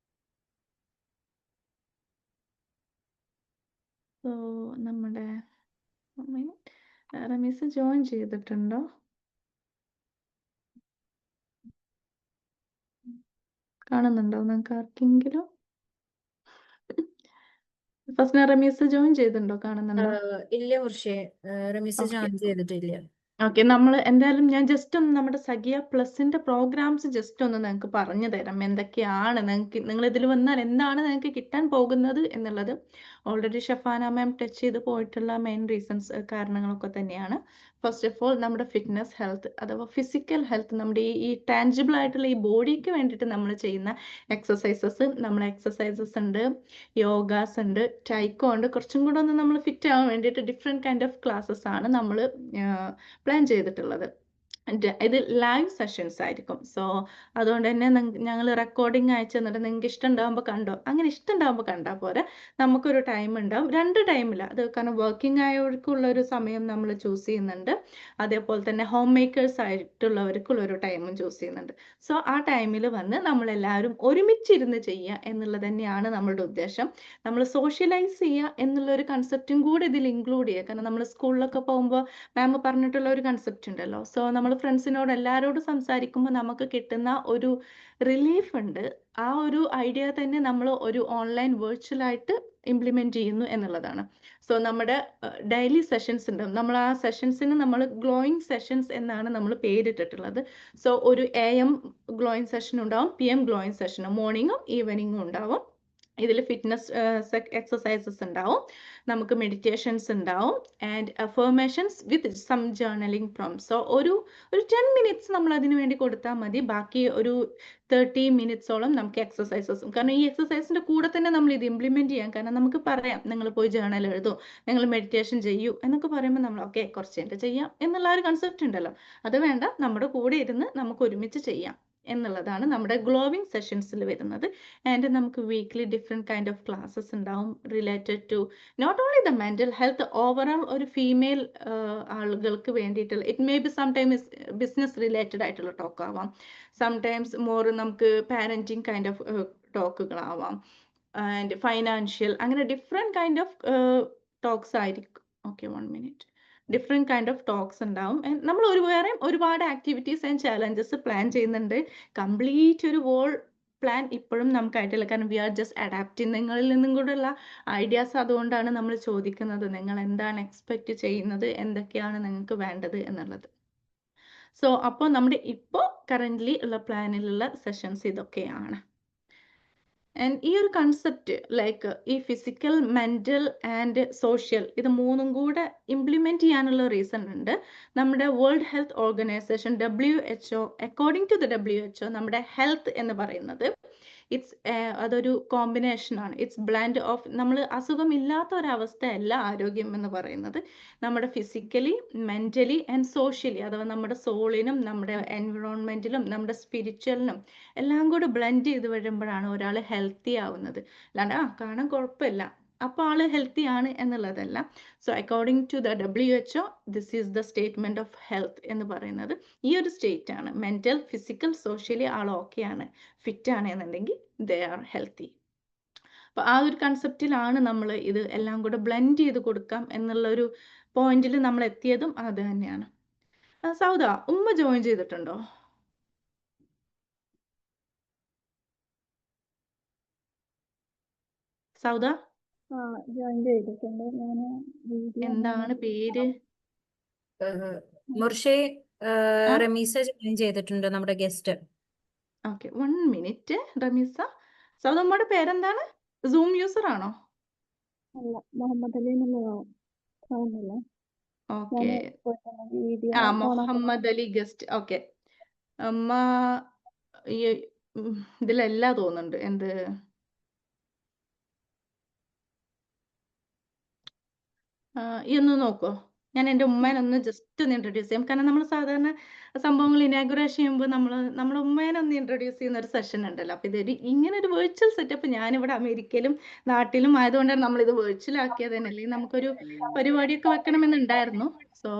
So നമ്മുടെ റമീസ് ജോയിൻ ചെയ്തിട്ടുണ്ടോ? കാണുന്നുണ്ടോ നിങ്ങൾക്ക് ആർക്കെങ്കിലും? ഫസ്റ്റ് റമീസ് ജോയിൻ ചെയ്തിട്ടുണ്ടോ? കാണുന്നുണ്ടോ? ഇല്ല ഉർഷേ, റമീസ് ഓക്കെ ജോയിൻ ചെയ്തിട്ടില്ല. ഓക്കെ, നമ്മൾ എന്തായാലും ഞാൻ ജസ്റ്റ് ഒന്ന് നമ്മുടെ സഖിയ പ്ലസിന്റെ പ്രോഗ്രാംസ് ജസ്റ്റ് ഒന്ന് നിങ്ങൾക്ക് പറഞ്ഞു തരാം. എന്തൊക്കെയാണ് നിങ്ങൾ ഇതിൽ വന്നാൽ എന്താണ് നിങ്ങൾക്ക് കിട്ടാൻ പോകുന്നത് എന്നുള്ളത്. ഓൾറെഡി ഷഫാന മാം ടച്ച് ചെയ്ത് പോയിട്ടുള്ള മെയിൻ റീസൺസ് കാരണങ്ങളൊക്കെ തന്നെയാണ്. ഫസ്റ്റ് ഓഫ് ഓൾ നമ്മുടെ ഫിറ്റ്നസ് ഹെൽത്ത് അഥവാ ഫിസിക്കൽ ഹെൽത്ത്, നമ്മുടെ ഈ ടാൻജിബിൾ ആയിട്ടുള്ള ഈ ബോഡിക്ക് വേണ്ടിയിട്ട് നമ്മൾ ചെയ്യുന്ന എക്സസൈസസ്, നമ്മുടെ എക്സസൈസസ് ഉണ്ട്, യോഗാസ് ഉണ്ട്, ടൈക്കോ ഉണ്ട്. കുറച്ചും കൂടെ ഒന്ന് നമ്മൾ ഫിറ്റ് ആവാൻ വേണ്ടിയിട്ട് ഡിഫറെൻറ്റ് കൈൻഡ് ഓഫ് ക്ലാസ്സസ് ആണ് നമ്മൾ പ്ലാൻ ചെയ്തിട്ടുള്ളത്. ഇത് ലൈവ് സെഷൻസ് ആയിരിക്കും. സോ അതുകൊണ്ട് തന്നെ ഞങ്ങൾ റെക്കോർഡിംഗ് അയച്ചു തന്നിട്ട് നിങ്ങൾക്ക് ഇഷ്ടമുണ്ടാകുമ്പോൾ കണ്ടോ, അങ്ങനെ ഇഷ്ടമുണ്ടാകുമ്പോൾ കണ്ടാൽ പോരെ. നമുക്കൊരു ടൈം ഉണ്ടാവും, 2 ടൈമില്ല. അത് കാരണം വർക്കിംഗ് ആയവർക്കുള്ള ഒരു സമയം നമ്മൾ ചൂസ് ചെയ്യുന്നുണ്ട്, അതേപോലെ തന്നെ ഹോം മേക്കേഴ്സ് ആയിട്ടുള്ളവർക്കുള്ള ഒരു ടൈമും ചൂസ് ചെയ്യുന്നുണ്ട്. സോ ആ ടൈമിൽ വന്ന് നമ്മളെല്ലാവരും ഒരുമിച്ചിരുന്ന് ചെയ്യുക എന്നുള്ളത് തന്നെയാണ് നമ്മളുടെ ഉദ്ദേശം. നമ്മൾ സോഷ്യലൈസ് ചെയ്യുക എന്നുള്ള ഒരു കൺസെപ്റ്റും കൂടി ഇതിൽ ഇൻക്ലൂഡ് ചെയ്യുക. കാരണം നമ്മൾ സ്കൂളിലൊക്കെ പോകുമ്പോൾ മാം പറഞ്ഞിട്ടുള്ള ഒരു കൺസെപ്റ്റ് ഉണ്ടല്ലോ. സോ നമ്മൾ ഫ്രണ്ട്സിനോട് എല്ലാവരോടും സംസാരിക്കുമ്പോൾ നമുക്ക് കിട്ടുന്ന ഒരു റിലീഫ് ഉണ്ട്. ആ ഒരു ഐഡിയ തന്നെ നമ്മൾ ഒരു ഓൺലൈൻ വെർച്വലായിട്ട് ഇംപ്ലിമെന്റ് ചെയ്യുന്നു എന്നുള്ളതാണ്. സോ നമ്മുടെ ഡെയിലി സെഷൻസ് ഉണ്ട്. നമ്മൾ ആ സെഷൻസിന് നമ്മൾ ഗ്ലോയിങ് സെഷൻസ് എന്നാണ് നമ്മൾ പേരിട്ടിട്ടുള്ളത്. സോ ഒരു AM ഗ്ലോയിങ് സെഷൻ ഉണ്ടാവും, PM ഗ്ലോയിങ് സെഷൻ, മോർണിംഗും ഈവനിങ്ങും ഉണ്ടാവും. ഇതിൽ ഫിറ്റ്നസ് എക്സസൈസസ് ഉണ്ടാവും, നമുക്ക് മെഡിറ്റേഷൻസ് ഉണ്ടാവും, and affirmations with some journaling prompts. So ഒരു 10 മിനിറ്റ്സ് നമ്മൾ അതിന് വേണ്ടി കൊടുത്താൽ മതി. ബാക്കി ഒരു 30 മിനിറ്റ്സോളം നമുക്ക് എക്സസൈസസും, കാരണം ഈ എക്സസൈസിന്റെ കൂടെ തന്നെ നമ്മൾ ഇത് ഇംപ്ലിമെന്റ് ചെയ്യാം. കാരണം നമുക്ക് പറയാം, നിങ്ങൾ പോയി ജേർണൽ എഴുതൂ, നിങ്ങൾ മെഡിറ്റേഷൻ ചെയ്യൂ എന്നൊക്കെ പറയുമ്പോൾ നമ്മൾ ഓക്കെ കുറച്ച് കഴിഞ്ഞിട്ട് ചെയ്യാം എന്നുള്ള ഒരു കൺസെപ്റ്റ് ഉണ്ടല്ലോ. അത് വേണ്ട, നമ്മുടെ കൂടെ ഇരുന്ന് നമുക്ക് ഒരുമിച്ച് ചെയ്യാം എന്നുള്ളതാണ് നമ്മുടെ ഗ്ലോവിങ് സെഷൻസിൽ വരുന്നത്. ആൻഡ് നമുക്ക് weekly different kind of classes ഉണ്ടാവും related to not only the mental health, overall ഒരു ഫീമെയിൽ ആളുകൾക്ക് വേണ്ടിയിട്ടുള്ള, it may be sometimes business related ആയിട്ടുള്ള ടോക്ക് ആവാം, സംടൈംസ് മോർ നമുക്ക് പാരൻറ്റിങ് കൈൻഡ് ഓഫ് ടോക്കുകളാവാം, ആൻഡ് ഫൈനാൻഷ്യൽ, അങ്ങനെ ഡിഫറെൻറ്റ് കൈൻഡ് ഓഫ് ടോക്സ് ആയിരിക്കും. Okay, 1 minute. Different kind of talks ഉണ്ടാവും. നമ്മൾ ഒരുപാട് ആക്ടിവിറ്റീസ് ആൻഡ് ചാലഞ്ചസ് പ്ലാൻ ചെയ്യുന്നുണ്ട്. കംപ്ലീറ്റ് ഒരു വോൾ പ്ലാൻ ഇപ്പോഴും നമുക്കായിട്ടില്ല, കാരണം വി ആർ ജസ്റ്റ് അഡാപ്റ്റിംഗ്. നിങ്ങളിൽ നിന്നും കൂടെയുള്ള ഐഡിയാസ് അതുകൊണ്ടാണ് നമ്മൾ ചോദിക്കുന്നത്, നിങ്ങൾ എന്താണ് എക്സ്പെക്റ്റ് ചെയ്യുന്നത്, എന്തൊക്കെയാണ് നിങ്ങൾക്ക് വേണ്ടത് എന്നുള്ളത്. സോ അപ്പോൾ നമ്മുടെ ഇപ്പോൾ കറൻ്റ്ലി ഉള്ള പ്ലാനിലുള്ള സെഷൻസ് ഇതൊക്കെയാണ്. ആൻഡ് ഈ ഒരു കൺസെപ്റ്റ് ലൈക്ക് ഈ ഫിസിക്കൽ, മെൻ്റൽ ആൻഡ് സോഷ്യൽ, ഇത് മൂന്നും കൂടെ ഇംപ്ലിമെൻറ്റ് ചെയ്യാനുള്ള റീസൺ ഉണ്ട്. നമ്മുടെ World Health Organization WHO, according to the WHO, നമ്മുടെ ഹെൽത്ത് എന്ന് പറയുന്നത് അതൊരു കോമ്പിനേഷനാണ്. ഇറ്റ്സ് ബ്ലെൻഡ് ഓഫ്, നമ്മൾ അസുഖമില്ലാത്ത ഒരവസ്ഥയല്ല ആരോഗ്യം എന്ന് പറയുന്നത്. നമ്മുടെ ഫിസിക്കലി, മെൻ്റലി ആൻഡ് സോഷ്യലി, അഥവാ നമ്മുടെ സോളിനും നമ്മുടെ എൻവിറോൺമെൻറ്റിലും നമ്മുടെ സ്പിരിച്വലിനും എല്ലാം കൂടെ ബ്ലെൻഡ് ചെയ്ത് വരുമ്പോഴാണ് ഒരാൾ ഹെൽത്തി ആവുന്നത്. അല്ലാണ്ട് കാണാൻ കുഴപ്പമില്ല അപ്പോൾ ആൾ ഹെൽത്തി ആണ് എന്നുള്ളതല്ല. So according to the WHO, this is the statement of health എന്ന് പറയുന്നത് ഈ ഒരു സ്റ്റേറ്റ് ആണ്. മെൻ്റൽ, ഫിസിക്കൽ, സോഷ്യലി ആൾ ഓക്കെയാണ്, ഫിറ്റ് ആണ് എന്നുണ്ടെങ്കിൽ ദേ ആർ ഹെൽത്തി. അപ്പോൾ ആ ഒരു കൺസെപ്റ്റിലാണ് നമ്മൾ ഇത് എല്ലാം കൂടെ ബ്ലെൻഡ് ചെയ്ത് കൊടുക്കാം എന്നുള്ളൊരു പോയിന്റിൽ നമ്മൾ എത്തിയതും അത് തന്നെയാണ്. സൗദ, ഉമ്മ ജോയിൻ ചെയ്തിട്ടുണ്ടോ? സൗദ, ജോയിൻ ചെയ്തിട്ടുണ്ട്. ഞാൻ വീഡിയോ എന്താണ് പേര്? മുർഷി റമീസ ജോയിൻ ചെയ്തിട്ടുണ്ട്, നമ്മുടെ guest. Okay, 1 minute. Ramisa, Sauda, ഉമ്മയുടെ പേരെന്താണ്? സൂം യൂസർ ആണോ? അല്ല, മുഹമ്മദ് അലി എന്നുള്ള സൗണ്ടല്ലേ. Okay, video Muhammad Ali guest. Okay, അമ്മ ഈ ഇതിലല്ല തോന്നുന്നുണ്ട്. എന്ത് ഈ ഒന്ന് നോക്കോ? ഞാൻ എൻ്റെ ഉമ്മേനെ ഒന്ന് ജസ്റ്റ് ഒന്ന് ഇൻട്രൊഡ്യൂസ് ചെയ്യാം. കാരണം നമ്മൾ സാധാരണ സംഭവങ്ങൾ ഇനാഗുറേഷൻ ചെയ്യുമ്പോൾ നമ്മുടെ ഉമ്മേനെ ഒന്ന് ഇൻട്രൊഡ്യൂസ് ചെയ്യുന്ന ഒരു സെഷൻ ഉണ്ടല്ലോ. അപ്പോൾ ഇതൊരു ഇങ്ങനെ ഒരു വെർച്വൽ സെറ്റപ്പ് ഞാനിവിടെ അമേരിക്കയിലും നാട്ടിലും ആയതുകൊണ്ടാണ് നമ്മളിത് വെർച്വൽ ആക്കിയത് തന്നെ. അല്ലെങ്കിൽ നമുക്കൊരു പരിപാടിയൊക്കെ വെക്കണമെന്നുണ്ടായിരുന്നു. സോ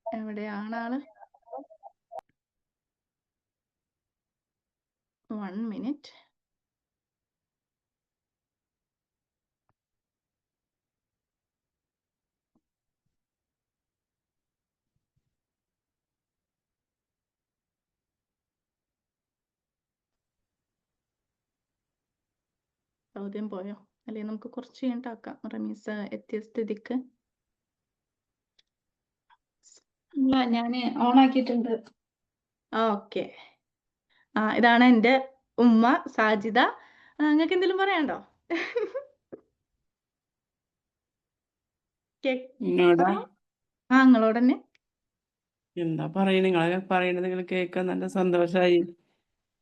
എവിടെയാണ് ആള്? 1 മിനിറ്റ്. ചോദ്യം പോയോ? അല്ലെങ്കിൽ നമുക്ക് കുറച്ച് കഴിഞ്ഞിട്ടാക്കാം. റമീസ എത്തിയ സ്ഥിതിക്ക്. ഇല്ല, ഞാൻ ഓൺ ആക്കിയിട്ടുണ്ട്. ഓക്കെ, ഇതാണ് എൻ്റെ ഉമ്മ സാജിദ. നിങ്ങൾക്ക് എന്തെങ്കിലും പറയാനുണ്ടോ? എന്നോടാ? നിങ്ങളോട് തന്നെ. എന്താ പറയണ, നിങ്ങളെ പറയണത് നിങ്ങൾ കേൾക്കാൻ നല്ല സന്തോഷമായി.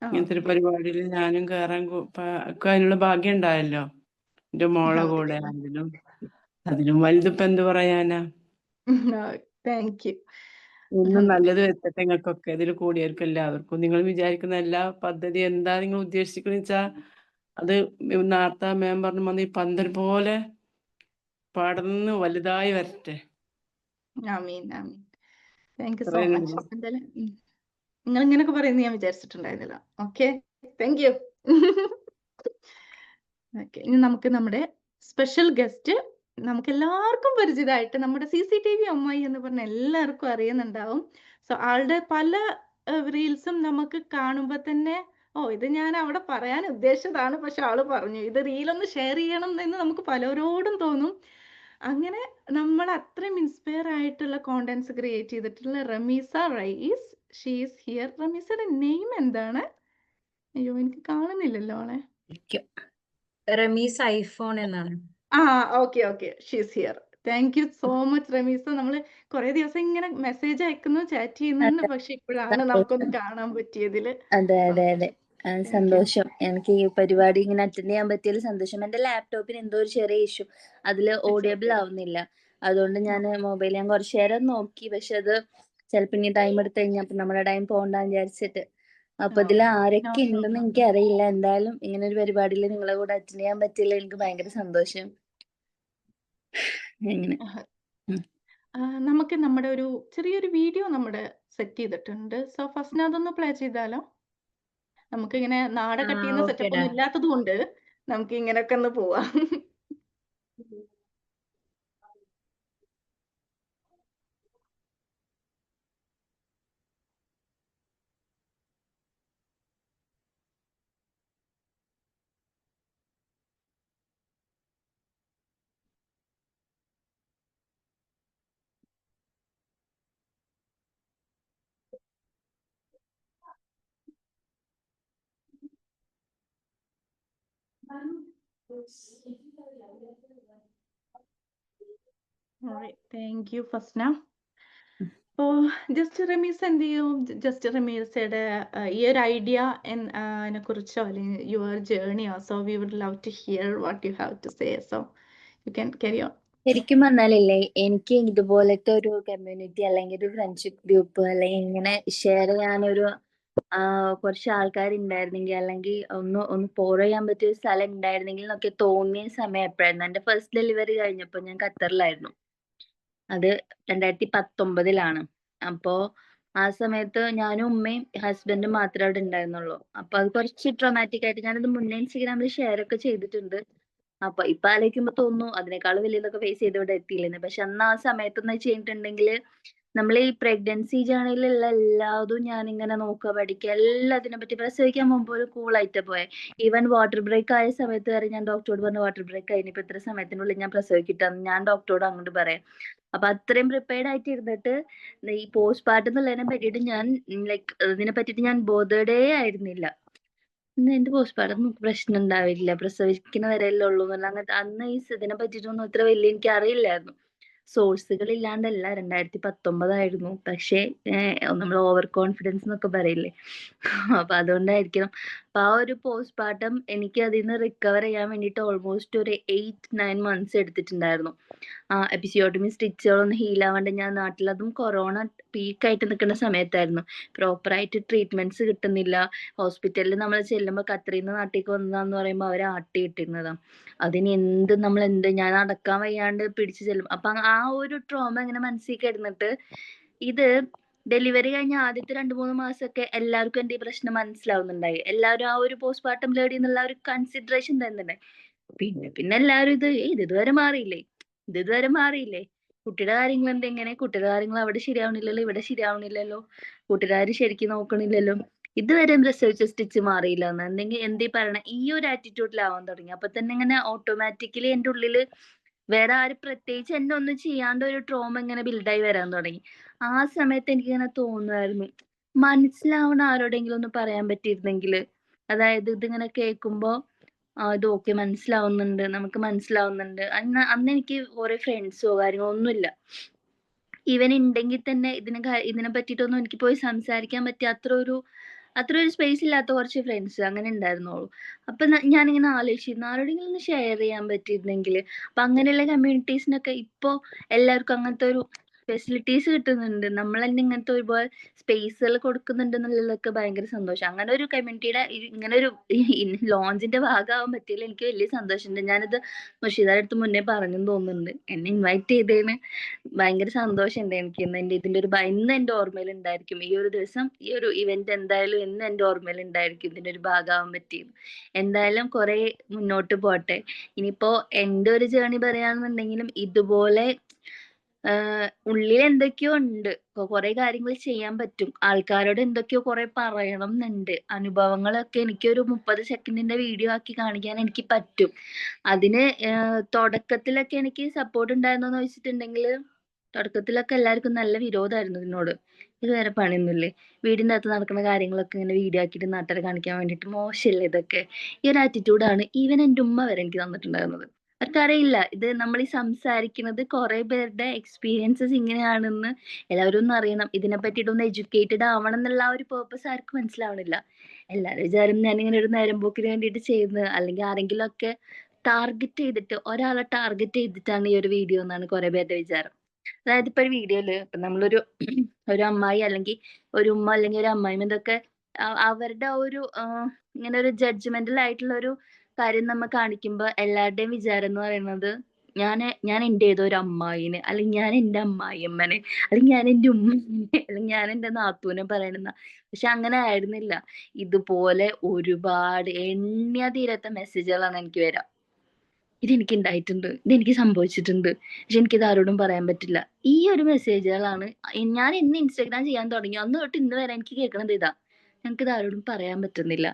ഇങ്ങനത്തെ ഒരു പരിപാടിയിൽ ഞാനും കയറാൻ അതിനുള്ള ഭാഗ്യം ഉണ്ടായല്ലോ, എന്റെ മോളെ കൂടെ. അതിലും വലുതിപ്പോ എന്ത് പറയാനാ. Thank you. എന്നും നല്ലത് വരുത്തട്ടെ നിങ്ങൾക്കൊക്കെ ഇതിൽ കൂടിയവർക്ക് എല്ലാവർക്കും. നിങ്ങൾ വിചാരിക്കുന്ന എല്ലാ പദ്ധതി എന്താ നിങ്ങൾ ഉദ്ദേശിക്കുന്നത് വെച്ചാൽ അത് നേരത്തെ മാം പറഞ്ഞു വന്ന് ഈ പന്തൽ പോലെ പടർന്ന് വലുതായി വരട്ടെ. ആമീൻ ആമീൻ. താങ്ക് യു സോ ഇത്രയും മച്ച്. എന്തായാലും നിങ്ങൾ ഇങ്ങനെയൊക്കെ പറയുന്നത് ഞാൻ വിചാരിച്ചിട്ടുണ്ടായിരുന്നില്ല. Okay, thank you. ഓക്കെ, ഇനി നമുക്ക് നമ്മുടെ സ്പെഷ്യൽ ഗസ്റ്റ് നമുക്ക് എല്ലാവർക്കും പരിചിതമായിട്ട് നമ്മുടെ CCTV അമ്മായി എന്ന് പറഞ്ഞ എല്ലാവർക്കും അറിയുന്നുണ്ടാവും. സോ ആളുടെ പല റീൽസും നമുക്ക് കാണുമ്പോൾ തന്നെ ഇത് ഞാൻ അവിടെ പറയാൻ ഉദ്ദേശിച്ചതാണ്, പക്ഷെ ആള് പറഞ്ഞു ഇത് റീലൊന്ന് ഷെയർ ചെയ്യണം എന്ന് നമുക്ക് പലരോടും തോന്നും. അങ്ങനെ നമ്മൾ അത്രയും ഇൻസ്പയർ ആയിട്ടുള്ള കോണ്ടന്റ്സ് ക്രിയേറ്റ് ചെയ്തിട്ടുള്ള Ramisa Rayees, she is here. റമീസയുടെ നെയിം എന്താണ്? അയ്യോ എനിക്ക് കാണുന്നില്ലല്ലോ ആളെ. റമീസ് ഐഫോൺ എന്നാണ്. Okay okay, she's here. Thank you so much Ramisa. നമ്മൾ കുറെ ദിവസം ഇങ്ങനെ മെസ്സേജ് അയക്കുന്നു, ചാറ്റ് ചെയ്യുന്നുണ്ട്, പക്ഷെ ഇപ്പോഴാണ് നമുക്കൊന്ന് കാണാൻ പറ്റിയതില്. അതെ അതെ അതെ സന്തോഷം. എനിക്ക് ഈ പരിപാടി ഇങ്ങനെ അറ്റൻഡ് ചെയ്യാൻ പറ്റിയതിൽ സന്തോഷം. എന്റെ ലാപ്ടോപ്പിന് എന്തോ ഒരു ചെറിയ ഇഷ്യൂ, അതില് ഓഡിയബിൾ ആവുന്നില്ല. അതുകൊണ്ട് ഞാൻ മൊബൈൽ ഞാൻ കുറച്ചു നേരം നോക്കി, പക്ഷെ അത് ചിലപ്പോ ഇനി ടൈം എടുത്ത് കഴിഞ്ഞപ്പോ നമ്മുടെ ടൈം പോകണ്ടെന്ന് വിചാരിച്ചിട്ട്. അപ്പൊ ഇതിൽ ആരൊക്കെ ഉണ്ടെന്ന് എനിക്ക് അറിയില്ല. എന്തായാലും ഇങ്ങനെ ഒരു പരിപാടിയിൽ നിങ്ങളെ കൂടെ അറ്റൻഡ് ചെയ്യാൻ പറ്റിയില്ല, എനിക്ക് ഭയങ്കര സന്തോഷം. എങ്ങനെ നമുക്ക് നമ്മുടെ ഒരു ചെറിയൊരു വീഡിയോ നമ്മുടെ സെറ്റ് ചെയ്തിട്ടുണ്ട്. സോ ഫസ്റ്റ് അതൊന്ന് പ്ലേ ചെയ്താലോ? നമുക്ക് ഇങ്ങനെ നാട കട്ട് ചെയ്യുന്ന സെറ്റപ്പ് ഒന്നും ഇല്ലാത്തത് കൊണ്ട് നമുക്ക് ഇങ്ങനെയൊക്കെ ഒന്ന് പോവാം. Thank you Fasna. അപ്പോൾ ജസ്റ്റ് റമീസ് എന്ത് ചെയ്യും, ജസ്റ്റ് റമീസയുടെ ഈ ഒരു ഐഡിയ കുറിച്ചോ അല്ലെങ്കിൽ യുവർ ജേർണിയോ, so we would love to hear what you have to say. So you can carry on. ശരിക്കും പറഞ്ഞാലേ എനിക്ക് ഇതുപോലത്തെ ഒരു കമ്മ്യൂണിറ്റി അല്ലെങ്കിൽ ഒരു ഫ്രണ്ട്ഷിപ്പ് ഗ്രൂപ്പ് അല്ലെങ്കിൽ ഇങ്ങനെ ഷെയർ ചെയ്യാനൊരു കുറച്ച് ആൾക്കാരുണ്ടായിരുന്നെങ്കിൽ, അല്ലെങ്കിൽ ഒന്ന് ഫോളോ ചെയ്യാൻ പറ്റിയ ഒരു സ്ഥലം ഉണ്ടായിരുന്നെങ്കിൽ എന്നൊക്കെ തോന്നിയ സമയം എപ്പോഴായിരുന്നു? എന്റെ ഫസ്റ്റ് ഡെലിവറി കഴിഞ്ഞപ്പോൾ ഞാൻ ഖത്തറിലായിരുന്നു. അത് 2019 അപ്പോ ആ സമയത്ത് ഞാനും ഉമ്മയും ഹസ്ബൻഡും മാത്രമേ അവിടെ ഉണ്ടായിരുന്നുള്ളൂ. അപ്പൊ അത് കുറച്ച് ട്രോമാറ്റിക് ആയിട്ട് ഞാനത് മുന്നേ ഇൻസ്റ്റഗ്രാമിൽ ഷെയർ ഒക്കെ ചെയ്തിട്ടുണ്ട്. അപ്പൊ ഇപ്പൊ ആലോചിക്കുമ്പോ തോന്നുന്നു അതിനേക്കാളും വലിയതൊക്കെ ഫേസ് ചെയ്ത് ഇവിടെ എത്തിയില്ലെന്ന്. പക്ഷെ അന്ന് ആ സമയത്തെന്ന് വെച്ചിട്ടുണ്ടെങ്കിൽ നമ്മൾ ഈ പ്രഗ്നൻസി ജേർണിയിലുള്ള എല്ലാതും ഞാനിങ്ങനെ നോക്കുക, പഠിക്കുക, എല്ലാത്തിനെ പറ്റി. പ്രസവിക്കാൻ മുമ്പ് ഒരു കൂളായിട്ട് പോയെ. ഈവൻ വാട്ടർ ബ്രേക്ക് ആയ സമയത്ത് വരെ ഞാൻ ഡോക്ടറോട് പറഞ്ഞു വാട്ടർ ബ്രേക്ക് കഴിഞ്ഞിപ്പോ ഇത്ര സമയത്തിനുള്ളിൽ ഞാൻ പ്രസവിക്കിട്ടാന്ന് ഞാൻ ഡോക്ടറോട് അങ്ങോട്ട് പറയാം. അപ്പൊ അത്രയും പ്രിപ്പയർഡ് ആയിട്ട് ഇരുന്നിട്ട് ഈ പോസ്റ്റ് പാർട്ടം എന്നുള്ളതിനെ പറ്റിയിട്ട് ഞാൻ ലൈക്ക് ഇതിനെ പറ്റിയിട്ട് ഞാൻ ബോധേഡേ ആയിരുന്നില്ല. എന്റെ പോസ്റ്റ് പാർട്ടം പ്രശ്നം ഉണ്ടാവില്ല, പ്രസവിക്കുന്ന വരെയല്ലേ ഉള്ളൂ എന്നല്ല. അങ്ങനത്തെ അന്ന് ഈ ഇതിനെ പറ്റിയിട്ടൊന്നും ഇത്ര വലിയ എനിക്ക് അറിയില്ലായിരുന്നു. സോഴ്സുകൾ ഇല്ലാണ്ടല്ല, 2019 പക്ഷേ നമ്മൾ ഓവർ കോൺഫിഡൻസ് എന്നൊക്കെ പറയില്ലേ, അപ്പൊ അതുകൊണ്ടായിരിക്കണം. അപ്പൊ ആ ഒരു പോസ്റ്റ് പാർട്ടം എനിക്ക് അതിൽ നിന്ന് റിക്കവർ ചെയ്യാൻ വേണ്ടിയിട്ട് ഓൾമോസ്റ്റ് ഒരു 8-9 months എടുത്തിട്ടുണ്ടായിരുന്നു. എപ്പിസിയോട്ടമി സ്റ്റിച്ചുകളൊന്നും ഹീൽ ആവാണ്ട് ഞാൻ നാട്ടിൽ, അതും കൊറോണ പീക്കായിട്ട് നിൽക്കുന്ന സമയത്തായിരുന്നു. പ്രോപ്പറായിട്ട് ട്രീറ്റ്മെന്റ്സ് കിട്ടുന്നില്ല. ഹോസ്പിറ്റലിൽ നമ്മൾ ചെല്ലുമ്പോൾ ഖത്തറിന്ന് നാട്ടിലേക്ക് വന്നതാന്ന് പറയുമ്പോൾ അവരെ ആട്ടി ഇട്ടിരുന്നതാ. അതിന് ഞാൻ അടക്കാൻ വയ്യാണ്ട് പിടിച്ചു ചെല്ലും. അപ്പൊ ആ ഒരു ട്രോമ ഇങ്ങനെ മനസ്സിൽ കിടന്നിട്ട്, ഇത് ഡെലിവറി കഴിഞ്ഞ ആദ്യത്തെ 2-3 മാസമൊക്കെ എല്ലാവർക്കും എന്റെ ഈ പ്രശ്നം മനസ്സിലാവുന്നുണ്ടായി. എല്ലാവരും ആ ഒരു പോസ്റ്റ് പാർട്ടം ലേഡി എന്നുള്ള ഒരു കൺസിഡറേഷൻ തരുന്നുണ്ടായി. പിന്നെ എല്ലാവരും ഇത് ഇതുവരെ മാറിയില്ലേ, കുട്ടിയുടെ കാര്യങ്ങൾ എന്തെങ്ങനെ, കുട്ടിയുടെ കാര്യങ്ങൾ അവിടെ ശരിയാവണില്ലല്ലോ, ഇവിടെ ശരിയാവണില്ലല്ലോ, കൂട്ടുകാര് ശരിക്കും നോക്കണില്ലല്ലോ, ഇതുവരെ പ്രസവിച്ച സ്റ്റിച്ച് മാറിയില്ല എന്ന് എന്തീ പറയണ, ഈ ഒരു ആറ്റിറ്റ്യൂഡിലാവാൻ തുടങ്ങി. അപ്പൊ തന്നെ ഇങ്ങനെ ഓട്ടോമാറ്റിക്കലി എന്റെ ഉള്ളില് വേറെ ആരും പ്രത്യേകിച്ച് എന്നെ ഒന്നും ചെയ്യാണ്ട് ഒരു ട്രോമ ഇങ്ങനെ ബിൽഡായി വരാൻ തുടങ്ങി. ആ സമയത്ത് എനിക്കിങ്ങനെ തോന്നുമായിരുന്നു, മനസ്സിലാവണ ആരോടെങ്കിലും ഒന്ന് പറയാൻ പറ്റിയിരുന്നെങ്കിൽ. അതായത് ഇതിങ്ങനെ കേൾക്കുമ്പോ ഇത് ഓക്കെ, മനസ്സിലാവുന്നുണ്ട്, നമുക്ക് മനസ്സിലാവുന്നുണ്ട്. അന്ന് എനിക്ക് കുറെ ഫ്രണ്ട്സോ കാര്യങ്ങളോ ഒന്നുമില്ല. ഈവൻ ഉണ്ടെങ്കിൽ തന്നെ ഇതിനെ പറ്റിയിട്ടൊന്നും എനിക്ക് പോയി സംസാരിക്കാൻ പറ്റിയ അത്ര ഒരു സ്പേസ് ഇല്ലാത്ത കുറച്ച് ഫ്രണ്ട്സ് അങ്ങനെ ഉണ്ടായിരുന്നുള്ളൂ. അപ്പൊ ഞാനിങ്ങനെ ആലോചിച്ചിരുന്നു ആരോടെങ്കിലും ഒന്ന് ഷെയർ ചെയ്യാൻ പറ്റിയിരുന്നെങ്കിൽ. അപ്പൊ അങ്ങനെയുള്ള കമ്മ്യൂണിറ്റീസിനൊക്കെ ഇപ്പോ എല്ലാവർക്കും അങ്ങനത്തെ ഒരു ഫെസിലിറ്റീസ് കിട്ടുന്നുണ്ട്. നമ്മൾ തന്നെ ഇങ്ങനത്തെ ഒരുപാട് സ്പേസുകൾ കൊടുക്കുന്നുണ്ട് എന്നുള്ളതൊക്കെ ഭയങ്കര സന്തോഷം. അങ്ങനെ ഒരു കമ്മ്യൂണിറ്റിയുടെ ഇങ്ങനെ ഒരു ലോഞ്ചിന്റെ ഭാഗമാവാൻ പറ്റിയതിൽ എനിക്ക് വലിയ സന്തോഷമുണ്ട്. ഞാനിത് മുർഷിദയുടെ അടുത്ത് മുന്നേ പറഞ്ഞെന്ന് തോന്നുന്നുണ്ട്. എന്നെ ഇൻവൈറ്റ് ചെയ്തതിന് ഭയങ്കര സന്തോഷമുണ്ട് എനിക്ക്. ഇതിന്റെ ഒരു ഇന്ന് എന്റെ ഓർമ്മയിൽ ഉണ്ടായിരിക്കും. ഈ ഒരു ദിവസം, ഈ ഒരു ഇവന്റ് എന്തായാലും ഇന്ന് എന്റെ ഓർമ്മയിൽ ഉണ്ടായിരിക്കും, ഇതിന്റെ ഒരു ഭാഗമാവാൻ പറ്റിയത്. എന്തായാലും കുറെ മുന്നോട്ട് പോട്ടെ. ഇനിയിപ്പോ എന്റെ ഒരു ജേർണി പറയാന്നുണ്ടെങ്കിലും ഇതുപോലെ ഉള്ളിൽ എന്തൊക്കെയോ ഉണ്ട്. കുറെ കാര്യങ്ങൾ ചെയ്യാൻ പറ്റും. ആൾക്കാരോട് എന്തൊക്കെയോ കുറെ പറയണം എന്നുണ്ട്. അനുഭവങ്ങളൊക്കെ എനിക്കൊരു 30 സെക്കൻഡിന്റെ വീഡിയോ ആക്കി കാണിക്കാൻ എനിക്ക് പറ്റും. അതിന് തുടക്കത്തിലൊക്കെ എനിക്ക് സപ്പോർട്ട് ഉണ്ടായിരുന്നോന്ന് ചോദിച്ചിട്ടുണ്ടെങ്കിൽ തുടക്കത്തിലൊക്കെ എല്ലാവർക്കും നല്ല വിരോധമായിരുന്നു ഇതിനോട്. ഇത് വേറെ പണിയൊന്നുമില്ലേ, വീടിന്റെ അകത്ത് നടക്കുന്ന കാര്യങ്ങളൊക്കെ ഇങ്ങനെ വീഡിയോ ആക്കിയിട്ട് നാട്ടുകാരെ കാണിക്കാൻ വേണ്ടിയിട്ട്, മോശമല്ലേ ഇതൊക്കെ. ഈ ഒരു ആറ്റിറ്റ്യൂഡാണ് ഈവൻ എൻ്റെ ഉമ്മ വരെ എനിക്ക് തന്നിട്ടുണ്ടായിരുന്നത്. അവർക്കറിയില്ല ഇത് നമ്മൾ ഈ സംസാരിക്കുന്നത് കുറെ പേരുടെ എക്സ്പീരിയൻസസ് ഇങ്ങനെയാണെന്ന് എല്ലാവരും ഒന്ന് അറിയണം. ഇതിനെ പറ്റിയിട്ടൊന്ന് എഡ്യൂക്കേറ്റഡ് ആവണം എന്നുള്ള ആ ഒരു പേർപ്പസ് ആർക്കും മനസ്സിലാവണില്ല. എല്ലാവരും വിചാരം ഞാനിങ്ങനെ ഒരു നേരം പോക്കിന് വേണ്ടിയിട്ട് ചെയ്യുന്നത്, അല്ലെങ്കിൽ ആരെങ്കിലും ഒക്കെ ടാർഗറ്റ് ചെയ്തിട്ട്, ഒരാളെ ടാർഗറ്റ് ചെയ്തിട്ടാണ് ഈ ഒരു വീഡിയോ എന്നാണ് കുറെ പേരുടെ വിചാരം. അതായത് ഇപ്പൊ ഒരു വീഡിയോയില് ഇപ്പൊ നമ്മളൊരു ഒരു അമ്മായി അല്ലെങ്കിൽ ഒരു ഉമ്മ അല്ലെങ്കിൽ ഒരു അമ്മായിമ്മ ഇതൊക്കെ അവരുടെ ഒരു ഇങ്ങനെ ഒരു ജഡ്ജ്മെന്റൽ ആയിട്ടുള്ള ഒരു കാര്യം നമ്മ കാണിക്കുമ്പോ എല്ലാവരുടെയും വിചാരം എന്ന് പറയുന്നത് ഞാൻ എൻ്റെ ഏതോ ഒരു അമ്മായിനെ, അല്ലെങ്കിൽ ഞാൻ എൻ്റെ അമ്മായിയമ്മനെ, അല്ലെങ്കിൽ ഞാൻ എൻ്റെ ഉമ്മനെ, അല്ലെങ്കിൽ ഞാൻ എൻ്റെ നാത്തൂനെ പറയണെന്ന. പക്ഷെ അങ്ങനെ ആയിരുന്നില്ല. ഇതുപോലെ ഒരുപാട് എണ്ണിയാ തീരാത്ത മെസ്സേജുകളാണ് എനിക്ക് വരാം. ഇതെനിക്ക് ഉണ്ടായിട്ടുണ്ട്, ഇതെനിക്ക് സംഭവിച്ചിട്ടുണ്ട്, പക്ഷെ എനിക്കിത് ആരോടും പറയാൻ പറ്റില്ല. ഈ ഒരു മെസ്സേജുകളാണ് ഞാൻ എന്ന് ഇൻസ്റ്റാഗ്രാം ചെയ്യാൻ തുടങ്ങി അന്ന് തൊട്ട് ഇന്ന് വരെ എനിക്ക് കേൾക്കണത് ഇതാ. ഞങ്ങൾക്കിത് ആരോടും പറയാൻ പറ്റുന്നില്ല,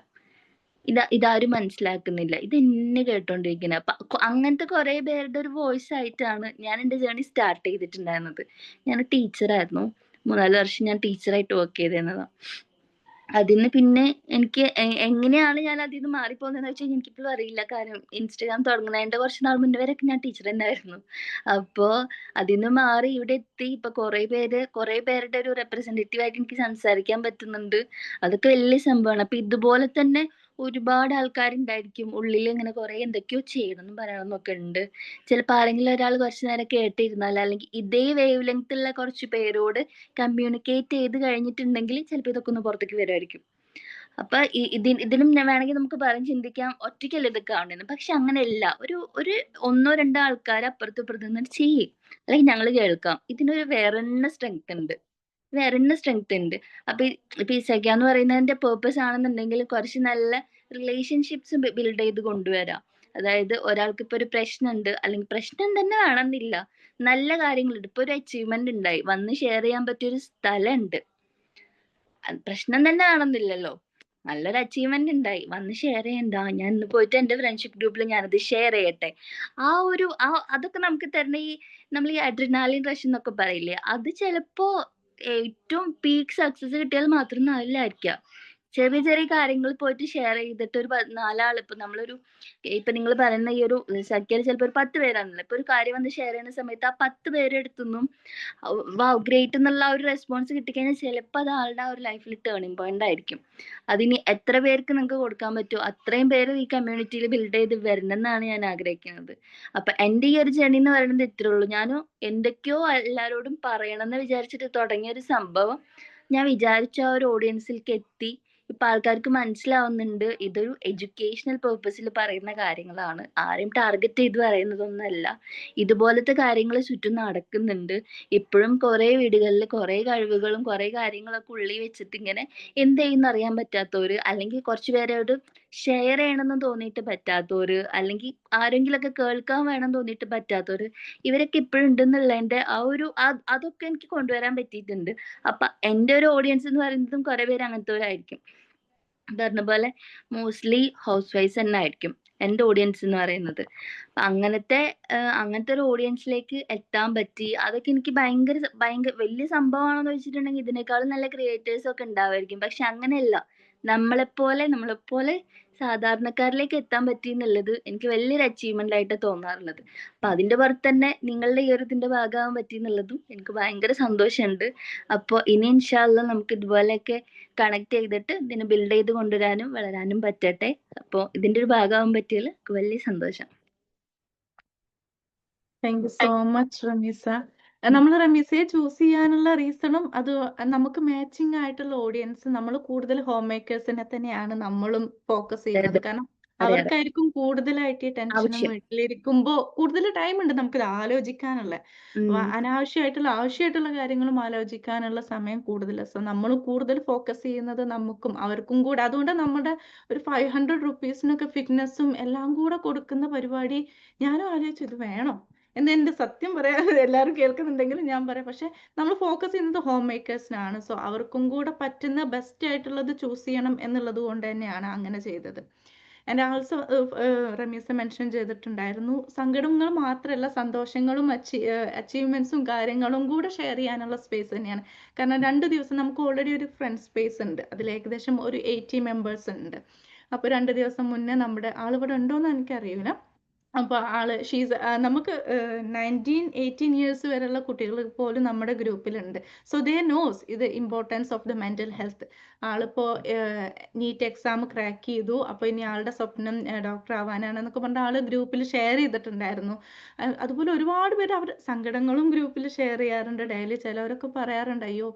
ഇതാരും മനസ്സിലാക്കുന്നില്ല, ഇത് എന്നെ കേട്ടോണ്ടിരിക്കുന്നത്. അപ്പൊ അങ്ങനത്തെ കുറെ പേരുടെ ഒരു വോയിസ് ആയിട്ടാണ് ഞാൻ എൻ്റെ ജേർണി സ്റ്റാർട്ട് ചെയ്തിട്ടുണ്ടായിരുന്നത്. ഞാൻ ടീച്ചറായിരുന്നു, 3-4 വർഷം ഞാൻ ടീച്ചറായിട്ട് വർക്ക് ചെയ്തിരുന്നതാണ്. അതിന് പിന്നെ എനിക്ക് എങ്ങനെയാണ് ഞാൻ അതിൽ നിന്ന് മാറിപ്പോകുന്നതെന്ന് വെച്ചാൽ എനിക്കിപ്പോഴും അറിയില്ല. കാരണം ഇൻസ്റ്റാഗ്രാം തുടങ്ങുന്നതിന്റെ കുറച്ച് നാൾ മുന്നേ വരെയൊക്കെ ഞാൻ ടീച്ചർ തന്നെ ആയിരുന്നു. അപ്പോ അതിന്ന് മാറി ഇവിടെ എത്തി. ഇപ്പൊ കുറെ പേരുടെ ഒരു റെപ്രസെന്റേറ്റീവ് ആയിട്ട് എനിക്ക് സംസാരിക്കാൻ പറ്റുന്നുണ്ട്. അതൊക്കെ വലിയ സംഭവമാണ്. അപ്പൊ ഇതുപോലെ തന്നെ ഒരുപാട് ആൾക്കാരുണ്ടായിരിക്കും ഉള്ളിൽ ഇങ്ങനെ കുറെ എന്തൊക്കെയോ ചെയ്യണമെന്നും പറയണമെന്നൊക്കെ ഉണ്ട്. ചിലപ്പോൾ ആരെങ്കിലും ഒരാൾ കുറച്ചു നേരം കേട്ടിരുന്നാൽ, അല്ലെങ്കിൽ ഇതേ വേവ് ലെങ്ത് ഉള്ള കുറച്ച് പേരോട് കമ്മ്യൂണിക്കേറ്റ് ചെയ്ത് കഴിഞ്ഞിട്ടുണ്ടെങ്കിൽ ചിലപ്പോൾ ഇതൊക്കെ ഒന്ന് പുറത്തേക്ക് വരുമായിരിക്കും. അപ്പൊ ഇതിനും വേണമെങ്കിൽ നമുക്ക് ചിന്തിക്കാം ഒറ്റയ്ക്കല്ല ഇതൊക്കെ കാണുന്നത്. പക്ഷെ അങ്ങനെയല്ല. ഒരു 1-2 ആൾക്കാർ അപ്പുറത്തും ഇപ്പുറത്തും നിന്ന് ചെയ്യും, അല്ലെങ്കിൽ ഞങ്ങൾ കേൾക്കാം. ഇതിനൊരു വേറെ സ്ട്രെങ്ത് ഉണ്ട്. അപ്പൊ ഈ സെക്ക എന്ന് പറയുന്നതിന്റെ പേർപ്പസ് ആണെന്നുണ്ടെങ്കിൽ കുറച്ച് നല്ല റിലേഷൻഷിപ്സ് ബിൽഡ് ചെയ്ത് കൊണ്ടുവരാം. അതായത് ഒരാൾക്ക് ഇപ്പൊ ഒരു പ്രശ്നമുണ്ട്, അല്ലെങ്കിൽ പ്രശ്നം തന്നെ വേണമെന്നില്ല, നല്ല കാര്യങ്ങളുണ്ട്. ഇപ്പൊ ഒരു അച്ചീവ്മെന്റ് ഉണ്ടായി, വന്ന് ഷെയർ ചെയ്യാൻ പറ്റിയൊരു സ്ഥലമുണ്ട്. പ്രശ്നം തന്നെ വേണമെന്നില്ലല്ലോ, നല്ലൊരു അച്ചീവ്മെന്റ് ഉണ്ടായി, വന്ന് ഷെയർ ചെയ്യണ്ട, ഞാൻ ഇന്ന് പോയിട്ട് എന്റെ ഫ്രണ്ട്ഷിപ്പ് ഗ്രൂപ്പിൽ ഞാനത് ഷെയർ ചെയ്യട്ടെ. അതൊക്കെ നമുക്ക് തരുന്ന നമ്മൾ ഈ അഡ്രിനാലിൻ റഷ് എന്നൊക്കെ പറയില്ലേ, അത് ചിലപ്പോ ഏറ്റവും പീക്ക് സക്സസ് കിട്ടിയാൽ മാത്രം നല്ലതായിരിക്കാം. ചെറിയ ചെറിയ കാര്യങ്ങൾ പോയിട്ട് ഷെയർ ചെയ്തിട്ട് ഒരു 4 ആൾ, ഇപ്പൊ നിങ്ങൾ പറയുന്ന ഈ ഒരു സഖ്യയിൽ ചിലപ്പോൾ ഒരു 10 പേരാണല്ലോ. ഇപ്പൊ ഒരു കാര്യം വന്ന് ഷെയർ ചെയ്യുന്ന സമയത്ത് ആ 10 പേരെടുത്തുനിന്നും വാവ് ഗ്രേറ്റ് എന്നുള്ള ഒരു റെസ്പോൺസ് കിട്ടിക്കഴിഞ്ഞാൽ ചിലപ്പോൾ അത് ആളുടെ ആ ഒരു ലൈഫിൽ ടേണിംഗ് പോയിന്റ് ആയിരിക്കും. അതിന് എത്ര പേർക്ക് നിങ്ങൾക്ക് കൊടുക്കാൻ പറ്റുമോ അത്രയും പേര് ഈ കമ്മ്യൂണിറ്റിയിൽ ബിൽഡ് ചെയ്ത് വരണം എന്നാണ് ഞാൻ ആഗ്രഹിക്കുന്നത്. അപ്പൊ എൻ്റെ ഈ ഒരു ജേർണി എന്ന് പറയുന്നത് ഇത്രേ ഉള്ളൂ. ഞാനും എന്തൊക്കെയോ എല്ലാവരോടും പറയണമെന്ന് വിചാരിച്ചിട്ട് തുടങ്ങിയ ഒരു സംഭവം ഞാൻ വിചാരിച്ച ആ ഒരു ഓഡിയൻസിലേക്ക് എത്തി. ഇപ്പൊ ആൾക്കാർക്ക് മനസ്സിലാവുന്നുണ്ട് ഇതൊരു എഡ്യൂക്കേഷണൽ പേർപ്പസിൽ പറയുന്ന കാര്യങ്ങളാണ്, ആരെയും ടാർഗറ്റ് ചെയ്ത് പറയുന്നതൊന്നുമല്ല. ഇതുപോലത്തെ കാര്യങ്ങൾ ചുറ്റും നടക്കുന്നുണ്ട്. ഇപ്പോഴും കുറെ വീടുകളിൽ കുറെ കഴിവുകളും കുറെ കാര്യങ്ങളൊക്കെ ഉള്ളിൽ വെച്ചിട്ട് ഇങ്ങനെ എന്ത് ചെയ്യുന്ന അറിയാൻ പറ്റാത്തവര്, അല്ലെങ്കിൽ കുറച്ചു പേരോട് ഷെയർ ചെയ്യണമെന്ന് തോന്നിയിട്ട് പറ്റാത്തവര്, അല്ലെങ്കിൽ ആരെങ്കിലൊക്കെ കേൾക്കാൻ വേണം തോന്നിയിട്ട് പറ്റാത്തവര്, ഇവരൊക്കെ ഇപ്പോഴും ഉണ്ടെന്നുള്ളതിന്റെ അതൊക്കെ എനിക്ക് കൊണ്ടുവരാൻ പറ്റിയിട്ടുണ്ട്. അപ്പൊ എൻ്റെ ഒരു ഓഡിയൻസ് എന്ന് പറയുന്നതും കുറെ പേര് അങ്ങനത്തെവരായിരിക്കും. പറഞ്ഞ പോലെ മോസ്റ്റ്ലി ഹൗസ് വൈഫ്സ് തന്നെ ആയിരിക്കും എൻ്റെ ഓഡിയൻസ് എന്ന് പറയുന്നത്. അപ്പൊ അങ്ങനത്തെ ഒരു ഓഡിയൻസിലേക്ക് എത്താൻ പറ്റി. അതൊക്കെ എനിക്ക് ഭയങ്കര വലിയ സംഭവമാണെന്ന് വെച്ചിട്ടുണ്ടെങ്കിൽ ഇതിനേക്കാളും നല്ല ക്രിയേറ്റേഴ്സ് ഒക്കെ ഉണ്ടാവുമായിരിക്കും. പക്ഷെ അങ്ങനെയല്ല, നമ്മളെപ്പോലെ സാധാരണക്കാരിലേക്ക് എത്താൻ പറ്റി എന്നുള്ളത് എനിക്ക് വലിയൊരു അച്ചീവ്മെന്റ് ആയിട്ട് തോന്നാറുള്ളത്. അപ്പൊ അതിന്റെ പുറത്ത് തന്നെ നിങ്ങളുടെ ഈ ഒരു ഇതിന്റെ ഭാഗമാകാൻ പറ്റി എന്നുള്ളതും എനിക്ക് ഭയങ്കര സന്തോഷമുണ്ട്. അപ്പോൾ ഇനി ഇൻഷാ അല്ലാഹ് നമുക്ക് ഇതുപോലെയൊക്കെ കണക്ട് ചെയ്തിട്ട് ഇതിനെ ബിൽഡ് ചെയ്ത് കൊണ്ടുവരാനും വളരാനും പറ്റട്ടെ. അപ്പോൾ ഇതിന്റെ ഒരു ഭാഗമാകാൻ പറ്റിയതിൽ വലിയ സന്തോഷം. Thank you so much Ramisa. നമ്മൾ റമീസയെ ചൂസ് ചെയ്യാനുള്ള റീസണും അത് നമുക്ക് മാച്ചിങ് ആയിട്ടുള്ള ഓഡിയൻസ് നമ്മൾ കൂടുതൽ ഹോം മേക്കേഴ്സിനെ തന്നെയാണ് നമ്മളും ഫോക്കസ് ചെയ്യുന്നത്. കാരണം അവർക്കായിരിക്കും കൂടുതലായിട്ട് ഈ ടെൻഷനും ആവശ്യം. വീട്ടിലിരിക്കുമ്പോൾ കൂടുതൽ ടൈം ഉണ്ട് നമുക്ക് ആലോചിക്കാനുള്ള ആവശ്യമായിട്ടുള്ള കാര്യങ്ങളും ആലോചിക്കാനുള്ള സമയം കൂടുതൽ. സോ നമ്മൾ കൂടുതൽ ഫോക്കസ് ചെയ്യുന്നത് നമുക്കും അവർക്കും കൂടെ. അതുകൊണ്ട് നമ്മുടെ ഒരു 500 റുപ്പീസിനൊക്കെ ഫിറ്റ്നസ്സും എല്ലാം കൂടെ കൊടുക്കുന്ന പരിപാടി ഞാനും ആലോചിച്ചു ഇത് വേണോ എന്ന്. എൻ്റെ സത്യം പറയാൻ എല്ലാവരും കേൾക്കുന്നുണ്ടെങ്കിലും ഞാൻ പറയാം. പക്ഷെ നമ്മൾ ഫോക്കസ് ചെയ്യുന്നത് ഹോം മേക്കേഴ്സിനാണ്. സോ അവർക്കും കൂടെ പറ്റുന്ന ബെസ്റ്റ് ആയിട്ടുള്ളത് ചൂസ് ചെയ്യണം എന്നുള്ളത് കൊണ്ട് തന്നെയാണ് അങ്ങനെ ചെയ്തത്. ആൻഡ് ആൾസോ റമീസ മെൻഷൻ ചെയ്തിട്ടുണ്ടായിരുന്നു സങ്കടങ്ങൾ മാത്രമല്ല സന്തോഷങ്ങളും അച്ചീവ്മെന്റ്സും കാര്യങ്ങളും കൂടെ ഷെയർ ചെയ്യാനുള്ള സ്പേസ് തന്നെയാണ്. കാരണം 2 ദിവസം നമുക്ക് ഓൾറെഡി ഒരു ഫ്രണ്ട് സ്പേസ് ഉണ്ട്. അതിൽ ഏകദേശം ഒരു 80 മെമ്പേഴ്സ് ഉണ്ട്. അപ്പോൾ 2 ദിവസം മുന്നേ നമ്മുടെ ആളിവിടെ ഉണ്ടോയെന്ന് എനിക്കറിയില്ല. അപ്പോൾ നമുക്ക് 19-18 ഇയേഴ്സ് വരെയുള്ള കുട്ടികൾ പോലും നമ്മുടെ ഗ്രൂപ്പിലുണ്ട്. സോ ദേ നോസ് ഇത് importance of the mental health. ആളിപ്പോൾ നീറ്റ് എക്സാം ക്രാക്ക് ചെയ്തു. അപ്പോൾ ഇനി ആളുടെ സ്വപ്നം ഡോക്ടർ ആവാനാണെന്നൊക്കെ പറഞ്ഞിട്ട് ആള് ഗ്രൂപ്പിൽ ഷെയർ ചെയ്തിട്ടുണ്ടായിരുന്നു. അതുപോലെ ഒരുപാട് പേര് അവർ സങ്കടങ്ങളും ഗ്രൂപ്പിൽ ഷെയർ ചെയ്യാറുണ്ട് ഡെയിലി. ചിലവരൊക്കെ പറയാറുണ്ട് അയ്യോ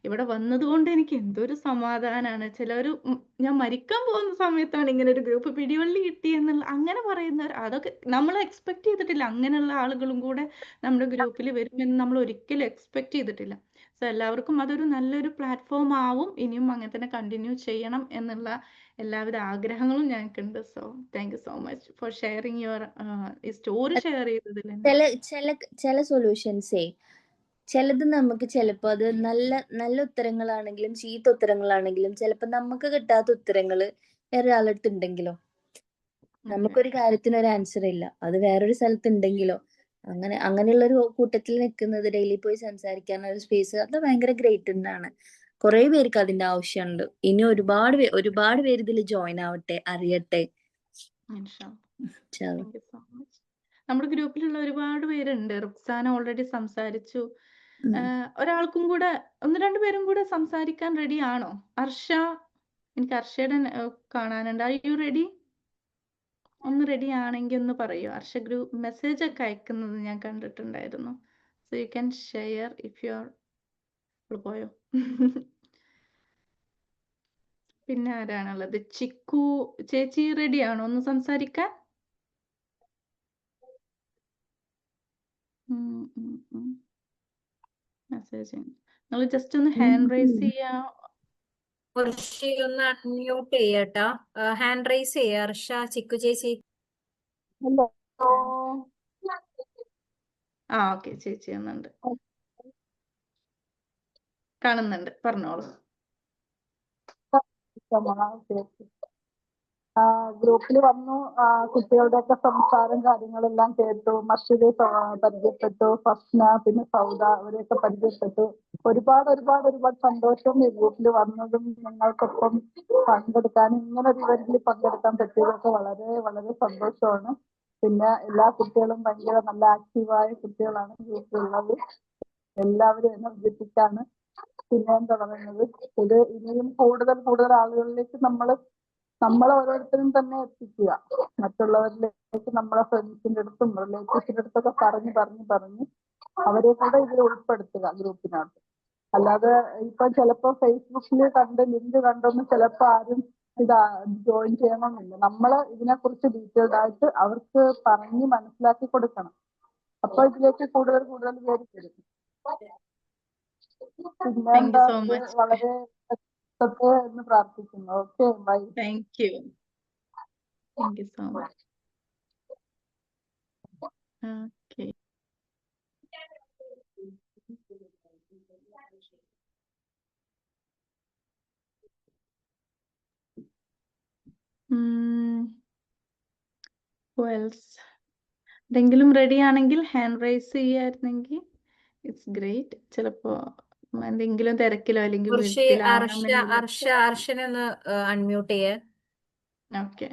ഇവിടെ വന്നതുകൊണ്ട് എനിക്ക് എന്തൊരു സമാധാനമാണ്. ചിലവർ ഞാൻ മരിക്കാൻ പോകുന്ന സമയത്താണ് ഇങ്ങനെ ഒരു ഗ്രൂപ്പ് പിടിവള്ളി കിട്ടി എന്നുള്ള അങ്ങനെ പറയുന്നവർ. അതൊക്കെ നമ്മൾ എക്സ്പെക്ട് ചെയ്തിട്ടില്ല. അങ്ങനെയുള്ള ആളുകളും കൂടെ നമ്മുടെ ഗ്രൂപ്പിൽ വരുമെന്ന് നമ്മൾ ഒരിക്കലും എക്സ്പെക്ട് ചെയ്തിട്ടില്ല. സോ എല്ലാവർക്കും അതൊരു നല്ലൊരു പ്ലാറ്റ്ഫോം ആവും. ഇനിയും അങ്ങനെ തന്നെ കണ്ടിന്യൂ ചെയ്യണം എന്നുള്ള എല്ലാവിധ ആഗ്രഹങ്ങളും ഞങ്ങൾക്കുണ്ട്. So thank you so much for sharing your ഈ സ്റ്റോറി ഷെയർ ചെയ്തതിൽ. ചില സൊല്യൂഷൻസേ ചിലത് നമുക്ക് ചിലപ്പോൾ അത് നല്ല നല്ല ഉത്തരങ്ങളാണെങ്കിലും ചീത്ത ഉത്തരങ്ങളാണെങ്കിലും ചിലപ്പോൾ നമുക്ക് കിട്ടാത്ത ഉത്തരങ്ങൾ വേറെ ആളടുത്ത് ഉണ്ടെങ്കിലോ, നമുക്കൊരു കാര്യത്തിന് ഒരു ആൻസർ ഇല്ല, അത് വേറൊരു സ്ഥലത്ത് ഉണ്ടെങ്കിലോ, അങ്ങനെയുള്ള ഒരു കൂട്ടത്തിൽ നിൽക്കുന്നത് ഡെയിലി പോയി സംസാരിക്കാനുള്ള ഒരു സ്പേസ് അത് ഭയങ്കര ഗ്രേറ്റ് തന്നെയാണ്. കുറെ പേർക്ക് അതിന്റെ ആവശ്യമുണ്ട്. ഇനി ഒരുപാട് പേര് ഇതിൽ ജോയിൻ ആവട്ടെ, അറിയട്ടെ. Thank you so much. നമ്മുടെ ഗ്രൂപ്പിലുള്ള ഒരുപാട് പേരുണ്ട്. റുക്സാന ഓൾറെഡി സംസാരിച്ചു. ഒരാൾക്കും കൂടെ 1-2 പേരും കൂടെ സംസാരിക്കാൻ റെഡി ആണോ? അർഷ, എനിക്ക് അർഷയുടെ കാണാനുണ്ട്. Are you ready? ഒന്ന് റെഡി ആണെങ്കിൽ ഒന്ന് പറയൂ. അർഷ ഗ്രൂപ്പ് മെസ്സേജ് ഒക്കെ അയക്കുന്നത് ഞാൻ കണ്ടിട്ടുണ്ടായിരുന്നു. So you can share if you are. പോയോ? പിന്നെ ആരാണുള്ളത്? ചിക്കു ചേച്ചി റെഡി ആണോ ഒന്ന് സംസാരിക്കാൻ? മെസ്സേജ് നിങ്ങൾ ജസ്റ്റ് ഒന്ന് ഹാൻഡ് റൈസ് ചെയ്യാ. ഒന്ന് അൺമ്യൂട്ട് ചെയ്യട്ടാ. ഹാൻഡ് റൈസ് ചെയ്യാ അർഷ, ചിക്കു ചേച്ചി. ഓക്കെ ചേച്ചി എന്നുണ്ട്, കാണുന്നുണ്ട്, പറഞ്ഞോളൂ. ഗ്രൂപ്പിൽ വന്നു, കുട്ടികളുടെയൊക്കെ സംസാരം കാര്യങ്ങളെല്ലാം കേട്ടു. മഷീദ് പരിചയപ്പെട്ടു, ഫസ്ന, പിന്നെ സൗദ, അവരെയൊക്കെ പരിചയപ്പെട്ടു. ഒരുപാട് സന്തോഷം ഈ ഗ്രൂപ്പിൽ വന്നതും നിങ്ങൾക്കൊപ്പം പങ്കെടുക്കാനും ഇങ്ങനെ ഒരു ഇവന്റിൽ പങ്കെടുക്കാൻ പറ്റിയതൊക്കെ വളരെ സന്തോഷമാണ്. പിന്നെ എല്ലാ കുട്ടികളും ഭയങ്കര നല്ല ആക്റ്റീവായ കുട്ടികളാണ് ഗ്രൂപ്പിലുള്ളത്. എല്ലാവരും എനർജറ്റിക്കാണ്. പിന്നെ എന്താ പറയുന്നത്, ഇത് ഇനിയും കൂടുതൽ ആളുകളിലേക്ക് നമ്മൾ ഓരോരുത്തരും തന്നെ എത്തിക്കുക. മറ്റുള്ളവരിലേക്ക് നമ്മളെ ഫ്രണ്ട്സിന്റെ അടുത്തും റിലേറ്റീവ്സിന്റെ അടുത്തൊക്കെ പറഞ്ഞ് അവരെ കൂടെ ഇതിൽ ഉൾപ്പെടുത്തുക ഗ്രൂപ്പിനകത്ത്. അല്ലാതെ ഇപ്പൊ ചിലപ്പോ ഫേസ്ബുക്കിൽ ലിങ്ക് കണ്ടൊന്നും ചിലപ്പോ ആരും ജോയിൻ ചെയ്യണമെന്നില്ല. നമ്മൾ ഇതിനെക്കുറിച്ച് ഡീറ്റെയിൽഡ് ആയിട്ട് അവർക്ക് പറഞ്ഞ് മനസ്സിലാക്കി കൊടുക്കണം. അപ്പൊ ഇതിലേക്ക് കൂടുതൽ പേര് വരും. പിന്നെ എന്താ, വളരെ എന്ന് പ്രാർത്ഥിക്കുന്നു. Okay, bye. Thank you so much. Okay, എന്തെങ്കിലും റെഡി ആണെങ്കിൽ ഹാൻഡ് റൈസ് ചെയ്യായിരുന്നെങ്കിൽ ഇറ്റ്സ് ഗ്രേറ്റ്. ചിലപ്പോ എന്തെങ്കിലും തിരക്കിലോ അല്ലെങ്കിൽ അർഷനെ ഒന്ന് അൺമ്യൂട്ട് ചെയ്യേ. ഓക്കെ,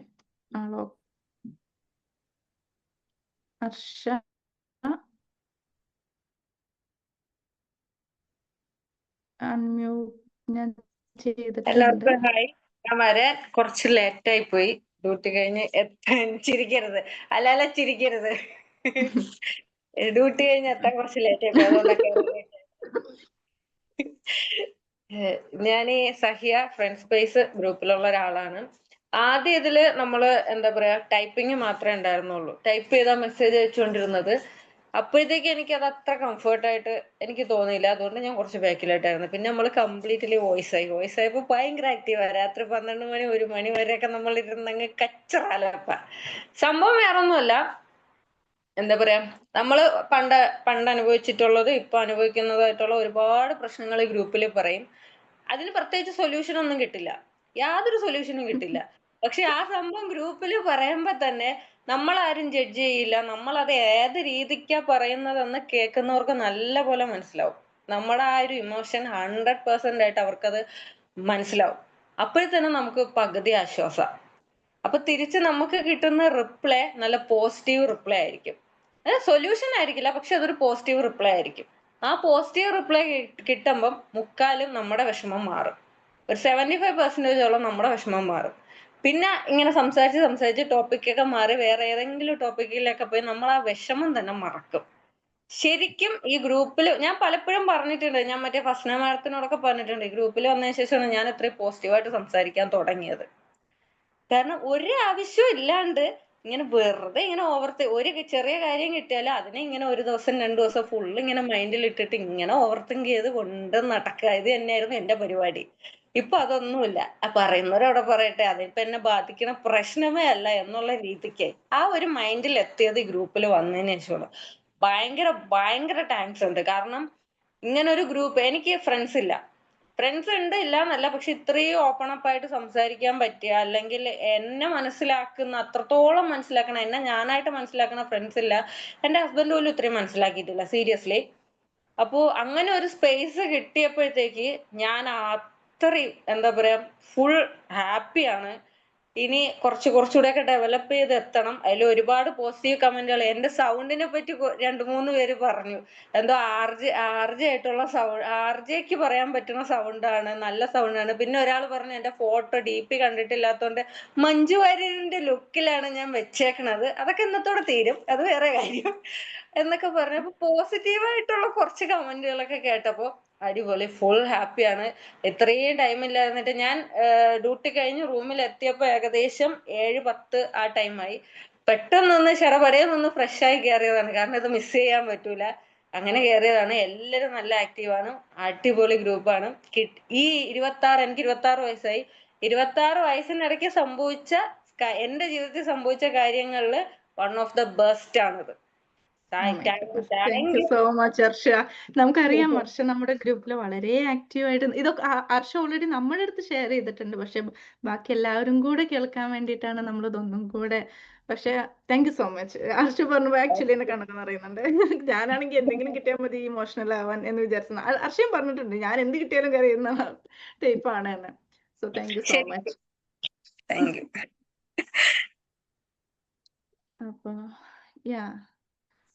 അർഷ അൺമ്യൂട്ട് ഞാൻ ചെയ്തിട്ടുണ്ട്. എല്ലാവർക്കും ഹായ്. ഞാൻ വരാൻ കുറച്ച് ലേറ്റ് ആയി പോയി. ഡ്യൂട്ടി കഴിഞ്ഞ് ചിരിക്കരുത്, ചിരിക്കരുത്. ഡ്യൂട്ടി കഴിഞ്ഞ് എത്താൻ കുറച്ച് ലേറ്റ് ആയിപ്പോയി, അതുകൊണ്ടൊക്കെ ഞാൻ ഈ സഹിയ ഫ്രണ്ട് സ്പേസ് ഗ്രൂപ്പിലുള്ള ഒരാളാണ്. ആദ്യം ഇതില് നമ്മള് എന്താ പറയാ ടൈപ്പിംഗ് മാത്രമേ ഉണ്ടായിരുന്നുള്ളൂ. ടൈപ്പ് ചെയ്താൽ മെസ്സേജ് അയച്ചുകൊണ്ടിരുന്നത്. അപ്പോഴത്തേക്ക് എനിക്ക് അത് അത്ര കംഫർട്ടായിട്ട് എനിക്ക് തോന്നിയില്ല. അതുകൊണ്ട് ഞാൻ കുറച്ച് ബാക്കിലായിട്ടായിരുന്നു. പിന്നെ നമ്മൾ കംപ്ലീറ്റ്ലി വോയിസ് ആയപ്പോ ഭയങ്കര ആക്റ്റീവാ. രാത്രി 12 മണി 1 മണി വരെയൊക്കെ നമ്മൾ ഇരുന്നങ്ങ് കച്ചറാലപ്പ. സംഭവം വേറൊന്നുമല്ല, എന്താ പറയാ, നമ്മള് പണ്ട് അനുഭവിച്ചിട്ടുള്ളത് ഇപ്പൊ അനുഭവിക്കുന്നതായിട്ടുള്ള ഒരുപാട് പ്രശ്നങ്ങൾ ഈ ഗ്രൂപ്പിൽ പറയും. അതിന് പ്രത്യേകിച്ച് സൊല്യൂഷൻ ഒന്നും കിട്ടില്ല, യാതൊരു സൊല്യൂഷനും കിട്ടില്ല. പക്ഷെ ആ സംഭവം ഗ്രൂപ്പിൽ പറയുമ്പോ തന്നെ നമ്മളാരും ജഡ്ജ് ചെയ്യില്ല. നമ്മളത് ഏത് രീതിക്കാ പറയുന്നതെന്ന് കേൾക്കുന്നവർക്ക് നല്ല പോലെ മനസ്സിലാവും. നമ്മുടെ ആ ഒരു ഇമോഷൻ 100% ആയിട്ട് അവർക്കത് മനസ്സിലാവും. അപ്പോഴത്തന്നെ നമുക്ക് പകുതി ആശ്വാസം. അപ്പൊ തിരിച്ച് നമുക്ക് കിട്ടുന്ന റിപ്ലൈ നല്ല പോസിറ്റീവ് റിപ്ലൈ ആയിരിക്കും. സൊല്യൂഷൻ ആയിരിക്കില്ല, പക്ഷെ അതൊരു പോസിറ്റീവ് റിപ്ലൈ ആയിരിക്കും. ആ പോസിറ്റീവ് റിപ്ലൈ കിട്ടുമ്പം മുക്കാലും നമ്മുടെ വിഷമം മാറും. ഒരു 75% നമ്മുടെ വിഷമം മാറും. പിന്നെ ഇങ്ങനെ സംസാരിച്ച് ടോപ്പിക്കൊക്കെ മാറി വേറെ ഏതെങ്കിലും ടോപ്പിക്കിലൊക്കെ പോയി നമ്മൾ ആ വിഷമം തന്നെ മറക്കും. ശരിക്കും ഈ ഗ്രൂപ്പിൽ ഞാൻ പലപ്പോഴും പറഞ്ഞിട്ടുണ്ട്, ഞാൻ മറ്റേ ഫസ്ന മാഡത്തിനോടൊക്കെ പറഞ്ഞിട്ടുണ്ട്, ഈ ഗ്രൂപ്പിൽ വന്നതിന് ശേഷമാണ് ഞാൻ ഇത്രയും പോസിറ്റീവായിട്ട് സംസാരിക്കാൻ തുടങ്ങിയത്. കാരണം ഒരു ആവശ്യവും ഇല്ലാണ്ട് ഇങ്ങനെ വെറുതെ ഇങ്ങനെ ഒരു ചെറിയ കാര്യം കിട്ടിയാൽ അതിനെ ഇങ്ങനെ 1 ദിവസം 2 ദിവസം ഫുള്ള് ഇങ്ങനെ മൈൻഡിൽ ഇട്ടിട്ട് ഇങ്ങനെ ഓവർ തിങ്ക് ചെയ്ത് കൊണ്ട് നടക്കുക. ഇത് തന്നെയായിരുന്നു എന്റെ പരിപാടി. ഇപ്പൊ അതൊന്നുമില്ല. പറയുന്നവരവിടെ പറയട്ടെ, അതിപ്പോ എന്നെ ബാധിക്കുന്ന പ്രശ്നമേ അല്ല എന്നുള്ള രീതിക്ക് ആ ഒരു മൈൻഡിൽ എത്തിയത് ഈ ഗ്രൂപ്പിൽ വന്നതിന് ശേഷമാണ്. ഭയങ്കര താങ്ക്സ് ഉണ്ട്. കാരണം ഇങ്ങനെ ഒരു ഗ്രൂപ്പ്, എനിക്ക് ഫ്രണ്ട്സ് ഇല്ല, ഫ്രണ്ട്സ് ഉണ്ട് ഇല്ല എന്നല്ല, പക്ഷെ ഇത്രയും ഓപ്പൺ അപ്പ് ആയിട്ട് സംസാരിക്കാൻ പറ്റിയ, അല്ലെങ്കിൽ എന്നെ മനസ്സിലാക്കുന്ന, അത്രത്തോളം മനസ്സിലാക്കണ, എന്നെ ഞാനായിട്ട് മനസ്സിലാക്കുന്ന ഫ്രണ്ട്സ് ഇല്ല. എന്റെ ഹസ്ബൻഡ് പോലും ഇത്രയും മനസ്സിലാക്കിയിട്ടില്ല, സീരിയസ്ലി. അപ്പോ അങ്ങനെ ഒരു സ്പേസ് കിട്ടിയപ്പോഴത്തേക്ക് ഞാൻ അത്രയും എന്താ പറയാ ഫുൾ ഹാപ്പിയാണ്. ഇനി കുറച്ചുകൂടെ ഒക്കെ ഡെവലപ്പ് ചെയ്ത് എത്തണം. അതിൽ ഒരുപാട് പോസിറ്റീവ് കമന്റുകൾ. എന്റെ സൗണ്ടിനെ പറ്റി 2-3 പേര് പറഞ്ഞു, എന്തോ ആർജെ ആയിട്ടുള്ള സൗണ്ട്, ആർജെക്ക് പറയാൻ പറ്റുന്ന സൗണ്ടാണ്, നല്ല സൗണ്ടാണ്. പിന്നെ ഒരാൾ പറഞ്ഞു എന്റെ ഫോട്ടോ DP കണ്ടിട്ടില്ലാത്തോണ്ട് മഞ്ജു വാര്യരിന്റെ ലുക്കിലാണ് ഞാൻ വെച്ചേക്കണത്. അതൊക്കെ ഇന്നത്തോടെ തീരും, അത് വേറെ കാര്യം എന്നൊക്കെ പറഞ്ഞു. അപ്പൊ പോസിറ്റീവായിട്ടുള്ള കുറച്ച് കമന്റുകളൊക്കെ കേട്ടപ്പോ അടിപൊളി, ഫുൾ ഹാപ്പിയാണ്. ഇത്രയും ടൈമില്ലായിരുന്നിട്ട് ഞാൻ ഡ്യൂട്ടി കഴിഞ്ഞ് റൂമിൽ എത്തിയപ്പോ ഏകദേശം 7:10 ആ ടൈമായി. പെട്ടെന്നൊന്ന് ശരപടയെന്നൊന്ന് ഫ്രഷ് ആയി കയറിയതാണ്, കാരണം ഇത് മിസ് ചെയ്യാൻ പറ്റൂല. അങ്ങനെ കയറിയതാണ്. എല്ലാരും നല്ല ആക്റ്റീവാണ്, അടിപൊളി ഗ്രൂപ്പാണ്. ഈ 26, എനിക്ക് 26 വയസ്സായി. 26 വയസ്സിനിടയ്ക്ക് സംഭവിച്ച എന്റെ ജീവിതത്തിൽ സംഭവിച്ച കാര്യങ്ങളിൽ വൺ ഓഫ് ദ ബെസ്റ്റ് ആണിത്. Thank you so much Harsha. നമുക്കറിയാം ഹർഷ നമ്മുടെ ഗ്രൂപ്പിൽ വളരെ ആക്റ്റീവ് ആയിട്ട്, ഇതൊക്കെ ഹർഷ ഓൾറെഡി നമ്മുടെ അടുത്ത് ഷെയർ ചെയ്തിട്ടുണ്ട്, പക്ഷെ ബാക്കി എല്ലാവരും കൂടെ കേൾക്കാൻ വേണ്ടിയിട്ടാണ് നമ്മൾ ഇതൊന്നും കൂടെ. പക്ഷെ thank you so much. Harsha പറഞ്ഞു ആക്ച്വലി എന്നെ കണക്കെന്ന് പറയുന്നുണ്ട്. ഞാനാണെങ്കിൽ എന്തെങ്കിലും കിട്ടിയാൽ മതി ഇമോഷണൽ ആവാൻ എന്ന് വിചാരിച്ചു. ഹർഷയും പറഞ്ഞിട്ടുണ്ട് ഞാൻ എന്ത് കിട്ടിയാലും കറിയുന്ന ടൈപ്പാണ് എന്ന്. So thank you so much. Thank you. അപ്പൊ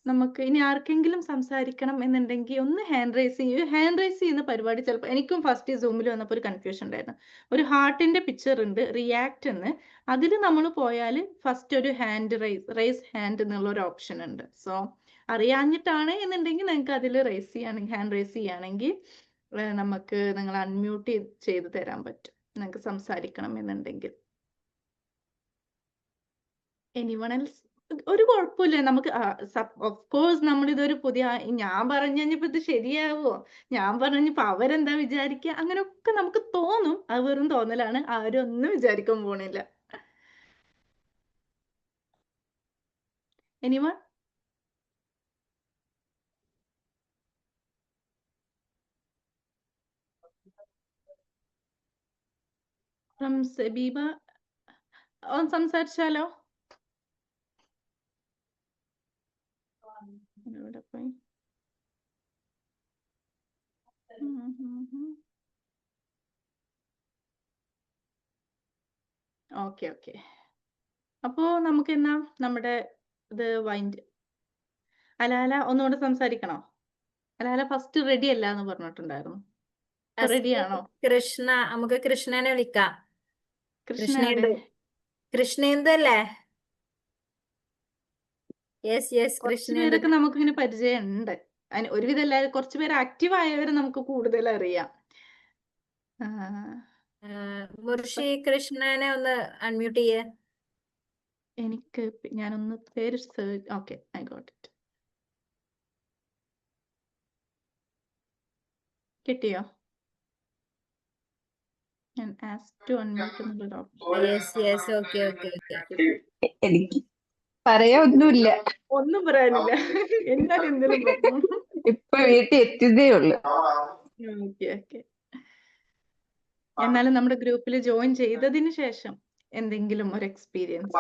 നമുക്ക് ഇനി ആർക്കെങ്കിലും സംസാരിക്കണം എന്നുണ്ടെങ്കിൽ ഒന്ന് ഹാൻഡ് റൈസ് ചെയ്യുന്ന പരിപാടി ചിലപ്പോൾ എനിക്കും ഫസ്റ്റ് സൂമിൽ വന്നപ്പോൾ ഒരു കൺഫ്യൂഷൻ ഉണ്ടായിരുന്നു. ഒരു ഹാർട്ടിന്റെ പിക്ചർ ഉണ്ട്, റിയാക്ട് എന്ന്. അതിൽ നമ്മൾ പോയാൽ ഫസ്റ്റ് ഒരു റൈസ് ഹാൻഡ് എന്നുള്ള ഒരു ഓപ്ഷൻ ഉണ്ട്. സോ അറിയാഞ്ഞിട്ടാണ് എന്നുണ്ടെങ്കിൽ നിങ്ങൾക്ക് അതിൽ ഹാൻഡ് റൈസ് ചെയ്യുകയാണെങ്കിൽ നമുക്ക് നിങ്ങൾ അൺമ്യൂട്ട് ചെയ്ത് തരാൻ പറ്റും, നിങ്ങൾക്ക് സംസാരിക്കണം എന്നുണ്ടെങ്കിൽ. Anyone else? ഒരു കുഴപ്പമില്ല. നമുക്ക് ഓഫ് കോഴ്സ് നമ്മളിതൊരു ഞാൻ പറഞ്ഞു കഴിഞ്ഞപ്പോ ഇത് ശരിയാവോ, ഞാൻ പറഞ്ഞപ്പോ അവരെന്താ വിചാരിക്കുക, അങ്ങനെയൊക്കെ നമുക്ക് തോന്നും. അത് വെറും തോന്നലാണ്, ആരും ഒന്നും വിചാരിക്കാൻ പോണില്ല. എനിവൺ? ഫ്രം സെബീബ ഒന്ന് സംസാരിച്ചാലോ? ഇവിടെ പോയി. ഓക്കെ. അപ്പോ നമുക്ക് എന്നാ നമ്മുടെ ഇത് അലാല ഒന്നുകൂടെ സംസാരിക്കണോ? അലാല ഫസ്റ്റ് റെഡി അല്ല എന്ന് പറഞ്ഞിട്ടുണ്ടായിരുന്നു. റെഡിയാണോ? കൃഷ്ണ, നമുക്ക് കൃഷ്ണനെ വിളിക്കാം. കൃഷ്ണേന്ദു കൃഷ്ണേന്ദു അല്ലേ? യെസ് യെസ് കുറച്ച് കൃഷ്ണയുണ്ട്. പേരൊക്കെ നമുക്കിങ്ങനെ പരിചയമുണ്ട്. ഒരുവിധം എല്ലാവരും കുറച്ച് പേര് ആക്റ്റീവ് ആയവരെ നമുക്ക് കൂടുതൽ അറിയാം. ആ, മുർഷി കൃഷ്ണനെ ഒന്ന് അൺമ്യൂട്ട് ചെയ്യേ. എനിക്ക് ഞാനൊന്ന് പേര് ഓക്കെ, ഐ ഗോട്ട് ഇറ്റ്. കിട്ടിയോ? ഞാൻ ആസ്ക് ടു അൺമ്യൂട്ട് എന്നുള്ളൊരു option. Yes yes okay okay okay. എനിക്ക് പറയാനൊന്നുമില്ല. ഒന്നും പറയാനില്ല. എന്നാൽ എന്തെങ്കിലും പറഞ്ഞു. ഇപ്പൊ വീട്ടിൽ എത്തിയതേ ഉള്ളു. Okay okay. എന്നാലും നമ്മുടെ ഗ്രൂപ്പിൽ ജോയിൻ ചെയ്തതിന് ശേഷം എന്തെങ്കിലും ഒരു എക്സ്പീരിയൻസ്?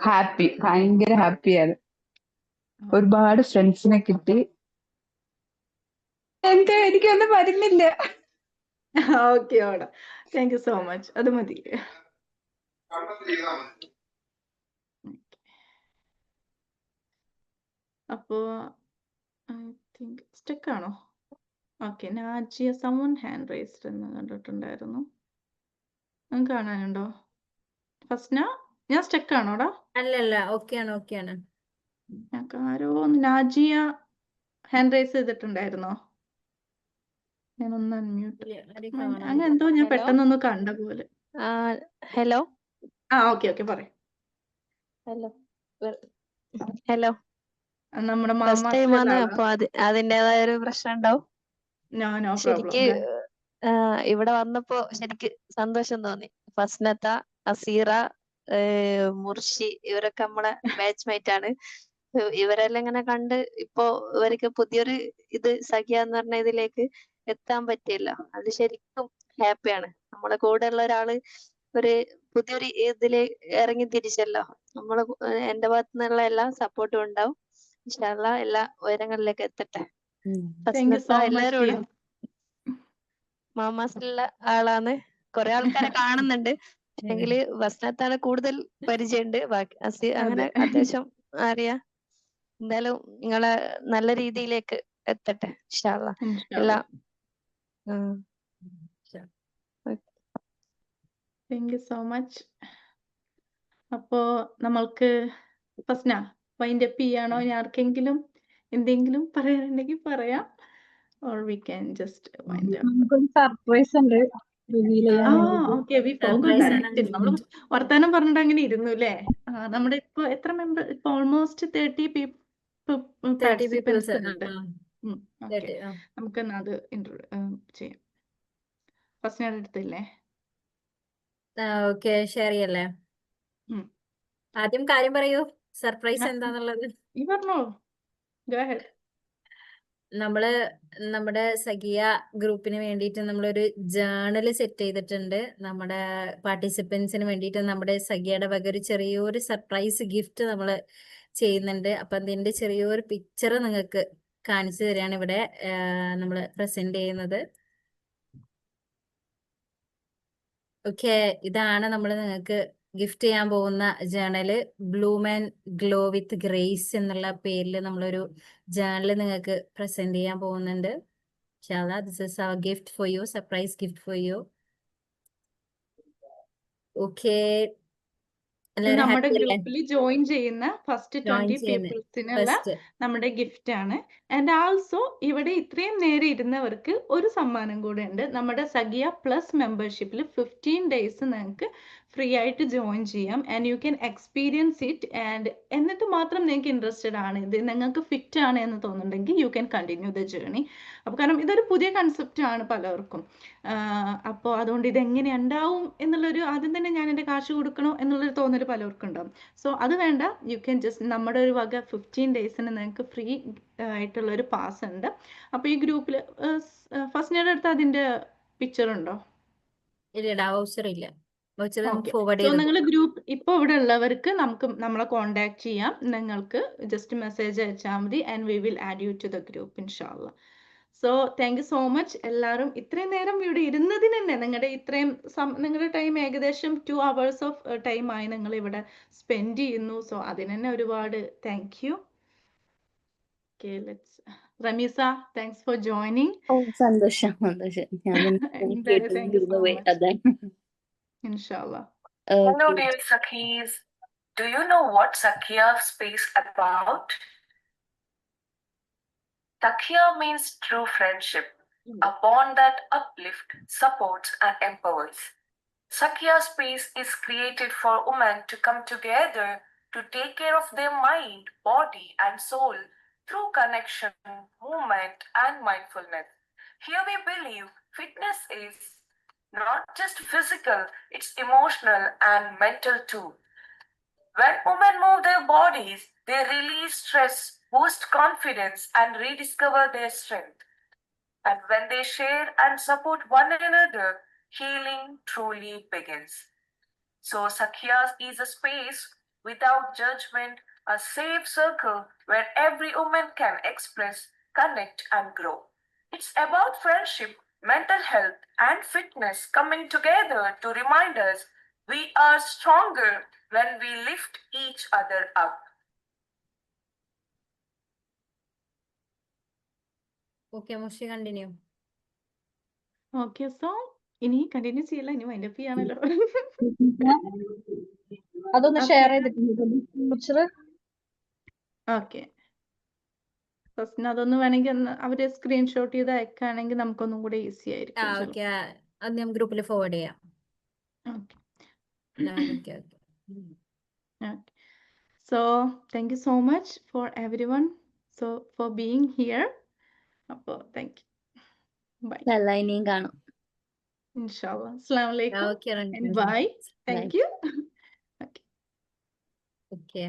ഹാപ്പി, ഭയങ്കര ഹാപ്പിയാണ്. ഒരുപാട് ഫ്രണ്ട്സിനെ കിട്ടി. എനിക്കൊന്നും വരുന്നില്ല. ഓക്കെ ഓടാ, താങ്ക് യു സോ മച്ച്. അത് മതി. അപ്പോ ഐ തിങ്ക് സ്റ്റക്ക് ആണോ? Okay, Najiya someone hand raised എന്ന് കണ്ടിട്ടുണ്ടായിരുന്നു. നിങ്ങൾക്ക് കാണാനുണ്ടോ? ഫസ്ന, ഞാൻ സ്റ്റക്ക് ആണോടാ? അല്ലല്ല ഓക്കെയാണ് ഓക്കെയാണ്. ഞങ്ങൾക്ക് ആരോ നാജിയ ഹാൻഡ് റൈസ് ചെയ്തിട്ടുണ്ടായിരുന്നോ? ഞാനൊന്ന് അൺമ്യൂട്ട്. അങ്ങനെ എന്തോ ഞാൻ ഹലോ പെട്ടെന്നൊന്ന് കണ്ട പോലെ. ഹലോ ഓക്കെ ഓക്കെ, പറയാം. ഹലോ ഹലോ നമ്മുടെ ഫസ്റ്റ് ടൈം ആണ്, മാമാസിലുള്ള അപ്പൊ അതിൻ്റെതായ ഒരു പ്രശ്നം ഉണ്ടാവും. നോ ശരിക്ക് പ്രോബ്ലം. ഇവിടെ വന്നപ്പോ ശരിക്ക് സന്തോഷം തോന്നി. ഫസ്നത്ത, അസീറ, മുർഷി ഇവരൊക്കെ നമ്മളെ ബാച്ച്മേറ്റ് ആണ്. ഇവരെല്ലാം ഇങ്ങനെ കണ്ട് ഇപ്പൊ ഇവർക്ക് പുതിയൊരു സഖ്യ എന്ന് പറഞ്ഞ ഇതിലേക്ക് എത്താൻ പറ്റിയല്ലോ. അത് ശരിക്കും ഹാപ്പിയാണ്. നമ്മളെ കൂടെ ഉള്ള ഒരാള് ഒരു പുതിയൊരു ഇതില് ഇറങ്ങി തിരിച്ചല്ലോ. എന്റെ ഭാഗത്തു നിന്നുള്ള എല്ലാ സപ്പോർട്ടും ഉണ്ടാവും. ഇൻഷാ അള്ളാ എല്ലാ ഉയരങ്ങളിലേക്ക് എത്തട്ടെ. Thank you so much. എല്ലാരോടും മാമാസിലുള്ള ആളാണ്. കുറെ ആൾക്കാരെ കാണുന്നുണ്ട്, പക്ഷെങ്കില് വസ്നത്താണ് കൂടുതൽ പരിചയമുണ്ട്. ബാക്കി അങ്ങനെ അത്യാവശ്യം അറിയാം. എന്തായാലും നിങ്ങളെ നല്ല രീതിയിലേക്ക് എത്തട്ടെ ഇൻഷാ അള്ളാ. എല്ലാം താങ്ക് യു സോ മച്ച്. അപ്പോ നമ്മൾക്ക് ഫസ്ന വൈൻഡ് അപ്പ് ചെയ്യാണോ? ഇനി ആർക്കെങ്കിലും എന്തെങ്കിലും പറയാനുണ്ടെങ്കിൽ പറയാം. Or we can just wind up. നമുക്കൊരു സർപ്രൈസ് ഉണ്ട് റിവീൽ ചെയ്യാൻ. Okay, we forgot that. നമ്മൾ വർത്താനം പറഞ്ഞിട്ട് അങ്ങനെ ഇരുന്നു അല്ലേ? നമ്മുടെ ഇപ്പൊ എത്ര മെമ്പർ? ഇപ്പൊ ഓൾമോസ്റ്റ് 30 പാർട്ടിസിപ്പൻസ് ഉണ്ട്. നമുക്ക് അത് ചെയ്യാം. ഫസ്റ്റിനോട് എടുത്തില്ലേ? ഓക്കെ, ഷെയർ ചെയ്യല്ലേ? ആദ്യം കാര്യം പറയൂ, സർപ്രൈസ് എന്താന്നുള്ളത്. ഈ പറഞ്ഞോളൂ. Go ahead. നമ്മള് നമ്മുടെ സഖിയ ഗ്രൂപ്പിന് വേണ്ടിയിട്ട് നമ്മളൊരു ജേണൽ സെറ്റ് ചെയ്തിട്ടുണ്ട്. നമ്മുടെ പാർട്ടിസിപ്പൻസിന് വേണ്ടിയിട്ട് നമ്മുടെ സഖിയയുടെ വക ഒരു ചെറിയൊരു സർപ്രൈസ് ഗിഫ്റ്റ് നമ്മൾ ചെയ്യുന്നുണ്ട്. അപ്പൊ അതിന്റെ ചെറിയൊരു പിക്ചർ നിങ്ങൾക്ക് കാണിച്ചു തരികയാണ് ഇവിടെ നമ്മൾ പ്രസന്റ് ചെയ്യുന്നത്. ഓക്കെ, ഇതാണ് നമ്മൾ നിങ്ങൾക്ക് ഗിഫ്റ്റ് ചെയ്യാൻ പോകുന്ന journal. Bloom and glow with grace എന്നുള്ള പേരിൽ നമ്മളൊരു ജേണൽ നിങ്ങൾക്ക് പ്രസന്റ് ചെയ്യാൻ പോകുന്നുണ്ട്. This is our gift for you, surprise gift for you. Okay, നമ്മുടെ ഗ്രൂപ്പിൽ ജോയിൻ ചെയ്യുന്ന ഫസ്റ്റ് 20 പീപ്പിൾസിനുള്ള നമ്മുടെ ഗിഫ്റ്റ് ആണ്. ആൻഡ് ആൾസോ ഇവിടെ ഇത്രയും നേരം ഇരുന്നവർക്ക് ഒരു സമ്മാനം കൂടെ ഉണ്ട്. നമ്മുടെ സഖിയ പ്ലസ് മെമ്പർഷിപ്പിൽ 15 ഡേയ്സ് നിങ്ങൾക്ക് ഫ്രീ ആയിട്ട് ജോയിൻ ചെയ്യാം. And you can experience it. And എന്നിട്ട് മാത്രം നിങ്ങൾക്ക് ഇൻട്രസ്റ്റഡ് ആണ്, ഇത് നിങ്ങൾക്ക് ഫിറ്റ് ആണ് എന്ന് തോന്നുന്നുണ്ടെങ്കിൽ you can continue the journey. അപ്പോൾ കാരണം ഇതൊരു പുതിയ കൺസെപ്റ്റ് ആണ് പലർക്കും. അപ്പോൾ അതുകൊണ്ട് ഇതെങ്ങനെ ഉണ്ടാവും എന്നുള്ളൊരു ആദ്യം തന്നെ ഞാൻ എൻ്റെ കാശ് കൊടുക്കണോ എന്നുള്ളൊരു തോന്നൽ പലർക്കും ഉണ്ടാവും. സോ അത് വേണ്ട, യു ക്യാൻ ജസ്റ്റ് നമ്മുടെ ഒരു വക 15 ഡേയ്സിന് നിങ്ങൾക്ക് ഫ്രീ ആയിട്ടുള്ളൊരു പാസ് ഉണ്ട്. അപ്പോൾ ഈ ഗ്രൂപ്പിൽ ഫസ്റ്റ് ഞാൻ അടുത്ത് അതിൻ്റെ പിക്ചർ ഉണ്ടോ? സോ നിങ്ങൾ ഗ്രൂപ്പ് ഇപ്പോൾ ഇവിടെ ഉള്ളവർക്ക് നമ്മളെ കോണ്ടാക്ട് ചെയ്യാം. നിങ്ങൾക്ക് ജസ്റ്റ് മെസ്സേജ് അയച്ചാൽ മതി. And we will add you to the group ഇൻഷാല്ലാ. So thank you so much. എല്ലാവരും ഇത്രയും നേരം ഇവിടെ ഇരുന്നതിന് തന്നെ നിങ്ങളുടെ ടൈം ഏകദേശം 2 hours ഓഫ് ടൈമായി നിങ്ങൾ ഇവിടെ സ്പെൻഡ് ചെയ്യുന്നു. സോ അതിന് തന്നെ ഒരുപാട് thank you. Okay, let's Rameesa, thanks for joining. സന്തോഷം. ഇൻഷാല്ലാ. Do you know what Sakhya Space about? Sakhya means true friendship, a bond that uplifts, supports, and empowers. Sakhya Space is created for women to come together to take care of their mind, body, and soul through connection, movement, and mindfulness. Here we believe fitness is not just physical, it's emotional and mental too. When women move their bodies, they release stress, boost confidence, and rediscover their strength. And when they share and support one another, healing truly begins. So, Sakhya is a space without judgment, a safe circle where every woman can express, connect, and grow. It's about friendship, mental health, and fitness coming together to remind us we are stronger when we lift each other up. Okay, Mushi, continue. Okay so ഇനി continue ചെയ്യല്ല, ഇനി wind up ചെയ്യാണല്ലോ. അതൊന്ന് share ചെയ്തിട്ടുണ്ട്. Okay, first അതൊന്ന് വേണമെങ്കിൽ ഒന്ന് അവര് screenshot ചെയ്ത് അയക്കുകയാണെങ്കിൽ നമുക്കൊന്നും കൂടെ ഈസി ആയിരിക്കും. ഓക്കെ, അത് ഞാൻ ഗ്രൂപ്പിൽ ഫോർവേഡ് ചെയ്യാം. Okay, okay okay. So thank you so much for every one for being here. അപ്പോൾ താങ്ക് യു, ബൈ. അല്ല ഇനിയും കാണും. ഇൻഷാല്ലാ. അസ്സലാമു അലൈക്കും okay and bye. Thank you. Okay.